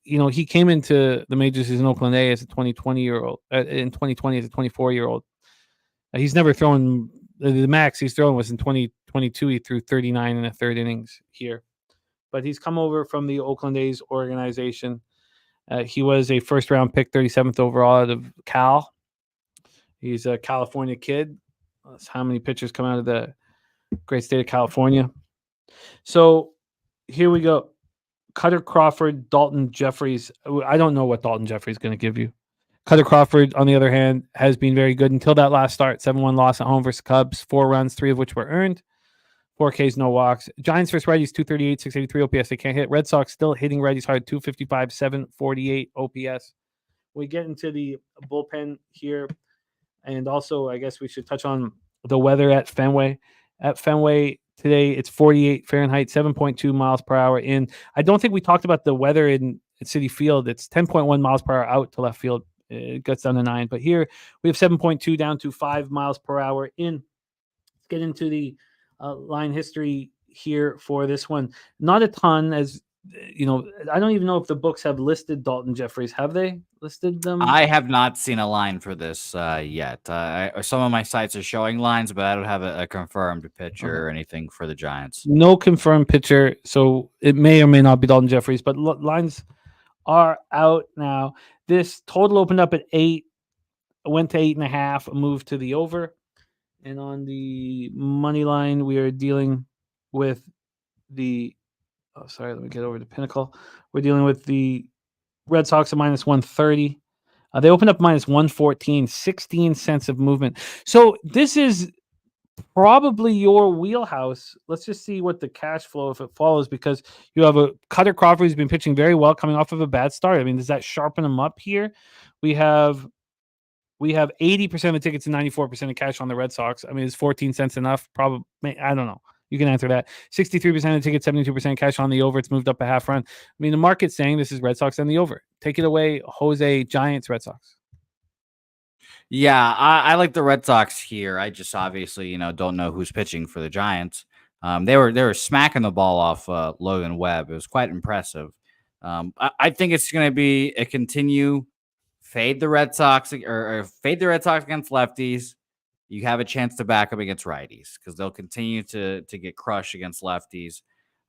He came into the majors as an Oakland A as a 2020-year-old. In 2020 as a 24-year-old. He's never thrown the max he's thrown was in 2022. He threw 39 in the third innings here. But he's come over from the Oakland A's organization. He was a first-round pick, 37th overall out of Cal. He's a California kid. That's how many pitchers come out of the great state of California. So here we go. Cutter Crawford, Dalton Jeffries. I don't know what Dalton Jeffries is going to give you. Cutter Crawford, on the other hand, has been very good until that last start. 7-1 loss at home versus Cubs. 4 runs, 3 of which were earned. 4 Ks, no walks. Giants versus righties, 238, 683 OPS. They can't hit. Red Sox still hitting righties hard, 255, 748 OPS. We get into the bullpen here. And also, I guess we should touch on the weather at Fenway. At Fenway today, it's 48 Fahrenheit, 7.2 miles per hour in. I don't think we talked about the weather in Citi Field. It's 10.1 miles per hour out to left field. It gets down to 9. But here we have 7.2 down to 5 miles per hour in. Let's get into the line history here for this one. Not a ton, as I don't even know if the books have listed Dalton Jeffries. Have they listed them? I have not seen a line for this yet. Some of my sites are showing lines, but I don't have a confirmed pitcher or anything for the Giants. No confirmed pitcher, so it may or may not be Dalton Jeffries, but lines are out now. This total opened up at 8, went to 8.5, moved to the over. And on the money line, we are dealing with the let me get over to Pinnacle. We're dealing with the Red Sox at minus 130. They opened up minus 114, 16 cents of movement. So this is probably your wheelhouse. Let's just see what the cash flow, if it follows, because you have a Cutter Crawford who's been pitching very well coming off of a bad start. I mean, does that sharpen him up here? We have 80% of the tickets and 94% of cash on the Red Sox. I mean, is 14 cents enough? Probably. I don't know. You can answer that. 63% of the tickets, 72% cash on the over. It's moved up a half run. I mean, the market's saying this is Red Sox and the over. Take it away, Jose. Giants, Red Sox. Yeah, I like the Red Sox here. I just obviously, don't know who's pitching for the Giants. They were smacking the ball off Logan Webb. It was quite impressive. I think it's going to be a continue fade the Red Sox or fade the Red Sox against lefties. You have a chance to back up against righties because they'll continue to get crushed against lefties.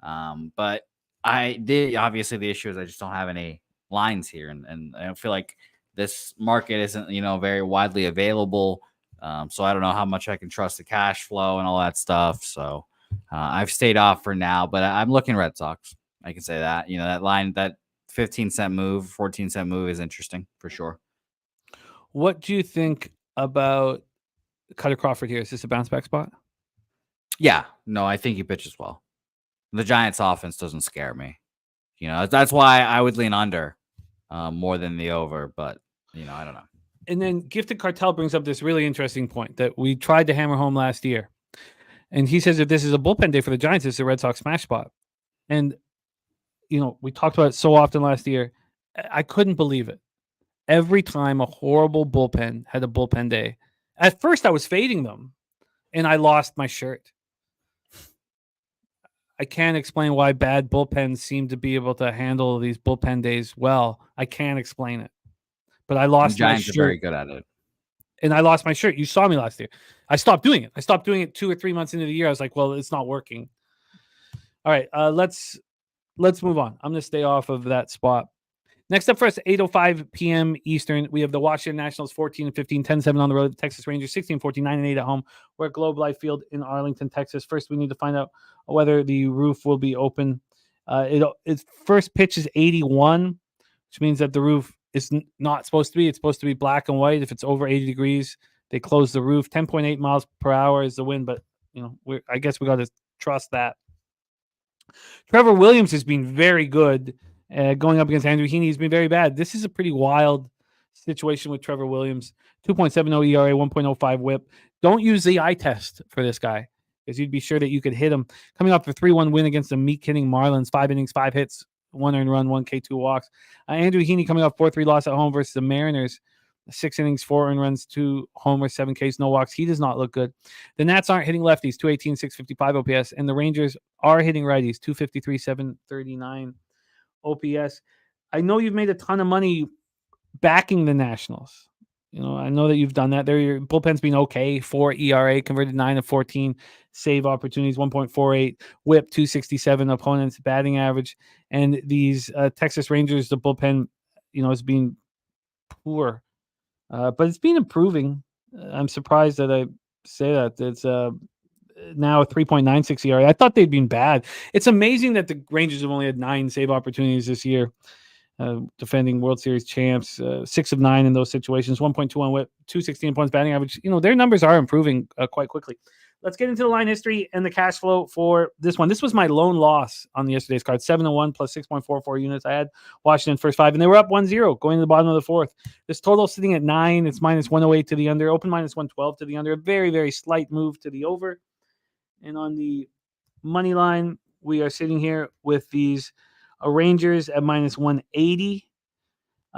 But obviously the issue is I just don't have any lines here, and I don't feel like this market isn't very widely available. So I don't know how much I can trust the cash flow and all that stuff. So I've stayed off for now, but I'm looking Red Sox. I can say that that line, that 15-cent move, 14-cent move is interesting for sure. What do you think about Cutter Crawford here? Is this a bounce back spot? Yeah, no, I think he pitches well. The Giants offense doesn't scare me. That's why I would lean under more than the over, but I don't know. And then Gifted Cartel brings up this really interesting point that we tried to hammer home last year. And he says if this is a bullpen day for the Giants, it's a Red Sox smash spot. And we talked about it so often last year. I couldn't believe it. Every time a horrible bullpen had a bullpen day, at first I was fading them, and I lost my shirt. I can't explain why bad bullpens seem to be able to handle these bullpen days well. I can't explain it. But I lost my shirt. Giants are very good at it. And I lost my shirt. You saw me last year. I stopped doing it. I stopped doing it 2 or 3 months into the year. I was like, well, it's not working. All right, let's move on. I'm going to stay off of that spot. Next up for us, 8:05 p.m. Eastern, we have the Washington Nationals 14-15, 10-7 on the road. The Texas Rangers 16-14, 9-8 at home. We're at Globe Life Field in Arlington, Texas. First, we need to find out whether the roof will be open. Its first pitch is 81, which means that the roof is not supposed to be. It's supposed to be black and white. If it's over 80 degrees, they close the roof. 10.8 miles per hour is the wind, but I guess we got to trust that. Trevor Williams has been very good. Going up against Andrew Heaney has been very bad. This is a pretty wild situation with Trevor Williams. 2.70 ERA, 1.05 whip. Don't use the eye test for this guy because you'd be sure that you could hit him. Coming off a 3-1 win against the meat-kitting Marlins, 5 innings, 5 hits, 1 earned run, 1 K, 2 walks. Andrew Heaney coming off 4-3 loss at home versus the Mariners. 6 innings, 4 earned runs, 2 homers, 7 Ks, no walks. He does not look good. The Nats aren't hitting lefties, 218, 655 OPS, and the Rangers are hitting righties, 253, 739 OPS. I know you've made a ton of money backing the Nationals. I know that you've done that. Your bullpen's been okay. 4 ERA, converted 9 of 14 save opportunities, 1.48 whip, 267 opponents batting average. And these Texas Rangers, the bullpen, has been poor. But it's been improving. I'm surprised that I say that. It's now a 3.96 ERA. I thought they'd been bad. It's amazing that the Rangers have only had 9 save opportunities this year, defending World Series champs, 6 of 9 in those situations, 1.21 whip, 216 points batting average. Their numbers are improving quite quickly. Let's get into the line history and the cash flow for this one. This was my lone loss on yesterday's card, 7-1 plus 6.44 units. I had Washington first 5, and they were up 1-0 going to the bottom of the 4th. This total sitting at 9. It's minus 108 to the under, open minus 112 to the under, a very, very slight move to the over. And on the money line, we are sitting here with these Rangers at minus 180.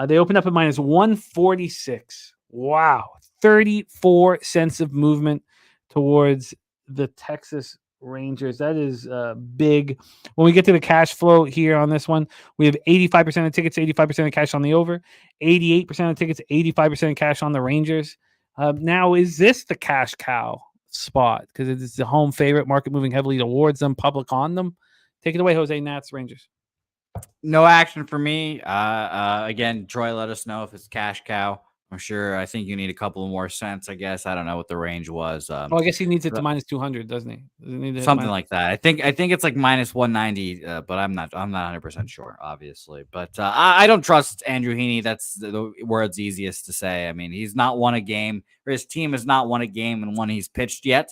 They opened up at minus 146. Wow. 34 cents of movement towards the Texas Rangers. That is big. When we get to the cash flow here on this one, we have 85% of tickets, 85% of cash on the over, 88% of tickets, 85% of cash on the Rangers. Now, is this the cash cow spot? Because it is the home favorite, market moving heavily towards them, public on them. Take it away, Jose. Nats, Rangers. No action for me. Again, Troy, let us know if it's cash cow. I'm sure. I think you need a couple of more cents, I guess. I don't know what the range was. I guess he needs it to minus 200, doesn't he? Something like that. I think it's like minus 190, but I'm not 100% sure, obviously. But I don't trust Andrew Heaney. That's the word's easiest to say. I mean, he's not won a game, or his team has not won a game and one he's pitched yet.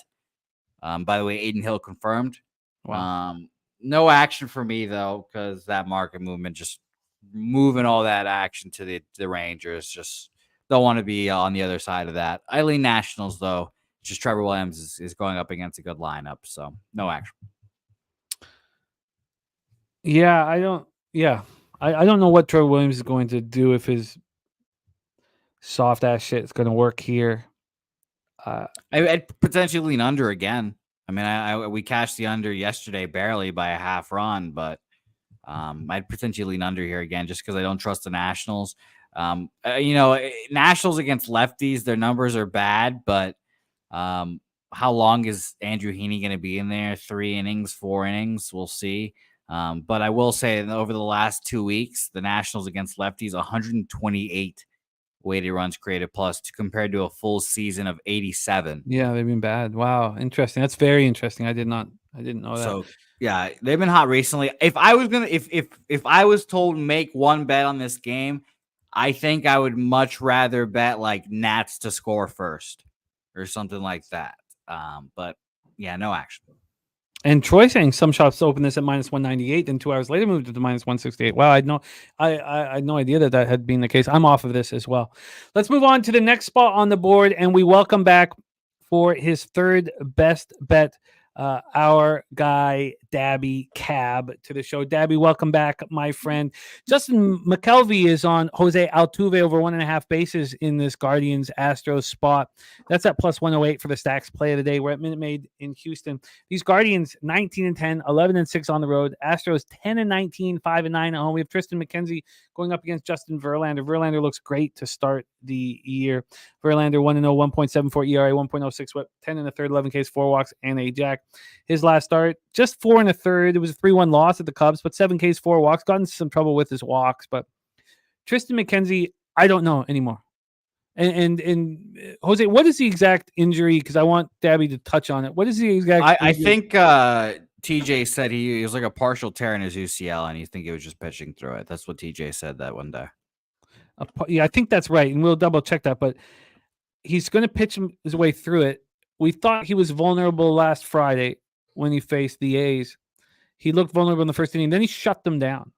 By the way, Aiden Hill confirmed. Wow. No action for me, though, because that market movement, just moving all that action to the Rangers, just don't want to be on the other side of that. I lean Nationals, though. Just Trevor Williams is going up against a good lineup, so no action. Yeah, I don't know what Trevor Williams is going to do if his soft ass shit is going to work here. I'd potentially lean under again. I mean, we cashed the under yesterday barely by a half run, but I'd potentially lean under here again just because I don't trust the Nationals. Nationals against lefties, their numbers are bad, but how long is Andrew Heaney going to be in there? 3 innings, 4 innings? We'll see. But I will say that over the last 2 weeks, the Nationals against lefties, 128 weighted runs created plus compared to a full season of 87. Yeah, they've been bad. Wow, interesting. That's very interesting. I didn't know that. So yeah, they've been hot recently. If I was gonna, if I was told make one bet on this game, I think I would much rather bet like Nats to score first or something like that. But yeah, no action. And Troy saying some shops open this at minus 198, then 2 hours later moved it to minus 168. Wow, I had no idea that had been the case. I'm off of this as well. Let's move on to the next spot on the board, and we welcome back for his third best bet, our guy Daby Cab to the show. Daby, welcome back, my friend. Justin McKelvey is on Jose Altuve over 1.5 bases in this Guardians Astros spot. That's at plus 108 for the Stacks play of the day. We're at Minute Maid in Houston. These Guardians 19-10, 11-6 on the road. Astros 10-19, 5-9 at home. We have Tristan McKenzie going up against Justin Verlander. Verlander looks great to start the year. Verlander 1-0, 1.74 ERA, 1.06 whip, 10 in the third, 11 Ks, 4 walks, and a jack. His last start, just 4 1/3. It was a 3-1 loss at the Cubs, but 7 Ks, 4 walks. Got into some trouble with his walks, but Tristan McKenzie, I don't know anymore. And Jose, what is the exact injury? Because I want Dabby to touch on it. What is the exact? I injury? think TJ said he was like a partial tear in his UCL, and he think he was just pitching through it. That's what TJ said that one day. Yeah, I think that's right, and we'll double check that. But he's going to pitch his way through it. We thought he was vulnerable last Friday when he faced the A's. He looked vulnerable in the first inning, then he shut them down.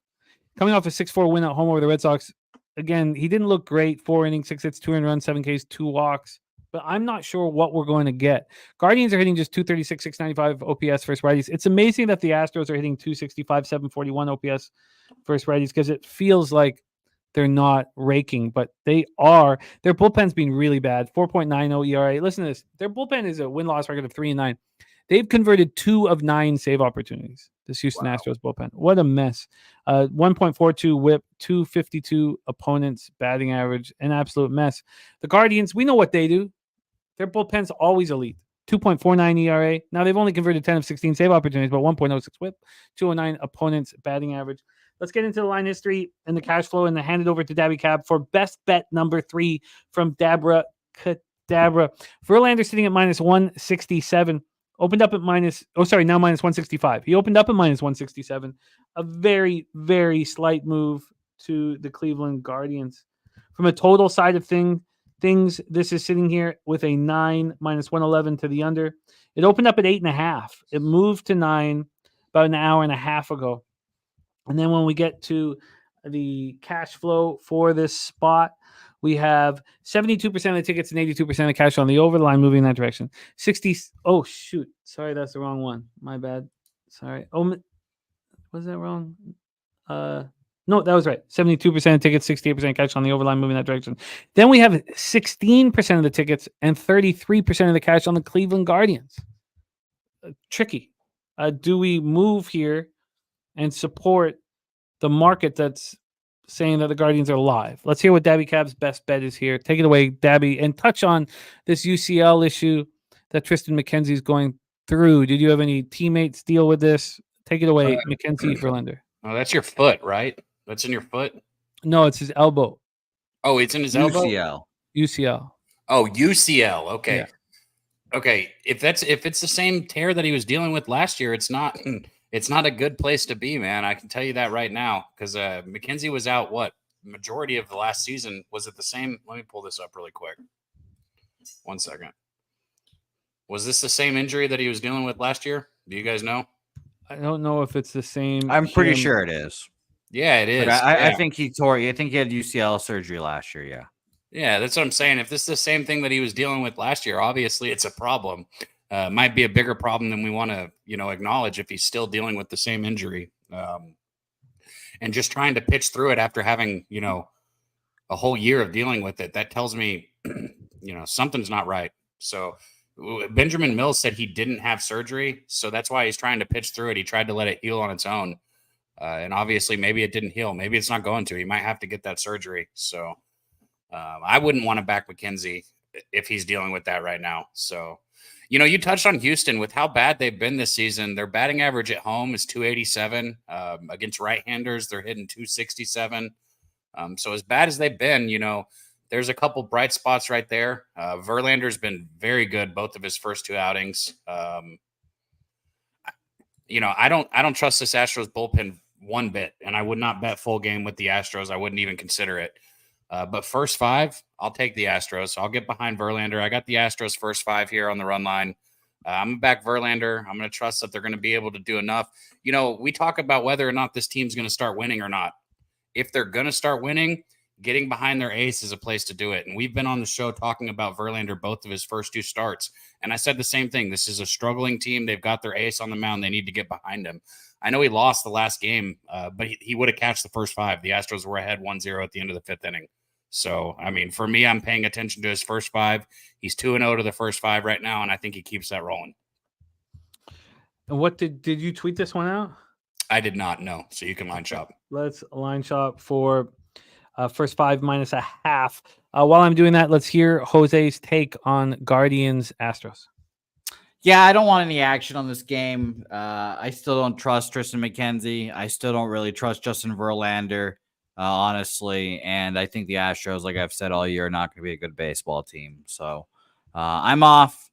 Coming off a 6-4 win at home over the Red Sox, again, he didn't look great. 4 innings, 6 hits, 2 earned runs, 7 Ks, 2 walks. But I'm not sure what we're going to get. Guardians are hitting just 236, 695 OPS versus righties. It's amazing that the Astros are hitting 265, 741 OPS versus righties because it feels like they're not raking, but they are. Their bullpen's been really bad. 4.90 ERA. Listen to this. Their bullpen is a win-loss record of 3-9. They've converted 2 of 9 save opportunities. This Houston Astros bullpen. What a mess. 1.42 whip, 252 opponents batting average, an absolute mess. The Guardians, we know what they do. Their bullpen's always elite. 2.49 ERA. Now they've only converted 10 of 16 save opportunities, but 1.06 whip, 209 opponents batting average. Let's get into the line history and the cash flow and hand it over to Daby Cab for best bet number 3 from Dabra Cadabra. Verlander sitting at minus 167. Opened up at minus 165. He opened up at minus 167. A very, very slight move to the Cleveland Guardians. From a total side of things, this is sitting here with a 9 minus 111 to the under. It opened up at 8.5. It moved to 9 about an hour and a half ago. And then when we get to the cash flow for this spot, we have 72% of the tickets and 82% of the cash on the over the line moving in that direction. 60. Oh, shoot. Sorry, that's the wrong one. My bad. Sorry. Oh, was that wrong? No, that was right. 72% of tickets, 68% cash on the overline moving in that direction. Then we have 16% of the tickets and 33% of the cash on the Cleveland Guardians. Tricky. Do we move here and support the market that's saying that the Guardians are live? Let's hear what Daby Cab's best bet is here. Take it away, Daby, and touch on this UCL issue that Tristan McKenzie is going through. Did you have any teammates deal with this? Take it away, McKenzie Verlander. Oh, that's your foot, right? That's in your foot? No, it's his elbow. Oh, it's in his elbow? UCL. Oh, UCL. Okay. Yeah. Okay. If it's the same tear that he was dealing with last year, it's not a good place to be, man. I can tell you that right now, because McKenzie was out majority of the last season. Was it the same? Let me pull this up really quick. 1 second. Was this the same injury that he was dealing with last year? Do you guys know? I don't know if it's the same. I'm pretty sure it is. Yeah, it is. I think he had UCL surgery last year. Yeah. Yeah, that's what I'm saying. If this is the same thing that he was dealing with last year, obviously it's a problem. Might be a bigger problem than we want to, acknowledge if he's still dealing with the same injury. And just trying to pitch through it after having, a whole year of dealing with it. That tells me, something's not right. So Benjamin Mills said he didn't have surgery. So that's why he's trying to pitch through it. He tried to let it heal on its own. And obviously maybe it didn't heal. Maybe it's not going to. He might have to get that surgery. So I wouldn't want to back McKenzie if he's dealing with that right now. So, you touched on Houston with how bad they've been this season. Their batting average at home is 287. Against right-handers, they're hitting 267. So as bad as they've been, there's a couple bright spots right there. Verlander's been very good both of his first 2 outings. I don't trust this Astros bullpen one bit, and I would not bet full game with the Astros. I wouldn't even consider it. But first 5, I'll take the Astros. I'll get behind Verlander. I got the Astros first 5 here on the run line. I'm going to back Verlander. I'm going to trust that they're going to be able to do enough. We talk about whether or not this team's going to start winning or not. If they're going to start winning, getting behind their ace is a place to do it. And we've been on the show talking about Verlander both of his first 2 starts. And I said the same thing. This is a struggling team. They've got their ace on the mound. They need to get behind him. I know he lost the last game, but he would have catched the first 5. The Astros were ahead 1-0 at the end of the 5th inning. So, for me, I'm paying attention to his first 5. He's 2-0 to the first 5 right now, and I think he keeps that rolling. And what did you tweet this one out? I did not know, so you can line shop. Let's line shop for first 5 minus a half. While I'm doing that, let's hear Jose's take on Guardians Astros. Yeah, I don't want any action on this game. I still don't trust Tristan McKenzie. I still don't really trust Justin Verlander. honestly. And I think the Astros, like I've said all year, are not going to be a good baseball team. So I'm off.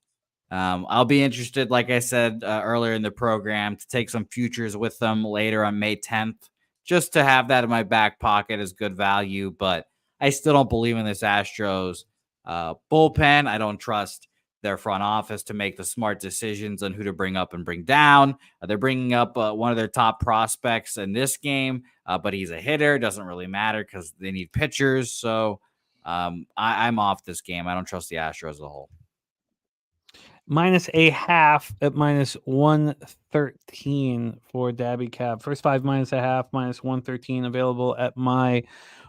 I'll be interested, like I said earlier in the program, to take some futures with them later on May 10th, just to have that in my back pocket as good value. But I still don't believe in this Astros bullpen. I don't trust their front office to make the smart decisions on who to bring up and bring down. They're bringing up one of their top prospects in this game, but he's a hitter. Doesn't really matter because they need pitchers. So I'm off this game. I don't trust the Astros as a whole. -0.5 at -113 for Daby Cab. First 5 -0.5, -113 available at my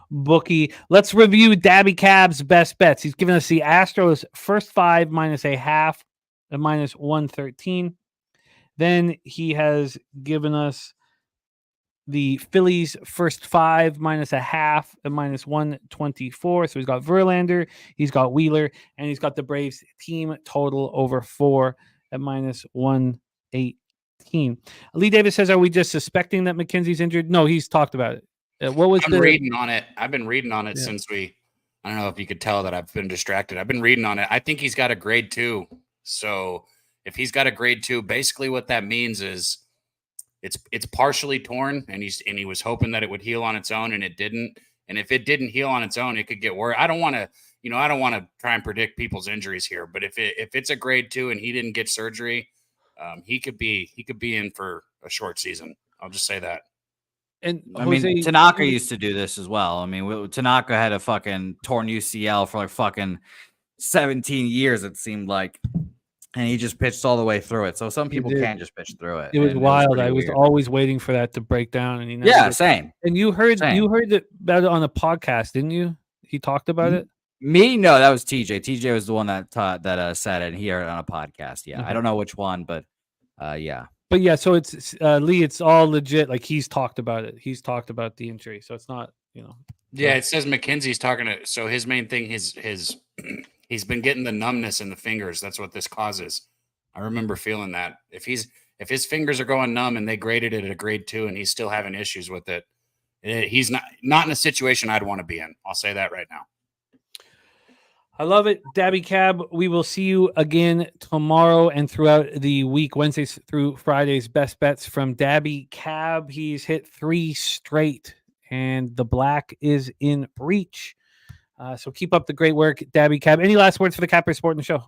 bookie. Let's review Daby Cab's best bets. He's given us the Astros first 5 -0.5 at -113. Then he has given us the Phillies first 5 -0.5 at -124. So he's got Verlander, he's got Wheeler, and he's got the Braves team total over 4 at -118. Lee Davis says, "Are we just suspecting that McKenzie's injured?" No, he's talked about it. What was reading on it? I've been reading on it Yeah. since I don't know if you could tell that I've been distracted. I've been reading on it. I think he's got a grade 2. So if he's got a grade 2, basically what that means is it's partially torn, and he was hoping that it would heal on its own, and it didn't. And if it didn't heal on its own, it could get worse. I don't want to try and predict people's injuries here, but if it's a grade 2 and he didn't get surgery, he could be in for a short season. I'll just say that. And I mean, Tanaka used to do this as well. I mean, Tanaka had a fucking torn UCL for like fucking 17 years, it seemed like. And he just pitched all the way through it. So some people can't just pitch through it. It was wild. I was always waiting for that to break down. And he never did. Same. And you heard about it on a podcast, didn't you? He talked about it. Me? No, that was TJ. TJ was the one that said it. And he heard it on a podcast. Yeah. Mm-hmm. I don't know which one, but yeah. But yeah, so it's Lee, it's all legit. Like he's talked about it. He's talked about the injury. So it's not, Yeah, it says McKenzie's talking to. So his main thing, his he's been getting the numbness in the fingers. That's what this causes. I remember feeling that. If his fingers are going numb and they graded it at a grade 2 and he's still having issues with it, he's not in a situation I'd want to be in. I'll say that right now. I love it. Daby Cab, we will see you again tomorrow and throughout the week, Wednesdays through Fridays. Best bets from Daby Cab. He's hit 3 straight, and the black is in reach. So keep up the great work, Daby Cab. Any last words for the Capper Sport in the show?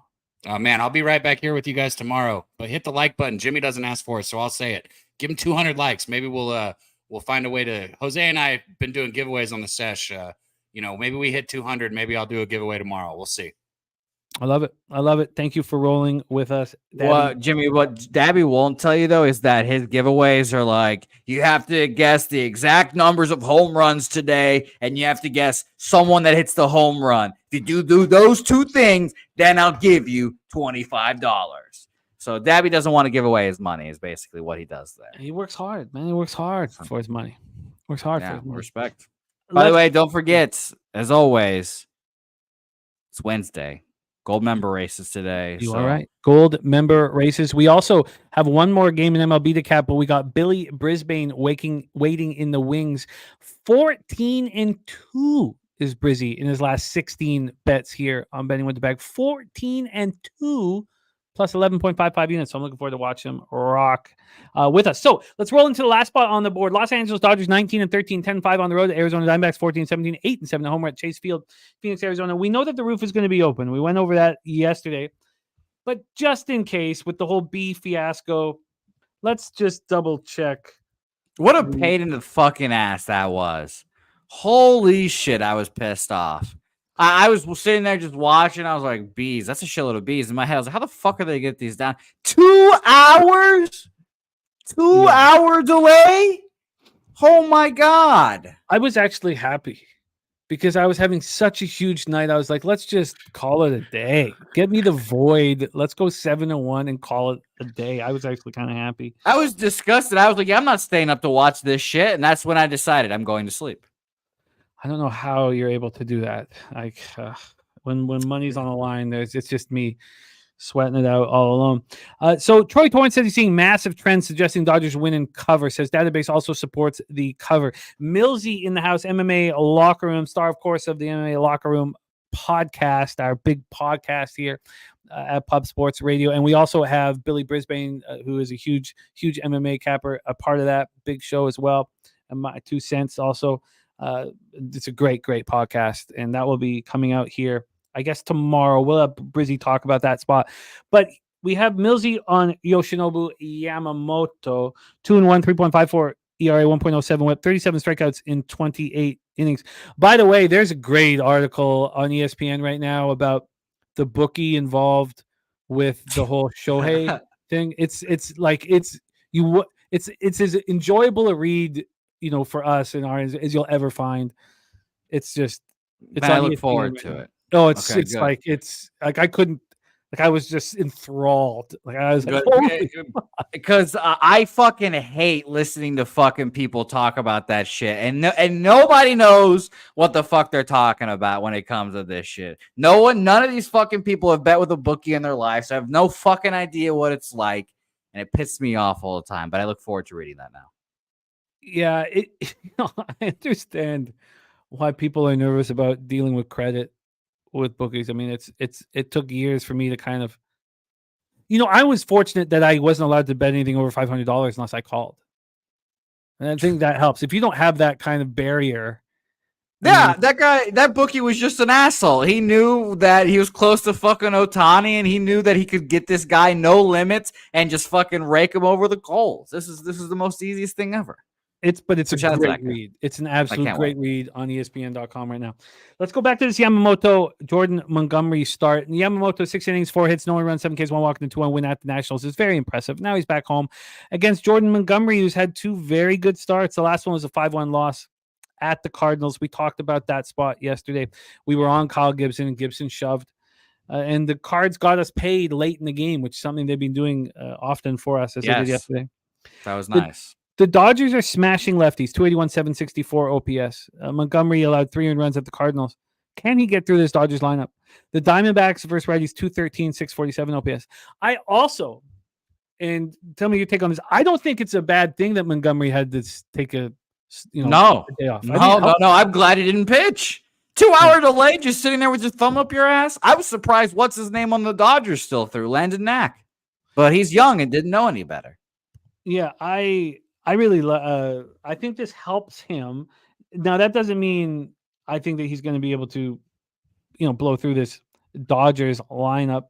Man, I'll be right back here with you guys tomorrow. But hit the like button. Jimmy doesn't ask for it, so I'll say it. Give him 200 likes. Maybe we'll find a way to. Jose and I have been doing giveaways on the sesh. Maybe we hit 200. Maybe I'll do a giveaway tomorrow. We'll see. I love it. Thank you for rolling with us, Daby. Well, Jimmy, what Daby won't tell you, though, is that his giveaways are like, you have to guess the exact numbers of home runs today, and you have to guess someone that hits the home run. If you do those 2 things, then I'll give you $25. So Daby doesn't want to give away his money is basically what he does there. He works hard, man. He works hard for his money. Works hard for his money. Respect. By the way, don't forget, as always, it's Wednesday. Gold member races today. You all right? Gold member races. We also have one more game in MLB to cap, but we got Billy Brisbane waiting in the wings. 14-2 is Brizzy in his last 16 bets here on Betting with the Bag. 14-2 plus 11.55 units. So I'm looking forward to watching him rock with us. So let's roll into the last spot on the board. Los Angeles Dodgers 19-13, 10-5 on the road. Arizona Diamondbacks 14-17, 8-7 at home at Chase Field, Phoenix, Arizona. We know that the roof is going to be open. We went over that yesterday. But just in case with the whole B fiasco, let's just double check. What a pain in the fucking ass that was. Holy shit, I was pissed off. I was sitting there just watching. I was like, bees. That's a shitload of bees. In my head, I was like, how the fuck are they get these down? 2 hours? 2 hours away? Oh, my God. I was actually happy because I was having such a huge night. I was like, let's just call it a day. Get me the void. Let's go 7-1 and call it a day. I was actually kind of happy. I was disgusted. I was like, yeah, I'm not staying up to watch this shit. And that's when I decided I'm going to sleep. I don't know how you're able to do that. Like when money's on the line, it's just me sweating it out all alone. So Troy Torrance says he's seeing massive trends suggesting Dodgers win and cover. Says database also supports the cover. Millsy in the house, MMA Locker Room, star, of course, of the MMA Locker Room podcast, our big podcast here at Pub Sports Radio. And we also have Billy Brisbane, who is a huge MMA capper, a part of that big show as well. And my 2 cents also. It's a great podcast, and that will be coming out here, I guess, tomorrow. We'll have Brizzy talk about that spot. But we have Millsy on Yoshinobu Yamamoto, 2-1, 3.54 ERA, 1.07 whip, 37 strikeouts in 28 innings. By the way, there's a great article on ESPN right now about the bookie involved with the whole Shohei thing. It's as enjoyable a read, for us and ours as you'll ever find. It's just, it's. I look forward to it. Oh, it's Okay, it's good. like it's like I couldn't. Like I was just enthralled. Like I was like, because I fucking hate listening to fucking people talk about that shit, and nobody knows what the fuck they're talking about when it comes to this shit. None of these fucking people have bet with a bookie in their life, so I have no fucking idea what it's like, and it pisses me off all the time. But I look forward to reading that now. Yeah, I understand why people are nervous about dealing with credit with bookies. I mean, it took years for me to kind of, I was fortunate that I wasn't allowed to bet anything over $500 unless I called. And I think that helps. If you don't have that kind of barrier. Yeah, that bookie was just an asshole. He knew that he was close to fucking Ohtani, and he knew that he could get this guy no limits and just fucking rake him over the coals. This is the most easiest thing ever. It's a great read. It's an absolute great read on ESPN.com right now. Let's go back to this Yamamoto Jordan Montgomery start. And Yamamoto, 6 innings, 4 hits, no run, 7 Ks, 1 walk, and 2-1 win at the Nationals is very impressive. Now he's back home against Jordan Montgomery, who's had 2 very good starts. The last one was a 5-1 loss at the Cardinals. We talked about that spot yesterday. We were on Kyle Gibson, and Gibson shoved. And the Cards got us paid late in the game, which is something they've been doing often for us, as they did yesterday. That was nice. The Dodgers are smashing lefties, 281, 764 OPS. Montgomery allowed 3 earned runs at the Cardinals. Can he get through this Dodgers lineup? The Diamondbacks versus righties, 213, 647 OPS. I also, and tell me your take on this, I don't think it's a bad thing that Montgomery had to take a day off. No. I'm glad he didn't pitch. 2-hour delay, just sitting there with your thumb up your ass. I was surprised what's his name on the Dodgers still through, Landon Knack. But he's young and didn't know any better. Yeah, I really, I think this helps him. Now, that doesn't mean I think that he's going to be able to, blow through this Dodgers lineup.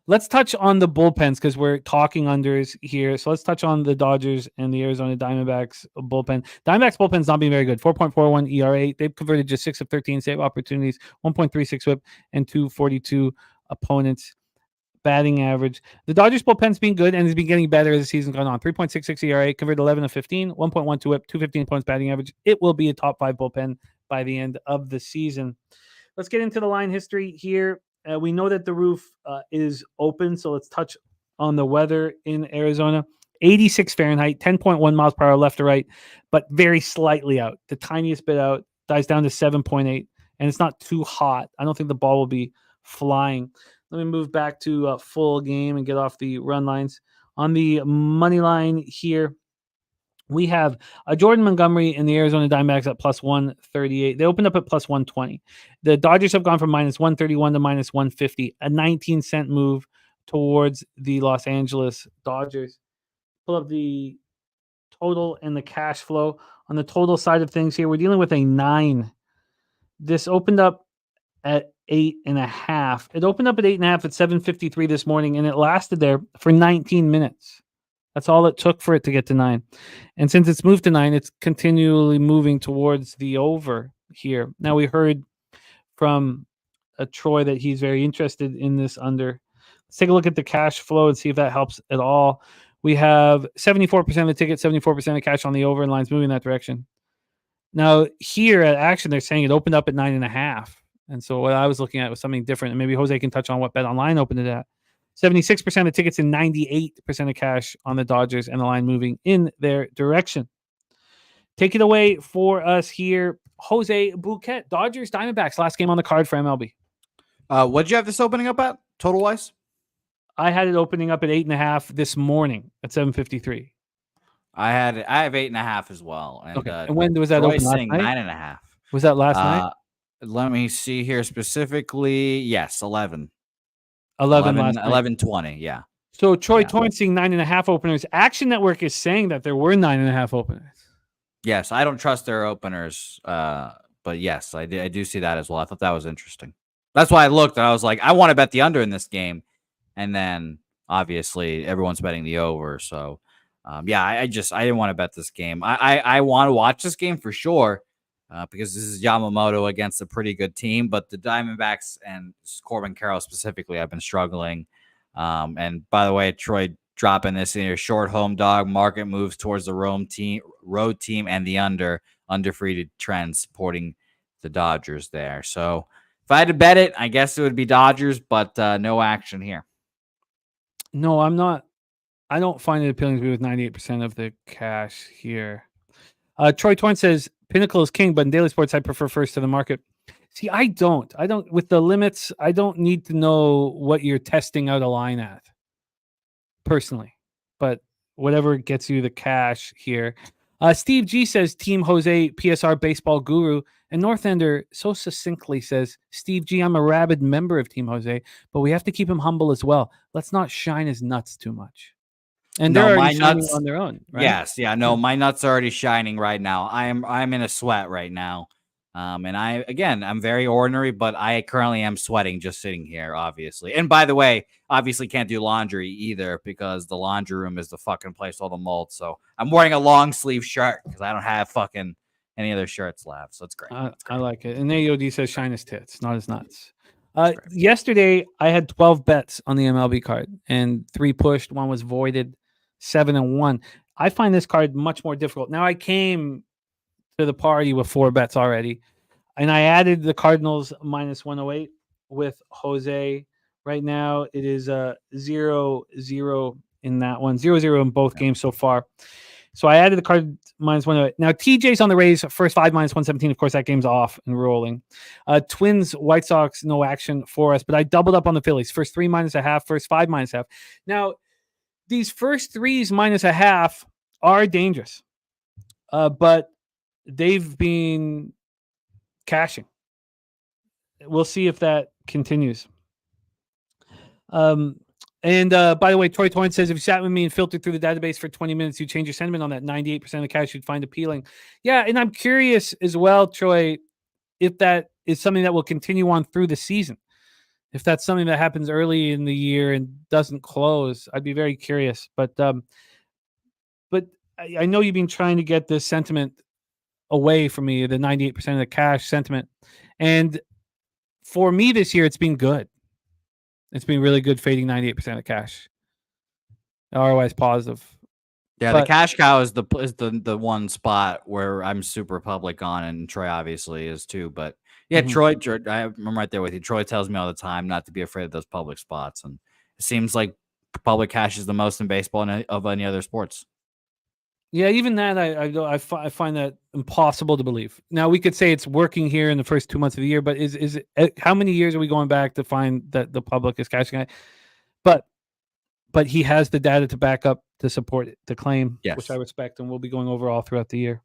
Let's touch on the bullpens because we're talking unders here. So let's touch on the Dodgers and the Arizona Diamondbacks bullpen. Diamondbacks bullpen's not being very good. 4.41 ERA. They've converted just 6 of 13 save opportunities, 1.36 whip, and 242 opponents. Batting average. The Dodgers bullpen's been good and has been getting better as the season's gone on. 3.66 ERA, converted 11 of 15, 1.12 whip, 215 points batting average. It will be a top 5 bullpen by the end of the season. Let's get into the line history here. We know that the roof is open, so let's touch on the weather in Arizona. 86 Fahrenheit, 10.1 miles per hour left to right, but very slightly out. The tiniest bit out, dies down to 7.8, and it's not too hot. I don't think the ball will be flying. Let me move back to full game and get off the run lines. On the money line here, we have Jordan Montgomery and the Arizona Diamondbacks at plus 138. They opened up at plus 120. The Dodgers have gone from minus 131 to minus 150, a 19-cent move towards the Los Angeles Dodgers. Pull up the total and the cash flow. On the total side of things here, we're dealing with a 9. This opened up at 8.5. It opened up at 8.5 at 7:53 this morning, and it lasted there for 19 minutes. That's all it took for it to get to 9. And since it's moved to 9, it's continually moving towards the over here. Now, we heard from Troy that he's very interested in this under. Let's take a look at the cash flow and see if that helps at all. We have 74% of the ticket, 74% of cash on the over, and lines moving in that direction. Now, here at Action, they're saying it opened up at 9.5. And so what I was looking at was something different. And maybe Jose can touch on what Bet Online opened it at. 76% of the tickets and 98% of cash on the Dodgers and the line moving in their direction. Take it away for us here, Jose Bouquet. Dodgers, Diamondbacks, last game on the card for MLB. What'd you have this opening up at, total-wise? I had it opening up at 8.5 this morning at 7:53. I have 8.5 as well. And, Okay. And when was that Troy's open last saying night? 9.5. Was that last night? Let me see here specifically. Yes, 11. 11 last night. 11:20. Yeah. So Troy Yeah. Torrance seeing 9.5 openers. Action Network is saying that there were 9.5 openers. Yes, I don't trust their openers. But yes, I do see that as well. I thought that was interesting. That's why I looked and I was like, I want to bet the under in this game. And then obviously everyone's betting the over. So I didn't want to bet this game. I want to watch this game for sure. Because this is Yamamoto against a pretty good team, but the Diamondbacks and Corbin Carroll specifically have been struggling. And by the way, Troy dropping this in your short home dog market moves towards the road team and the undefeated trend supporting the Dodgers there. So if I had to bet it, I guess it would be Dodgers, but no action here. No, I'm not. I don't find it appealing to be with 98% of the cash here. Troy Torrance says Pinnacle is king, but in daily sports, I prefer first to the market. See, I don't with the limits. I don't need to know what you're testing out a line at personally, but whatever gets you the cash here. Steve G says Team Jose PSR baseball guru, and Northender so succinctly says, Steve G, I'm a rabid member of Team Jose, but we have to keep him humble as well. Let's not shine his nuts too much. And they're already shining on their own, right? Yes, yeah, no, my nuts are already shining right now. I'm in a sweat right now. And I'm very ordinary, but I currently am sweating just sitting here, obviously. And by the way, obviously can't do laundry either because the laundry room is the fucking place with all the mold. So I'm wearing a long sleeve shirt because I don't have fucking any other shirts left. So it's great. I like it. And AOD says shine his tits, not his nuts. Yesterday, I had 12 bets on the MLB card and 3 pushed. 1 was voided, 7-1. I find this card much more difficult. Now, I came to the party with 4 bets already, and I added the Cardinals minus 108 with Jose. Right now, it is 0-0 in that one, 0-0 in both games so far. So I added the card minus 108. Now, TJ's on the Rays, first 5 minus 117. Of course, that game's off and rolling. Twins, White Sox, no action for us, but I doubled up on the Phillies. First 3 minus a half, first 5 minus a half. Now, these first 3s minus a half are dangerous, but they've been cashing. We'll see if that continues. And by the way, Troy Torrance says, if you sat with me and filtered through the database for 20 minutes, you change your sentiment on that 98% of the cash you'd find appealing. Yeah, and I'm curious as well, Troy, if that is something that will continue on through the season. If that's something that happens early in the year and doesn't close, I'd be very curious. But I know you've been trying to get this sentiment away from me, the 98% of the cash sentiment. And for me this year, it's been good. It's been really good fading 98% of cash. ROI is positive. Yeah, the cash cow is the one spot where I'm super public on, and Troy obviously is too. But yeah, Troy, I'm right there with you. Troy tells me all the time not to be afraid of those public spots, and it seems like public cash is the most in baseball and of any other sports. Yeah, even that I find that impossible to believe. Now we could say it's working here in the first 2 months of the year, but is it, how many years are we going back to find that the public is cashing it? But he has the data to back up to support the claim, which I respect, and we'll be going over all throughout the year.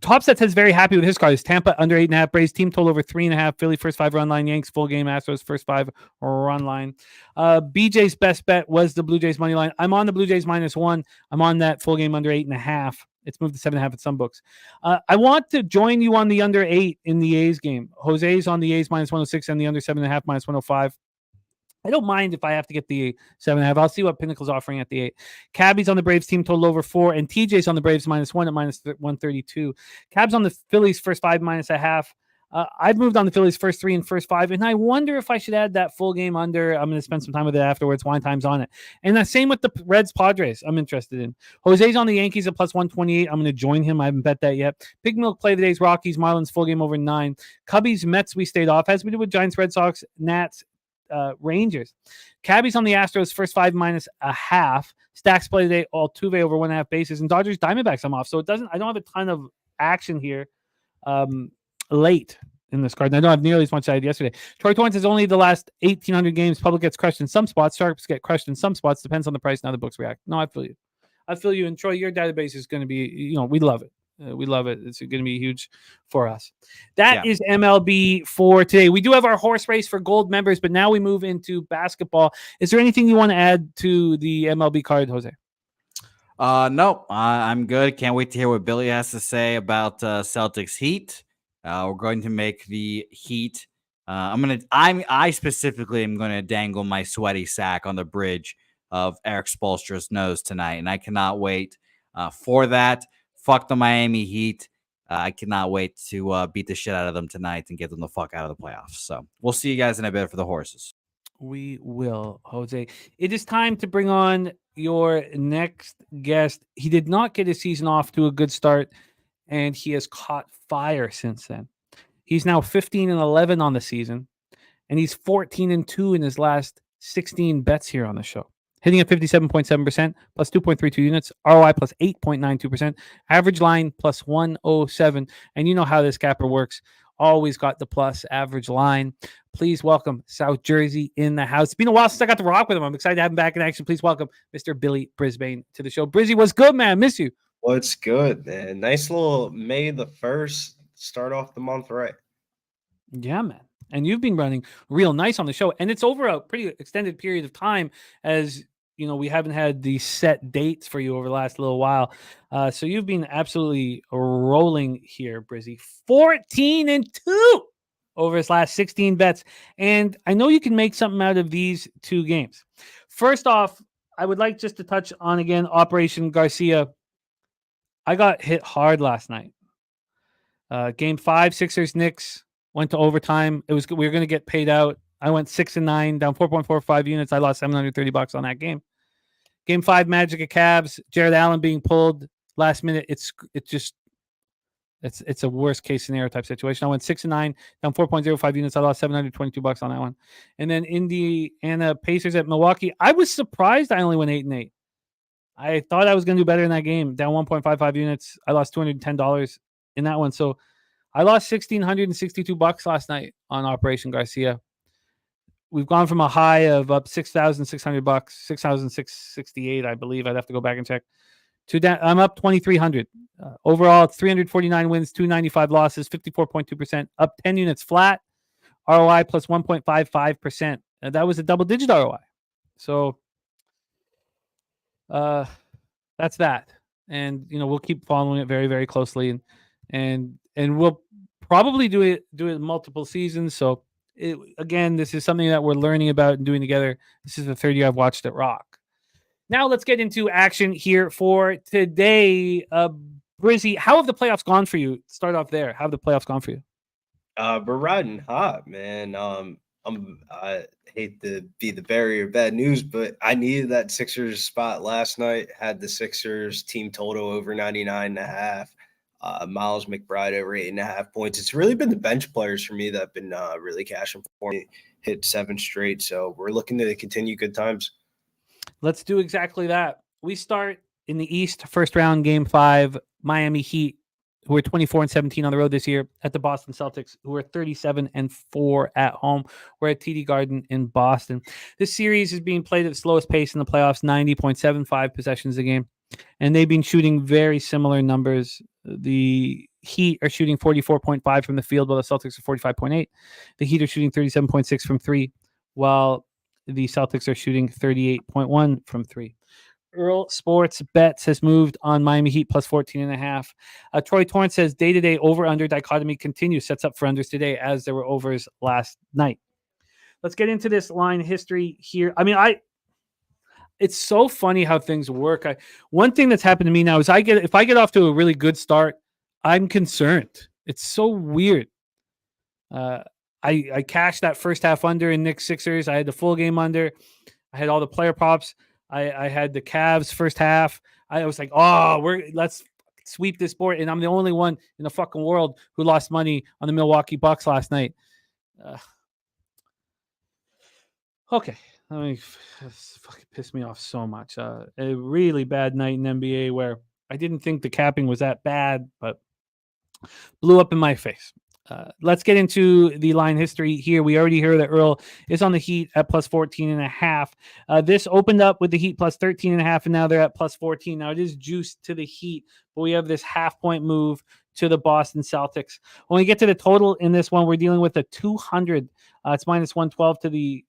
Top Set says very happy with his cards. Tampa under 8.5, Braves team total over 3.5, Philly first 5 run line, Yanks full game, Astros first 5 run line. BJ's best bet was the Blue Jays money line. I'm on the Blue Jays -1. I'm on that full game under 8.5. It's moved to 7.5 at some books. I want to join you on the under 8 in the A's game. Jose's on the A's -106 and the under 7.5 -105. I don't mind if I have to get the 7.5. I'll see what Pinnacle's offering at the 8. Cabby's on the Braves team total over 4, and TJ's on the Braves -1 at -132. Cab's on the Phillies first 5 -1/2. I've moved on the Phillies first 3 and first 5, and I wonder if I should add that full game under. I'm going to spend some time with it afterwards. Wine time's on it. And the same with the Reds Padres I'm interested in. Jose's on the Yankees at +128. I'm going to join him. I haven't bet that yet. Pig Milk play of the days, Rockies, Marlins full game over 9. Cubbies, Mets we stayed off, as we did with Giants, Red Sox, Nats, Rangers. Cabby's on the Astros first 5 -1/2. Stacks play today, Altuve over 1.5 bases, and Dodgers Diamondbacks I'm off. So I don't have a ton of action here late in this card. And I don't have nearly as much as I had yesterday. Troy Torrance is only the last 1,800 games. Public gets crushed in some spots. Sharps get crushed in some spots. Depends on the price and how the books react. No, I feel you. I feel you. And Troy, your database is going to be, we love it. We love it. It's going to be huge for us. That is MLB for today. We do have our horse race for gold members, but now we move into basketball. Is there anything you want to add to the MLB card, Jose? No, I'm good. Can't wait to hear what Billy has to say about Celtics Heat. We're going to make the Heat. I specifically am going to dangle my sweaty sack on the bridge of Eric Spoelstra's nose tonight, and I cannot wait for that. Fuck the Miami Heat. I cannot wait to beat the shit out of them tonight and get them the fuck out of the playoffs. So we'll see you guys in a bit for the horses. We will, Jose. It is time to bring on your next guest. He did not get his season off to a good start, and he has caught fire since then. He's now 15-11 on the season, and he's 14-2 in his last 16 bets here on the show. Hitting at 57.7%, plus 2.32 units, ROI plus 8.92%, average line plus 107. And you know how this capper works. Always got the plus average line. Please welcome South Jersey in the house. It's been a while since I got to rock with him. I'm excited to have him back in action. Please welcome Mr. Billy Brisbane to the show. Brizzy, what's good, man? Miss you. What's good, man? Nice little May the 1st. Start off the month right. Yeah, man. And you've been running real nice on the show. And it's over a pretty extended period of time, as you know, we haven't had these set dates for you over the last little while. So you've been absolutely rolling here, Brizzy. 14-2 over his last 16 bets. And I know you can make something out of these two games. First off, I would like just to touch on again Operation Garcia. I got hit hard last night. Game 5, Sixers Knicks went to overtime. We were going to get paid out. I went 6-9, down 4.45 units. I lost $730 on that game. Game 5, Magic at Cavs. Jared Allen being pulled last minute. It's a worst case scenario type situation. I went 6-9, down 4.05 units. I lost $722 on that one. And then Indiana Pacers at Milwaukee. I was surprised I only went 8-8. I thought I was going to do better in that game. Down 1.55 units. I lost $210 in that one. So I lost $1,662 last night on Operation Garcia. We've gone from a high of up $6,600, 6,668, I believe. I'd have to go back and check. I'm up 2,300. Overall, it's 349 wins, 295 losses, 54.2%, up 10 units flat. ROI plus 1.55%. That was a double-digit ROI. So that's that. And we'll keep following it very, very closely, and we'll probably do it multiple seasons. So again, this is something that we're learning about and doing together. This is the third year I've watched it rock. Now let's get into action here for today. Brizzy, how have the playoffs gone for you? Start off there. How have the playoffs gone for you? We're riding hot, man. I hate to be the bearer of bad news, but I needed that Sixers spot last night. Had the Sixers team total over 99.5. Miles McBride over 8.5 points. It's really been the bench players for me that have been really cashing for me. Hit 7 straight. So we're looking to continue good times. Let's do exactly that. We start in the East, first round, Game 5, Miami Heat, who are 24-17 on the road this year, at the Boston Celtics, who are 37-4 at home. We're at TD Garden in Boston. This series is being played at the slowest pace in the playoffs, 90.75 possessions a game, and they've been shooting very similar numbers. The Heat are shooting 44.5 from the field, while the Celtics are 45.8. The Heat are shooting 37.6 from 3, while the Celtics are shooting 38.1 from 3. Earl Sports Bets has moved on Miami Heat plus 14.5. Troy Torrance says day-to-day over-under dichotomy continues, sets up for unders today as there were overs last night. Let's get into this line history here. I mean, it's so funny how things work. One thing that's happened to me now is if I get off to a really good start, I'm concerned. It's so weird. I cashed that first half under in Knicks Sixers. I had the full game under. I had all the player props. I had the Cavs first half. I was like, let's sweep this board. And I'm the only one in the fucking world who lost money on the Milwaukee Bucks last night. Okay. I mean, this fucking pissed me off so much. A really bad night in NBA where I didn't think the capping was that bad, but blew up in my face. Let's get into the line history here. We already heard that Earl is on the Heat at plus 14.5. This opened up with the Heat plus 13.5, and now they're at plus 14. Now it is juiced to the Heat, but we have this half-point move to the Boston Celtics. When we get to the total in this one, we're dealing with a 200. It's minus 112 to the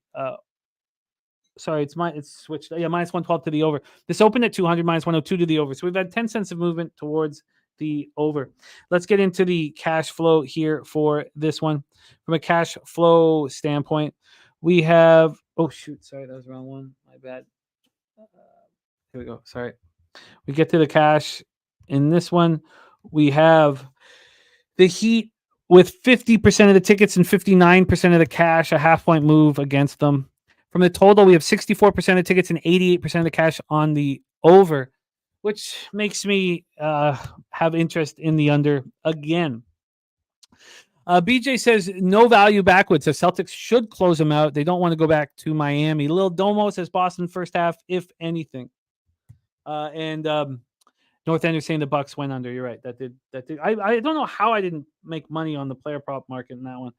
it's switched. Yeah, minus 112 to the over. This opened at 200, minus 102 to the over. So we've had 10 cents of movement towards the over. Let's get into the cash flow here for this one. From a cash flow standpoint, we have, oh shoot, sorry, that was the wrong one. My bad. Here we go. Sorry. We get to the cash in this one. We have the Heat with 50% of the tickets and 59% of the cash, a half-point move against them. From the total, we have 64% of tickets and 88% of the cash on the over, which makes me have interest in the under again. BJ says no value backwards. So Celtics should close them out. They don't want to go back to Miami. Lil Domo says Boston first half, if anything. And North End is saying the Bucks went under. You're right. That did. I don't know how I didn't make money on the player prop market in that one.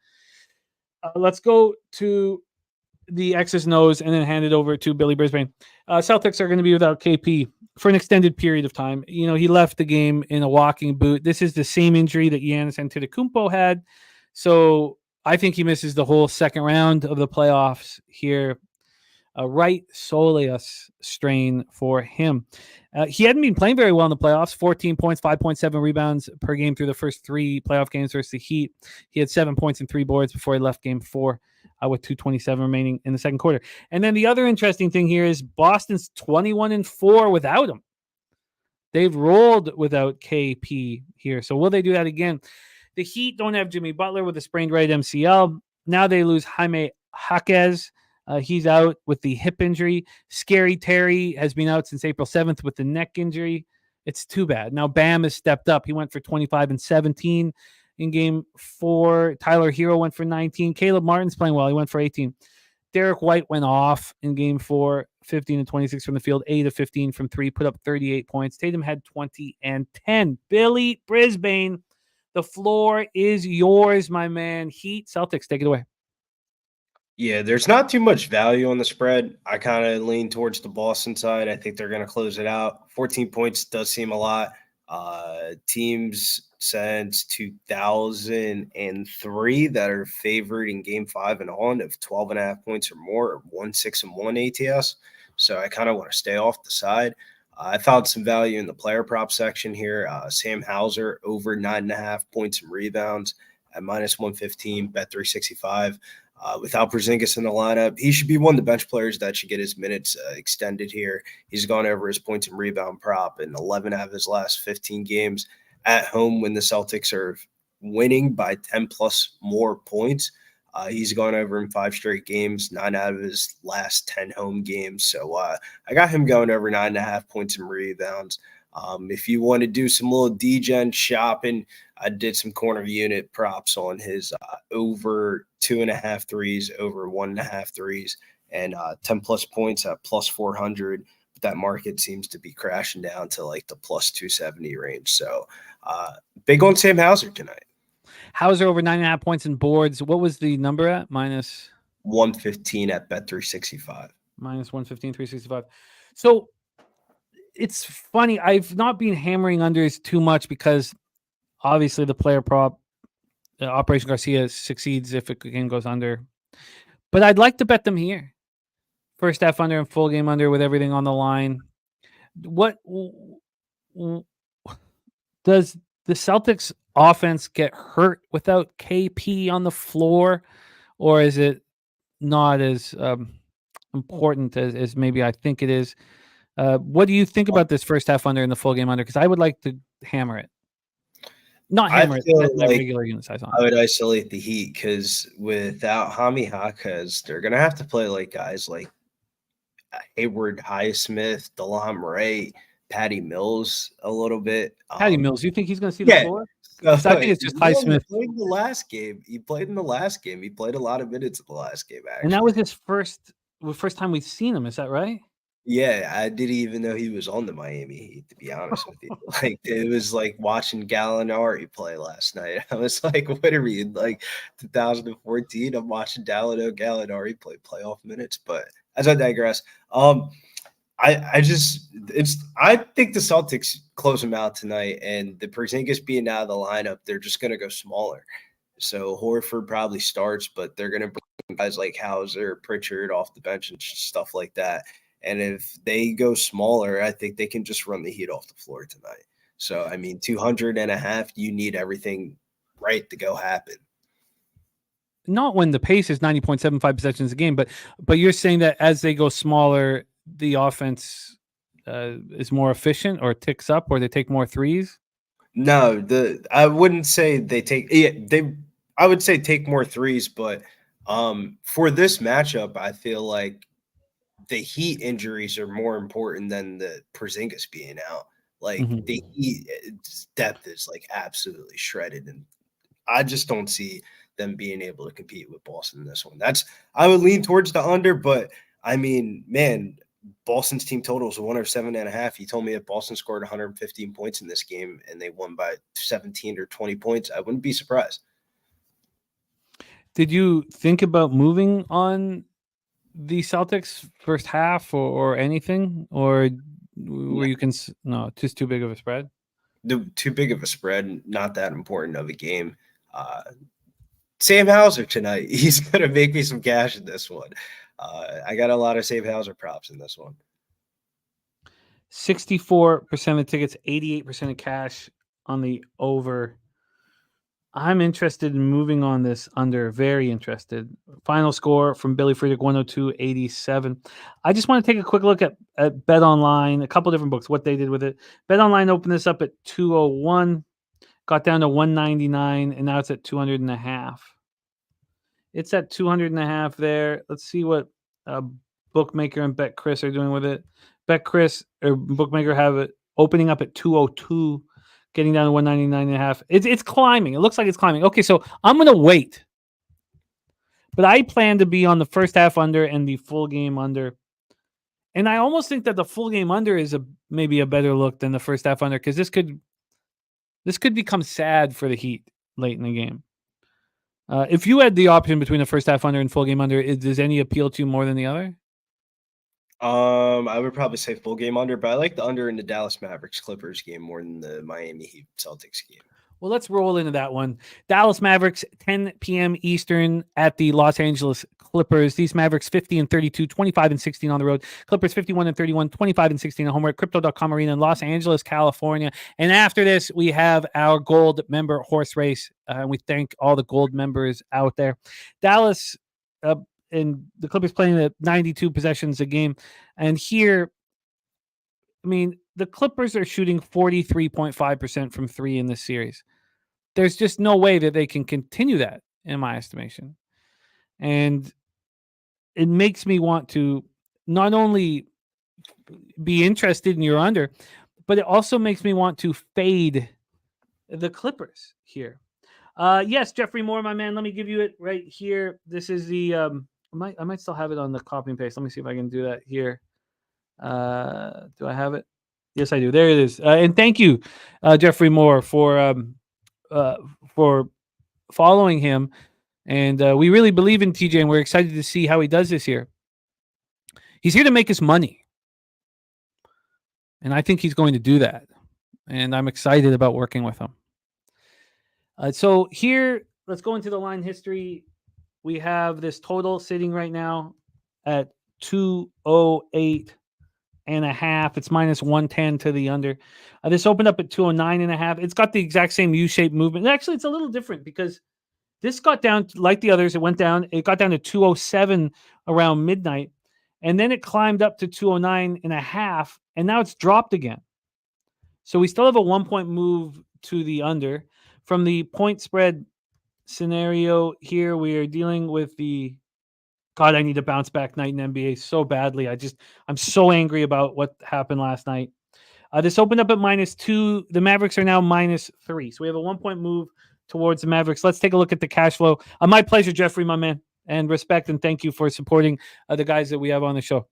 Let's go to the X's and O's and then hand it over to Billy Brisbane. Celtics are going to be without KP for an extended period of time. You know, he left the game in a walking boot. This is the same injury that Giannis Antetokounmpo had. So I think he misses the whole second round of the playoffs here. A right soleus strain for him. He hadn't been playing very well in the playoffs. 14 points, 5.7 rebounds per game through the first 3 playoff games versus the Heat. He had 7 points and 3 boards before he left game 4 with 2:27 remaining in the second quarter. And then the other interesting thing here is Boston's 21-4 without him. They've rolled without KP here. So will they do that again? The Heat don't have Jimmy Butler with a sprained right MCL. Now they lose Jaime Jaquez. He's out with the hip injury. Scary Terry has been out since April 7th with the neck injury. It's too bad. Now Bam has stepped up. He went for 25 and 17 in game 4. Tyler Hero went for 19. Caleb Martin's playing well. He went for 18. Derek White went off in game 4, 15 and 26 from the field, 8 of 15 from 3, put up 38 points. Tatum had 20 and 10. Billy Brisbane, the floor is yours, my man. Heat, Celtics, take it away. Yeah, there's not too much value on the spread. I kind of lean towards the Boston side. I think they're going to close it out. 14 points does seem a lot. Teams since 2003 that are favored in game 5 and on of 12.5 points or more, or 1-6-1 ATS. So I kind of want to stay off the side. I found some value in the player prop section here. Sam Hauser over 9.5 points and rebounds at minus 115, bet 365. Without Porzingis in the lineup, he should be one of the bench players that should get his minutes extended here. He's gone over his points and rebound prop in 11 out of his last 15 games at home when the Celtics are winning by 10 plus more points. He's gone over in 5 straight games, 9 out of his last 10 home games. So I got him going over 9.5 points and rebounds. If you want to do some little degen shopping, I did some corner unit props on his over 2.5 threes, over 1.5 threes, and 10 plus points at plus 400. But that market seems to be crashing down to like the plus 270 range. So big on Sam Hauser tonight. Hauser over 9.5 points and boards. What was the number at? Minus 115 at bet 365. Minus 115, 365. So it's funny. I've not been hammering unders too much because obviously the player prop, Operation Garcia, succeeds if it again goes under. But I'd like to bet them here. First half under and full game under with everything on the line. What does the Celtics offense get hurt without KP on the floor, or is it not as important as maybe I think it is? What do you think about this first half under and the full game under? Because I would like to hammer it. Not hammer it. That's my regular unit size on. I would isolate the Heat because without Jaime Jaquez, they're going to have to play like guys like Hayward, Highsmith, DeLon Ray, Patty Mills a little bit. Patty Mills, you think he's going to see the floor? I think it's just Highsmith. He played in the last game. He played in the last game. He played a lot of minutes in the last game, actually. And that was his first time we've seen him. Is that right? Yeah, I didn't even know he was on the Miami Heat, to be honest with you. Like, it was like watching Gallinari play last night. I was like, what are we in, like, 2014? I'm watching Dalino Gallinari play playoff minutes, but as I digress, I think the Celtics close them out tonight, and the Porzingis being out of the lineup, they're just gonna go smaller. So Horford probably starts, but they're gonna bring guys like Hauser, Pritchard off the bench and stuff like that. And if they go smaller, I think they can just run the Heat off the floor tonight. So I mean, 200.5, you need everything right to go happen. Not when the pace is 90.75 possessions a game, but you're saying that as they go smaller, the offense is more efficient, or ticks up, or they take more threes. No, I wouldn't say they take. Yeah, I would say take more threes, but for this matchup, I feel like the Heat injuries are more important than the Porzingis being out. Like the Heat depth is like absolutely shredded, and I just don't see them being able to compete with Boston in this one. I would lean towards the under, but I mean, man, Boston's team total is 107.5. He told me if Boston scored 115 points in this game and they won by 17 or 20 points, I wouldn't be surprised. Did you think about moving on the Celtics first half or anything, or were you no, just too big of a spread? Too big of a spread, not that important of a game. Sam Hauser tonight, he's going to make me some cash in this one. I got a lot of Sam Hauser props in this one. 64% of tickets, 88% of cash on the over. I'm interested in moving on this under. Very interested. Final score from Billy Friedrich, 102.87. I just want to take a quick look at Bet Online, a couple different books, what they did with it. Bet Online opened this up at 201, got down to 199, and now it's at 200.5. It's at 200.5 there. Let's see what Bookmaker and Bet Chris are doing with it. Bet Chris or Bookmaker have it opening up at 202. Getting down to 199.5. It's climbing. It looks like it's climbing. Okay, so I'm going to wait. But I plan to be on the first half under and the full game under. And I almost think that the full game under is maybe a better look than the first half under, because this could become sad for the Heat late in the game. If you had the option between the first half under and full game under, does any appeal to you more than the other? I would probably say full game under, but I like the under in the Dallas Mavericks Clippers game more than the Miami Heat Celtics game. Well, let's roll into that one. Dallas Mavericks, 10 p.m. Eastern at the Los Angeles Clippers. These Mavericks 50-32, 25-16 on the road. Clippers 51-31, 25-16 at home. We're at Crypto.com Arena in Los Angeles, California. And after this, we have our gold member horse race. We thank all the gold members out there. Dallas and the Clippers playing at 92 possessions a game. And here, I mean, the Clippers are shooting 43.5% from three in this series. There's just no way that they can continue that, in my estimation. And it makes me want to not only be interested in your under, but it also makes me want to fade the Clippers here. Yes, Jeffrey Moore, my man, let me give you it right here. This is the I might still have it on the copy and paste. Let me see if I can do that here. Do I have it? Yes, I do. There it is. And thank you, Jeffrey Moore, for following him. And we really believe in TJ, and we're excited to see how he does this year. He's here to make us money. And I think he's going to do that. And I'm excited about working with him. So here, let's go into the line history. We have this total sitting right now at 208.5. It's minus 110 to the under. This opened up at 209.5. It's got the exact same U-shaped movement. Actually, it's a little different because this got down, like the others, it got down to 207 around midnight. And then it climbed up to 209.5. And now it's dropped again. So we still have a 1-point move to the under. From the point spread scenario here, we are dealing with the God, I need a bounce back night in NBA so badly. I'm so angry about what happened last night. This opened up at -2. The Mavericks are now -3. So we have a 1-point move towards the Mavericks. Let's take a look at the cash flow. My pleasure, Jeffrey, my man, and respect and thank you for supporting the guys that we have on the show.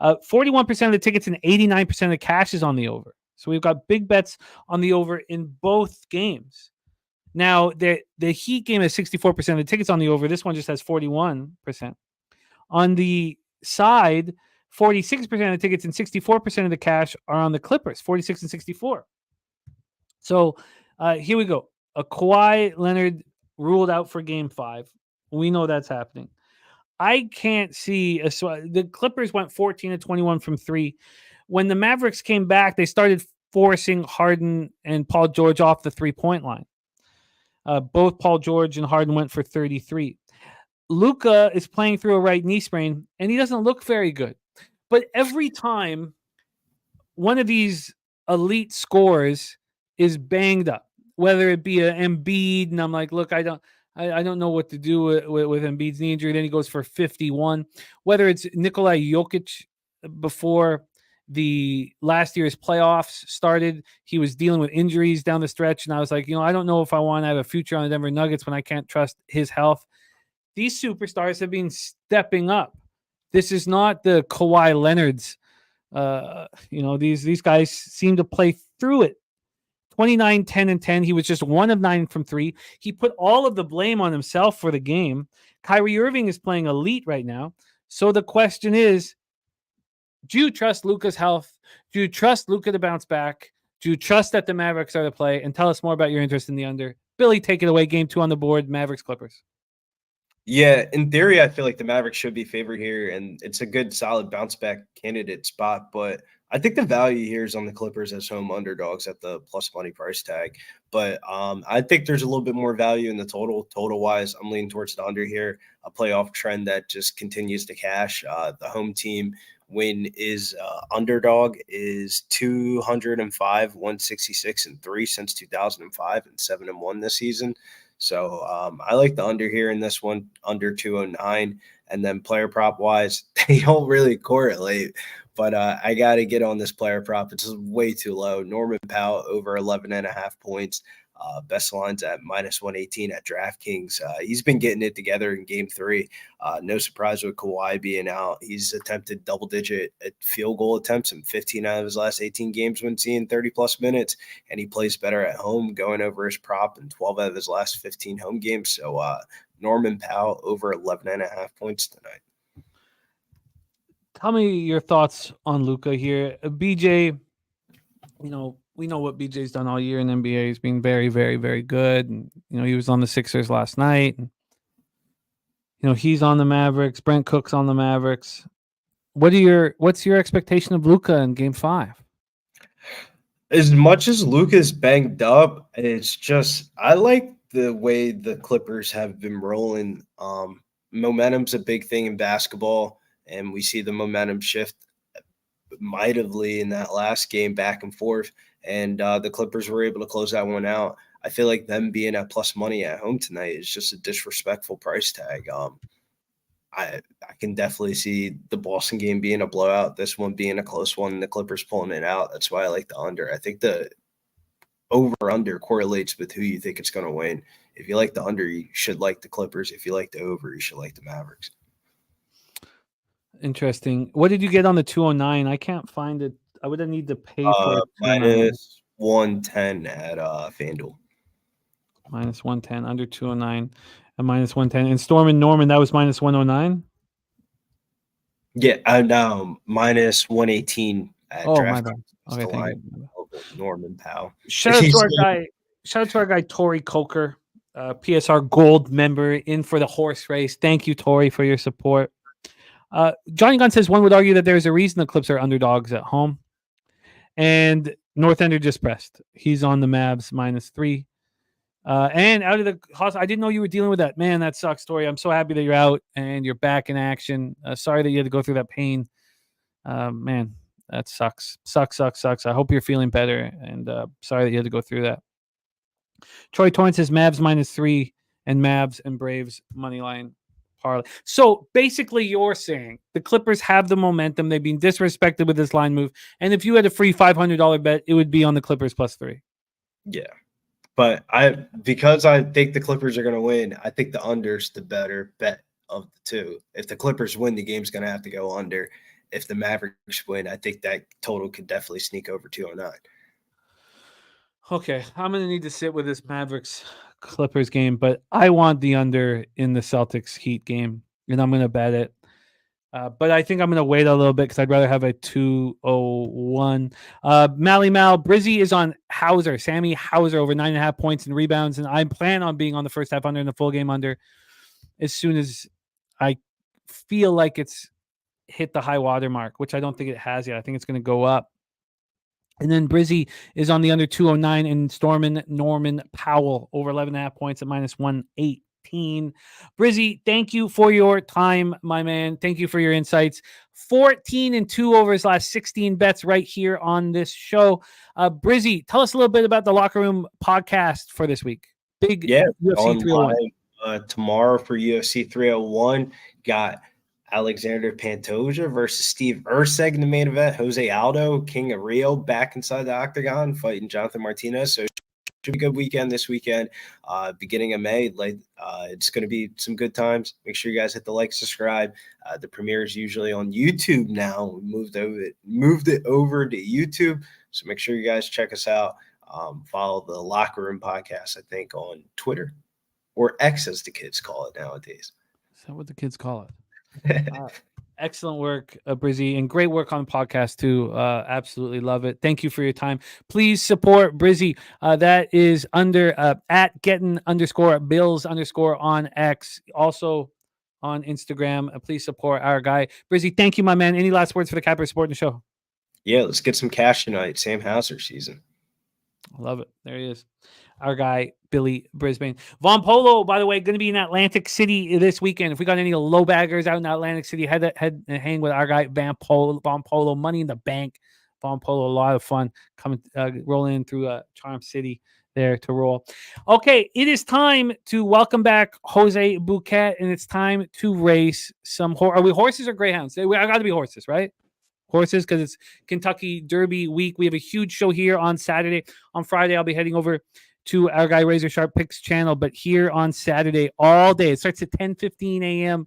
41% of the tickets and 89% of the cash is on the over. So we've got big bets on the over in both games. Now, the Heat game has 64% of the tickets on the over. This one just has 41%. On the side, 46% of the tickets and 64% of the cash are on the Clippers, 46 and 64. So here we go. A Kawhi Leonard ruled out for Game 5. We know that's happening. I can't see the Clippers went 14-21 from 3. When the Mavericks came back, they started forcing Harden and Paul George off the 3-point line. Both Paul George and Harden went for 33. Luka is playing through a right knee sprain, and he doesn't look very good. But every time one of these elite scorers is banged up, whether it be an Embiid, and I'm like, look, I don't know what to do with Embiid's knee injury. Then he goes for 51. Whether it's Nikola Jokic before the last year's playoffs started, he was dealing with injuries down the stretch, and I was like, I don't know if I want to have a future on the Denver Nuggets when I can't trust his health. These superstars have been stepping up. This is not the Kawhi Leonards. These guys seem to play through it. 29, 10, and 10. He was just 1 of 9 from 3. He put all of the blame on himself for the game. Kyrie Irving is playing elite right now. So the question is, do you trust Luka's health? Do you trust Luka to bounce back? Do you trust that the Mavericks are to play? And tell us more about your interest in the under. Billy, take it away. Game 2 on the board, Mavericks Clippers. Yeah, in theory, I feel like the Mavericks should be favored here, and it's a good, solid bounce back candidate spot. But I think the value here is on the Clippers as home underdogs at the plus money price tag. But I think there's a little bit more value in the total wise. I'm leaning towards the under here, a playoff trend that just continues to cash. The home team win is underdog is 205, 166, and 3 since 2005, and 7-1 this season. So I like the under here in this one, under 209. And then player prop wise, they don't really correlate. But I got to get on this player prop. It's way too low. Norman Powell over 11.5 points. Best lines at -118 at DraftKings. He's been getting it together in Game 3. No surprise with Kawhi being out. He's attempted double-digit field goal attempts in 15 out of his last 18 games when seeing 30-plus minutes, and he plays better at home, going over his prop in 12 out of his last 15 home games. So Norman Powell over 11.5 points tonight. Tell me your thoughts on Luka here. BJ, we know what BJ's done all year in the NBA. He's been very, very, very good. And, he was on the Sixers last night. And, he's on the Mavericks. Brent Cook's on the Mavericks. What's your expectation of Luka in Game 5? As much as Luka's banged up, it's just I like the way the Clippers have been rolling. Momentum's a big thing in basketball, and we see the momentum shift mightily in that last game back and forth. And the Clippers were able to close that one out. I feel like them being at plus money at home tonight is just a disrespectful price tag. I can definitely see the Boston game being a blowout, this one being a close one, and the Clippers pulling it out. That's why I like the under. I think the over-under correlates with who you think it's going to win. If you like the under, you should like the Clippers. If you like the over, you should like the Mavericks. Interesting. What did you get on the 209? I can't find it. I would need to pay for it. -110 at FanDuel. -110, under 209, and -110. And Storm and Norman, that was -109? Yeah, no, -118 at DraftKings. my bad. Okay, thank you. Norman Powell. Shout out to our guy Tori Coker, PSR Gold member, in for the horse race. Thank you, Tori, for your support. Johnny Gunn says one would argue that there's a reason the Clips are underdogs at home. And North Ender just pressed. He's on the Mavs -3. And out of the hospital, I didn't know you were dealing with that. Man, that sucks, Tori. I'm so happy that you're out and you're back in action. Sorry that you had to go through that pain. Man, that sucks. Sucks. I hope you're feeling better. And sorry that you had to go through that. Troy Torrance says Mavs -3 and Mavs and Braves moneyline parlay. So basically you're saying the Clippers have the momentum. They've been disrespected with this line move. And if you had a free $500 bet, it would be on the Clippers +3. Yeah. But because I think the Clippers are going to win, I think the under's the better bet of the two. If the Clippers win, the game's going to have to go under. if the Mavericks win, I think that total could definitely sneak over 209. Okay, I'm going to need to sit with this Mavericks Clippers game, but I want the under in the Celtics Heat game, and I'm going to bet it. But I think I'm going to wait a little bit because I'd rather have a 201. Mally Mal, Brizzy is on Hauser, Sammy Hauser over 9.5 points and rebounds, and I plan on being on the first half under and the full game under as soon as I feel like it's hit the high water mark, which I don't think it has yet. I think it's going to go up. And then Brizzy is on the under 209 and Norman Powell over 11.5 points at -118. Brizzy, thank you for your time, my man. Thank you for your insights. 14-2 over his last 16 bets right here on this show. Brizzy, tell us a little bit about the Locker Room podcast for this week. Big UFC 301. Tomorrow for UFC 301, got Alexander Pantoja versus Steve Erceg in the main event. Jose Aldo, King of Rio, back inside the octagon, fighting Jonathan Martinez. So it should be a good weekend this weekend. Beginning of May, it's going to be some good times. Make sure you guys hit the like, subscribe. The premiere is usually on YouTube now. We moved it over to YouTube. So make sure you guys check us out. Follow the Locker Room podcast, I think, on Twitter, or X as the kids call it nowadays. Is that what the kids call it? Excellent work, Brizzy, and great work on the podcast too. Absolutely love it. Thank you for your time. Please support Brizzy. That is under at getting_bills_ on X. Also on Instagram. Please support our guy Brizzy. Thank you, my man. Any last words for the Capper supporting the show? Yeah, let's get some cash tonight. Sam Hauser season. Love it. There he is. Our guy, Billy Brisbane. Von Polo, by the way, going to be in Atlantic City this weekend. If we got any low baggers out in Atlantic City, head and hang with our guy, Von Polo. Money in the Bank. Von Polo, a lot of fun coming, rolling in through Charm City there to roll. Okay, it is time to welcome back Jose Bouquet, and it's time to race some Are we horses or greyhounds? I got to be horses, right? Horses, because it's Kentucky Derby week. We have a huge show here on Saturday. On Friday, I'll be heading over to our guy Razor Sharp Picks channel, but here on Saturday all day. It starts at 10:15 a.m.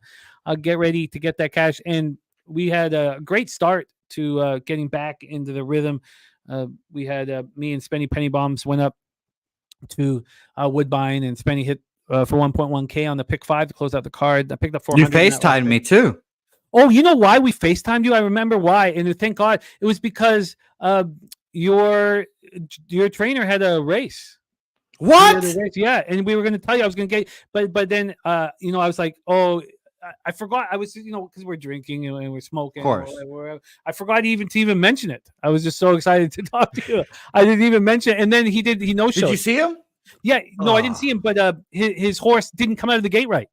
Get ready to get that cash. And we had a great start to getting back into the rhythm. We had me and Spenny Penny Bombs went up to Woodbine, and Spenny hit for 1.1K on the pick 5 to close out the card. I picked up 400. You FaceTimed me too. Oh, you know why we FaceTimed you? I remember why. And thank God it was because your trainer had a race. What? Yeah, and we were going to tell you I was going to get, but then I was like, oh, I forgot. I was because we're drinking and we're smoking. Of course. I forgot to even mention it. I was just so excited to talk to you. I didn't even mention it, and then he no showed. Did you see him? Yeah, no, I didn't see him, but his horse didn't come out of the gate right.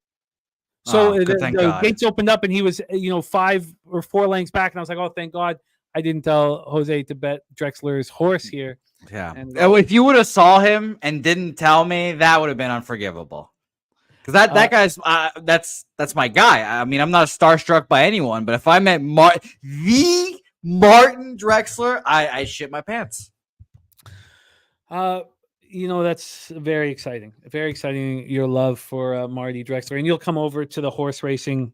So the gates opened up, and he was 5 or 4 lengths back, and I was like, oh, thank God I didn't tell Jose to bet Drexler's horse here. Yeah. And if you would have saw him and didn't tell me, that would have been unforgivable. Because that guy's that's my guy. I mean, I'm not starstruck by anyone, but if I met the Martin Drexler, I shit my pants. That's very exciting. Very exciting. Your love for Marty Drexler, and you'll come over to the horse racing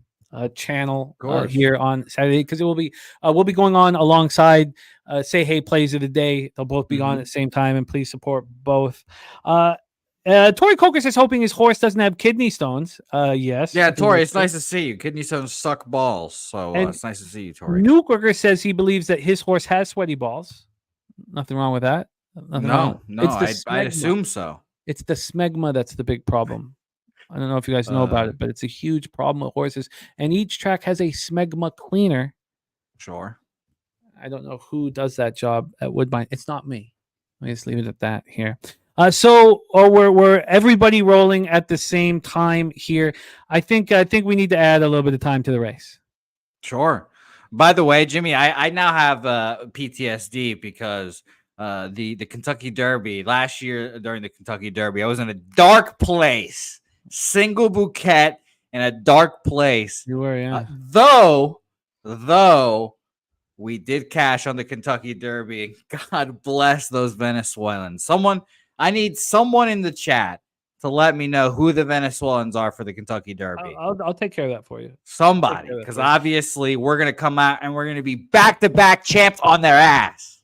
channel here on Saturday, because it will be we'll be going on alongside Say Hey Plays of the Day. They'll both be on at the same time, and please support both. Tori Coker says hoping his horse doesn't have kidney stones. Yes. Yeah, Tori, it's nice to see you. Kidney stones suck balls, so it's nice to see you, Tori. Newkirker says he believes that his horse has sweaty balls. Nothing wrong with that. No, I assume so. It's the smegma that's the big problem. I don't know if you guys know about it, but it's a huge problem with horses. And each track has a smegma cleaner. Sure. I don't know who does that job at Woodbine. It's not me. Let me just leave it at that here. So we're everybody rolling at the same time here. I think we need to add a little bit of time to the race. Sure. By the way, Jimmy, I now have PTSD because the Kentucky Derby last year, during the Kentucky Derby, I was in a dark place. Single bouquet in a dark place. You were, yeah. Though we did cash on the Kentucky Derby. God bless those Venezuelans. I need someone in the chat to let me know who the Venezuelans are for the Kentucky Derby. I'll take care of that for you. Somebody, because obviously we're going to come out and we're going to be back-to-back champs on their ass.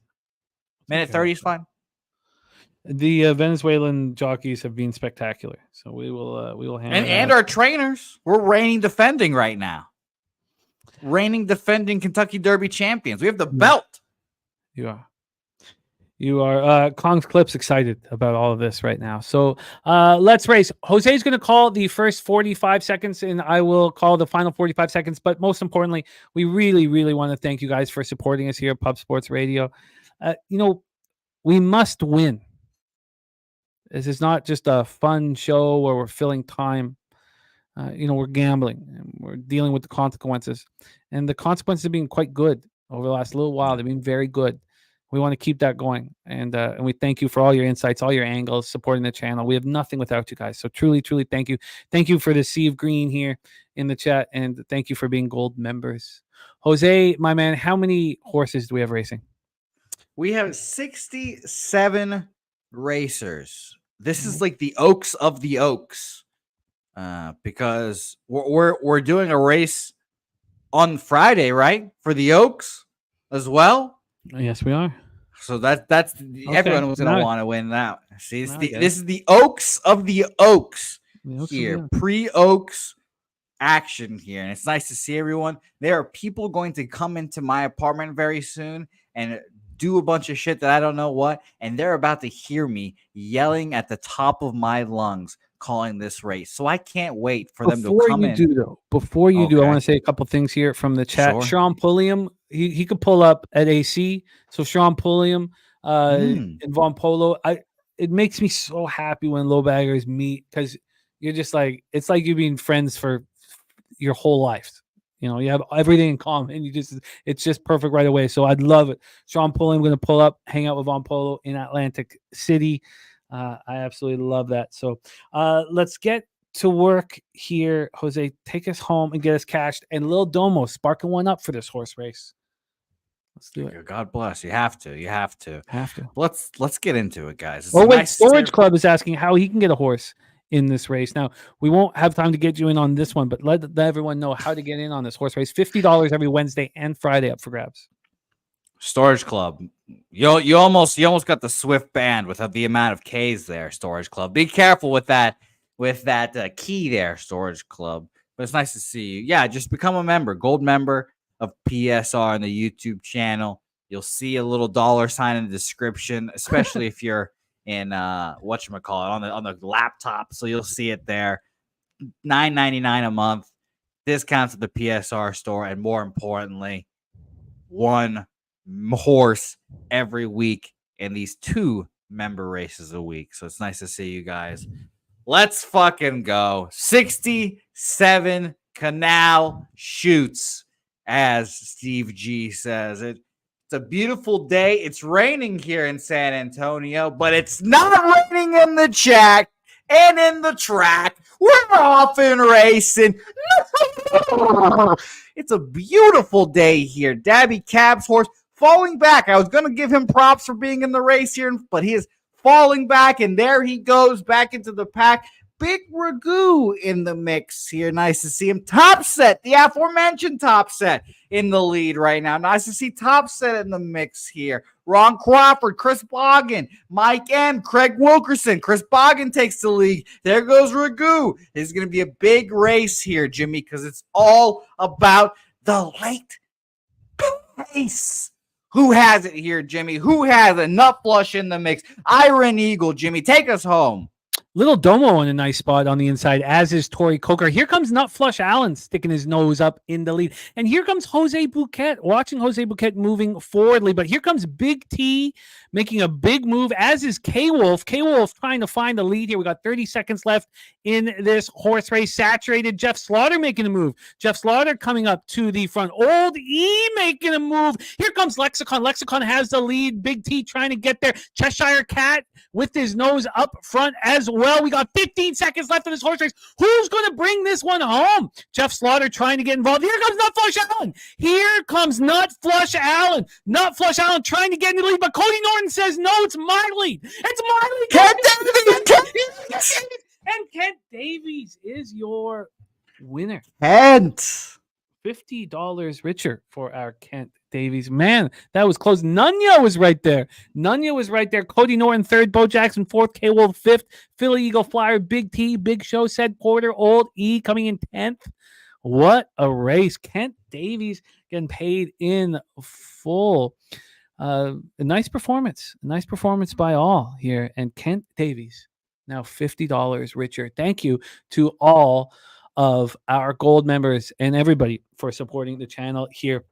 Minute 30 is fine. The Venezuelan jockeys have been spectacular, so we will handle and our trainers. We're reigning defending right now. Reigning defending Kentucky Derby champions. We have the belt. You are. Kong's Clip's excited about all of this right now. So let's race. Jose's going to call the first 45 seconds, and I will call the final 45 seconds. But most importantly, we really, really want to thank you guys for supporting us here at Pub Sports Radio. We must win. This is not just a fun show where we're filling time. We're gambling and we're dealing with the consequences. And the consequences have been quite good over the last little while. They've been very good. We want to keep that going. And we thank you for all your insights, all your angles, supporting the channel. We have nothing without you guys. So truly, truly thank you. Thank you for the sea of green here in the chat. And thank you for being gold members. Jose, my man, how many horses do we have racing? We have 67 racers. This is like the Oaks of the Oaks, because we're doing a race on Friday, right, for the Oaks as well. Yes, we are. So that's okay. Everyone was going to want to win that. See, this is the Oaks of the Oaks here, pre-Oaks action here, and it's nice to see everyone. There are people going to come into my apartment very soon and do a bunch of shit that I don't know what, and they're about to hear me yelling at the top of my lungs calling this race. So I can't wait for them to come in. Before you do, I want to say a couple things here from the chat. Sure. Sean Pulliam, he could pull up at AC. So Sean Pulliam and Von Polo, it makes me so happy when low baggers meet, because you're just like, it's like you've been friends for your whole life. You have everything in common. It's just perfect right away. So I'd love it. Sean Pulliam going to pull up, hang out with Von Polo in Atlantic City. I absolutely love that. So let's get to work here. Jose, take us home and get us cashed. And Lil Domo sparking one up for this horse race. Let's do it. God bless. You have to. Let's get into it, guys. Storage Club is asking how he can get a horse in this race. Now, we won't have time to get you in on this one, but let everyone know how to get in on this horse race. $50 every Wednesday and Friday up for grabs. Storage Club. You almost got the Swift band with the amount of K's there, Storage Club. Be careful with that key there, Storage Club. But it's nice to see you. Yeah, just become a member, gold member of PSR on the YouTube channel. You'll see a little $sign in the description, especially if you're in whatchamacallit on the laptop. So you'll see it there. $9.99 a month. Discounts at the PSR store, and more importantly, one horse every week and these 2 member races a week. So it's nice to see you guys. Let's fucking go. 67 canal shoots, as Steve G says. It's a beautiful day. It's raining here in San Antonio, but it's not raining in the chat and in the track. We're off and racing. It's a beautiful day here. Daby Cab's horse falling back. I was going to give him props for being in the race here, but he is falling back, and there he goes back into the pack. Big Ragu in the mix here. Nice to see him. Top Set, the aforementioned Top Set in the lead right now. Nice to see Top Set in the mix here. Ron Crawford, Chris Boggin, Mike M, Craig Wilkerson. Chris Boggin takes the lead. There goes Ragu. It's going to be a big race here, Jimmy, because it's all about the late pace. Who has it here, Jimmy? Who has a nut flush in the mix? Iron Eagle, Jimmy. Take us home. Little Domo in a nice spot on the inside, as is Tori Coker. Here comes Nut Flush Allen sticking his nose up in the lead. And here comes Jose Bouquet, watching Jose Bouquet moving forwardly. But here comes Big T making a big move, as is K-Wolf. K-Wolf trying to find the lead here. We got 30 seconds left in this horse race. Saturated. Jeff Slaughter making a move. Jeff Slaughter coming up to the front. Old E making a move. Here comes Lexicon. Lexicon has the lead. Big T trying to get there. Cheshire Cat with his nose up front as well. We got 15 seconds left in this horse race. Who's going to bring this one home? Jeff Slaughter trying to get involved. Here comes Nut Flush Allen. Here comes Nut Flush Allen. Nut Flush Allen trying to get in the lead, but Cody Norton says, no, it's my lead. It's my lead. Davies is your winner. Kent. $50 richer for our Kent Davies. Man, that was close. Nunya was right there. Cody Norton, third. Bo Jackson, fourth. K-Wolf, fifth. Philly Eagle Flyer, Big T, Big Show, said Porter, Old E coming in 10th. What a race. Kent Davies getting paid in full. A nice performance. By all here. And Kent Davies, now $50 richer. Thank you to all of our gold members and everybody for supporting the channel here.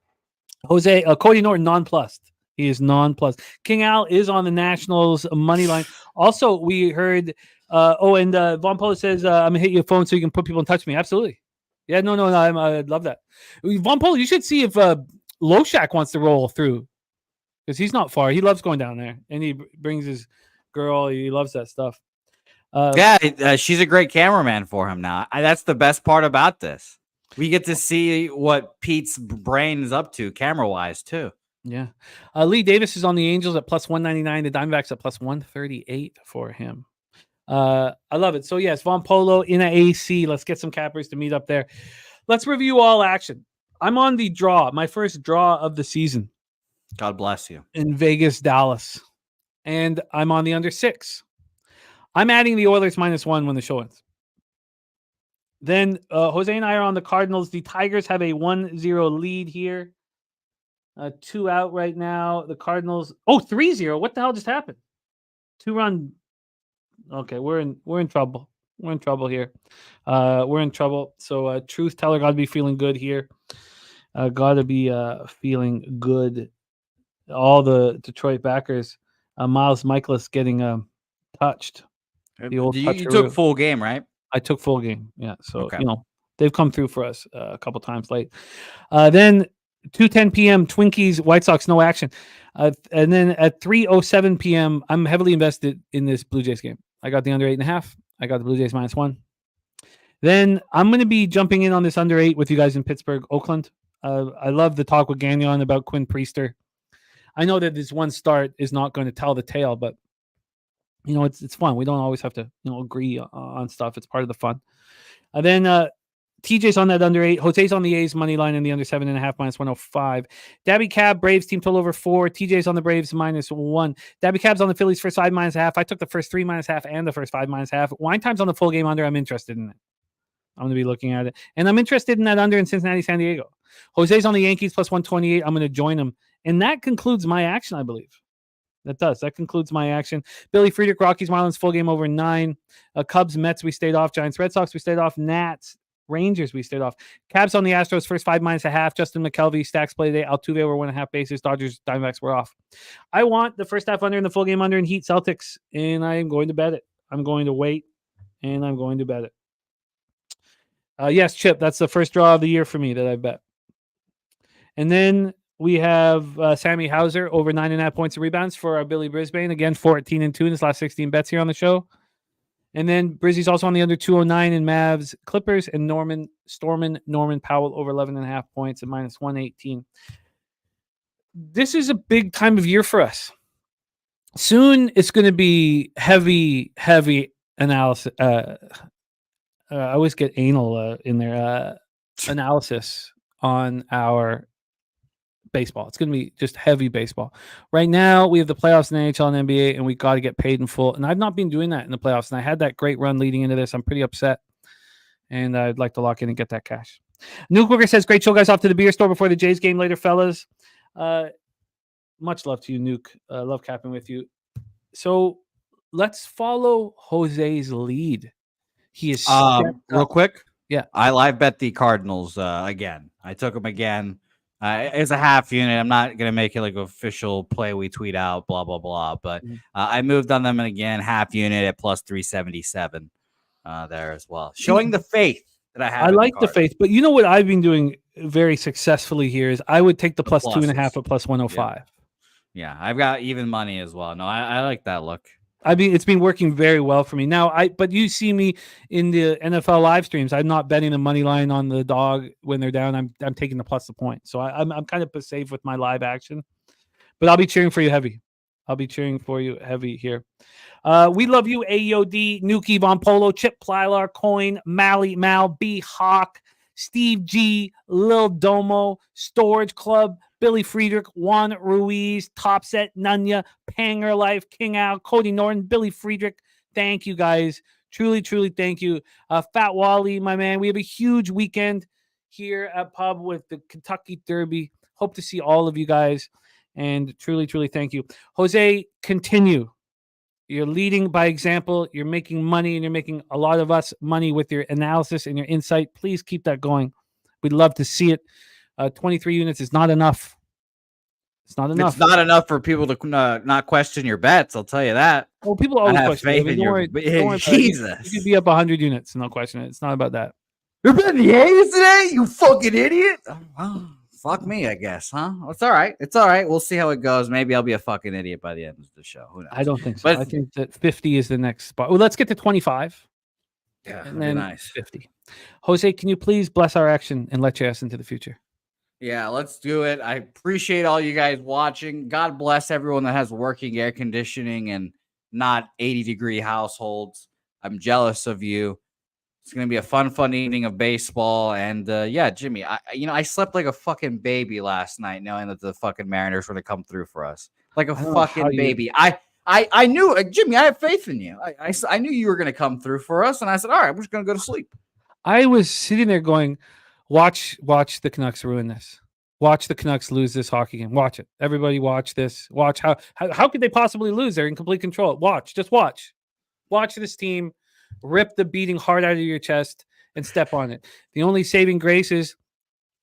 Cody Norton, nonplussed. He is nonplussed. King Al is on the Nationals money line. Also, we heard, Von Polo says, I'm going to hit your phone so you can put people in touch with me. Absolutely. Yeah, no, I'd love that. Von Polo, you should see if Loshak wants to roll through because he's not far. He loves going down there, and he brings his girl. He loves that stuff. She's a great cameraman for him now. That's the best part about this. We get to see what Pete's brain is up to camera-wise, too. Yeah. Lee Davis is on the Angels at plus 199. The Diamondbacks at plus 138 for him. I love it. So, yes, Von Polo in a AC. Let's get some cappers to meet up there. Let's review all action. I'm on the draw, my first draw of the season. God bless you. In Vegas, Dallas. And I'm on the under 6. I'm adding the Oilers -1 when the show ends. Then Jose and I are on the Cardinals. The Tigers have a 1-0 lead here. 2 out right now. The Cardinals. 3-0. What the hell just happened? 2-run. Okay, we're in trouble. We're in trouble here. We're in trouble. So truth teller got to be feeling good here. Got to be feeling good. All the Detroit backers. Miles Michaelis getting touched. You took full game, right? I took full game. Yeah. So, okay. They've come through for us a couple times late. Then 2:10 p.m. Twinkies, White Sox, no action. And then at 3:07 p.m., I'm heavily invested in this Blue Jays game. I got the under 8.5. I got the Blue Jays -1. Then I'm going to be jumping in on this under 8 with you guys in Pittsburgh, Oakland. I love the talk with Gagnon about Quinn Priester. I know that this one start is not going to tell the tale, but it's fun. We don't always have to, agree on stuff. It's part of the fun. Then TJ's on that under 8. Jose's on the A's money line and the under 7.5 -105. Daby Cab, Braves team total over 4. TJ's on the Braves -1. Daby Cab's on the Phillies first 5 -1/2. I took the first 3 -1/2 and the first 5 -1/2. Wine Time's on the full game under. I'm interested in it. I'm going to be looking at it. And I'm interested in that under in Cincinnati, San Diego. Jose's on the Yankees plus 128. I'm going to join him. And that concludes my action, I believe. That does. That concludes my action. Billy Friedrich, Rockies, Marlins, full game over 9. Cubs, Mets, we stayed off. Giants, Red Sox, we stayed off. Nats, Rangers, we stayed off. Cabs on the Astros, first 5 -1/2. Justin McKelvey, Stacks play today. Altuve over 1.5 bases. Dodgers, Diamondbacks were off. I want the first half under and the full game under in Heat, Celtics, and I am going to bet it. I'm going to wait, and I'm going to bet it. Yes, Chip, that's the first draw of the year for me that I bet. And then we have Sammy Hauser over 9.5 points of rebounds for our Billy Brisbane. Again, 14-2 in his last 16 bets here on the show. And then Brizzy's also on the under 209 in Mavs, Clippers, and Norman Powell over 11.5 points at -118. This is a big time of year for us. Soon it's going to be heavy analysis. I always get anal in there. Analysis on our baseball. It's going to be just heavy baseball. Right now, we have the playoffs in the NHL and NBA, and we got to get paid in full. And I've not been doing that in the playoffs. And I had that great run leading into this. I'm pretty upset. And I'd like to lock in and get that cash. Nuke Booker says, great show, guys. Off to the beer store before the Jays game later, fellas. Much love to you, Nuke. Love capping with you. So let's follow Jose's lead. He is real quick. Yeah. I live bet the Cardinals again. I took them again. It's a half unit. I'm not going to make it like official play we tweet out, blah, blah, blah. But I moved on them again, half unit at plus 377 there as well. Showing the faith that I have. I like the faith. But you know what I've been doing very successfully here is I would take the plus 2.5 at plus 105. Yeah, I've got even money as well. No, I like that look. I mean, it's been working very well for me. Now, but you see me in the NFL live streams. I'm not betting the money line on the dog when they're down. I'm taking the plus the point. So I'm kind of safe with my live action. But I'll be cheering for you heavy. I'll be cheering for you heavy here. We love you, AOD, Nuki, Von Polo, Chip Plylar, Coin, Mally, Mal, B Hawk, Steve G, Lil Domo, Storage Club, Billy Friedrich, Juan Ruiz, Topset, Nunya, Panger Life, King Al, Cody Norton, Billy Friedrich. Thank you guys. Truly, truly thank you. Fat Wally, my man. We have a huge weekend here at Pub with the Kentucky Derby. Hope to see all of you guys. And truly, truly thank you. Jose, continue. You're leading by example. You're making money, and you're making a lot of us money with your analysis and your insight. Please keep that going. We'd love to see it. 23 units is not enough. It's not enough. It's not enough for people to not question your bets. I'll tell you that. Well, people always have question. faith Don't in your worry about it. Jesus. You could be up 100 units, no question. It's not about that. You're betting the A's today, you fucking idiot. Oh, fuck me, I guess, huh? It's all right. It's all right. We'll see how it goes. Maybe I'll be a fucking idiot by the end of the show. Who knows? I don't think so. But- I think that 50 is the next spot. Well, let's get to 25. Yeah, And then nice. 50. Jose, can you please bless our action and let us into the future? Yeah, let's do it. I appreciate all you guys watching. God bless everyone that has working air conditioning and not 80-degree households. I'm jealous of you. It's going to be a fun evening of baseball. And yeah, Jimmy, I slept like a fucking baby last night knowing that the fucking Mariners were going to come through for us. Like a fucking baby. I knew, Jimmy, I have faith in you. I knew you were going to come through for us. And I said, all right, I'm just going to go to sleep. I was sitting there going, watch the Canucks ruin this. Watch the Canucks lose this hockey game. Watch it. Everybody watch this. Watch how could they possibly lose? They're in complete control. Just watch. Watch this team rip the beating heart out of your chest and step on it. The only saving grace is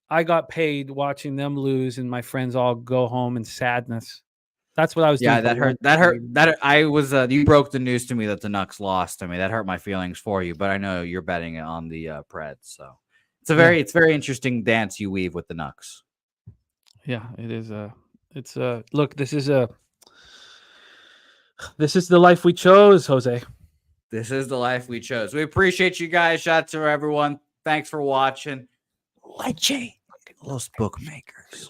I got paid watching them lose and my friends all go home in sadness. That's what I was doing. Yeah, that hurt. I was you broke the news to me that the Nucks lost. I mean, that hurt my feelings for you, but I know you're betting on the Preds, so it's very interesting dance you weave with the Nucks. Yeah, it is look, this is the life we chose, Jose. This is the life we chose. We appreciate you guys. Shout out to everyone. Thanks for watching. Leche, los bookmakers.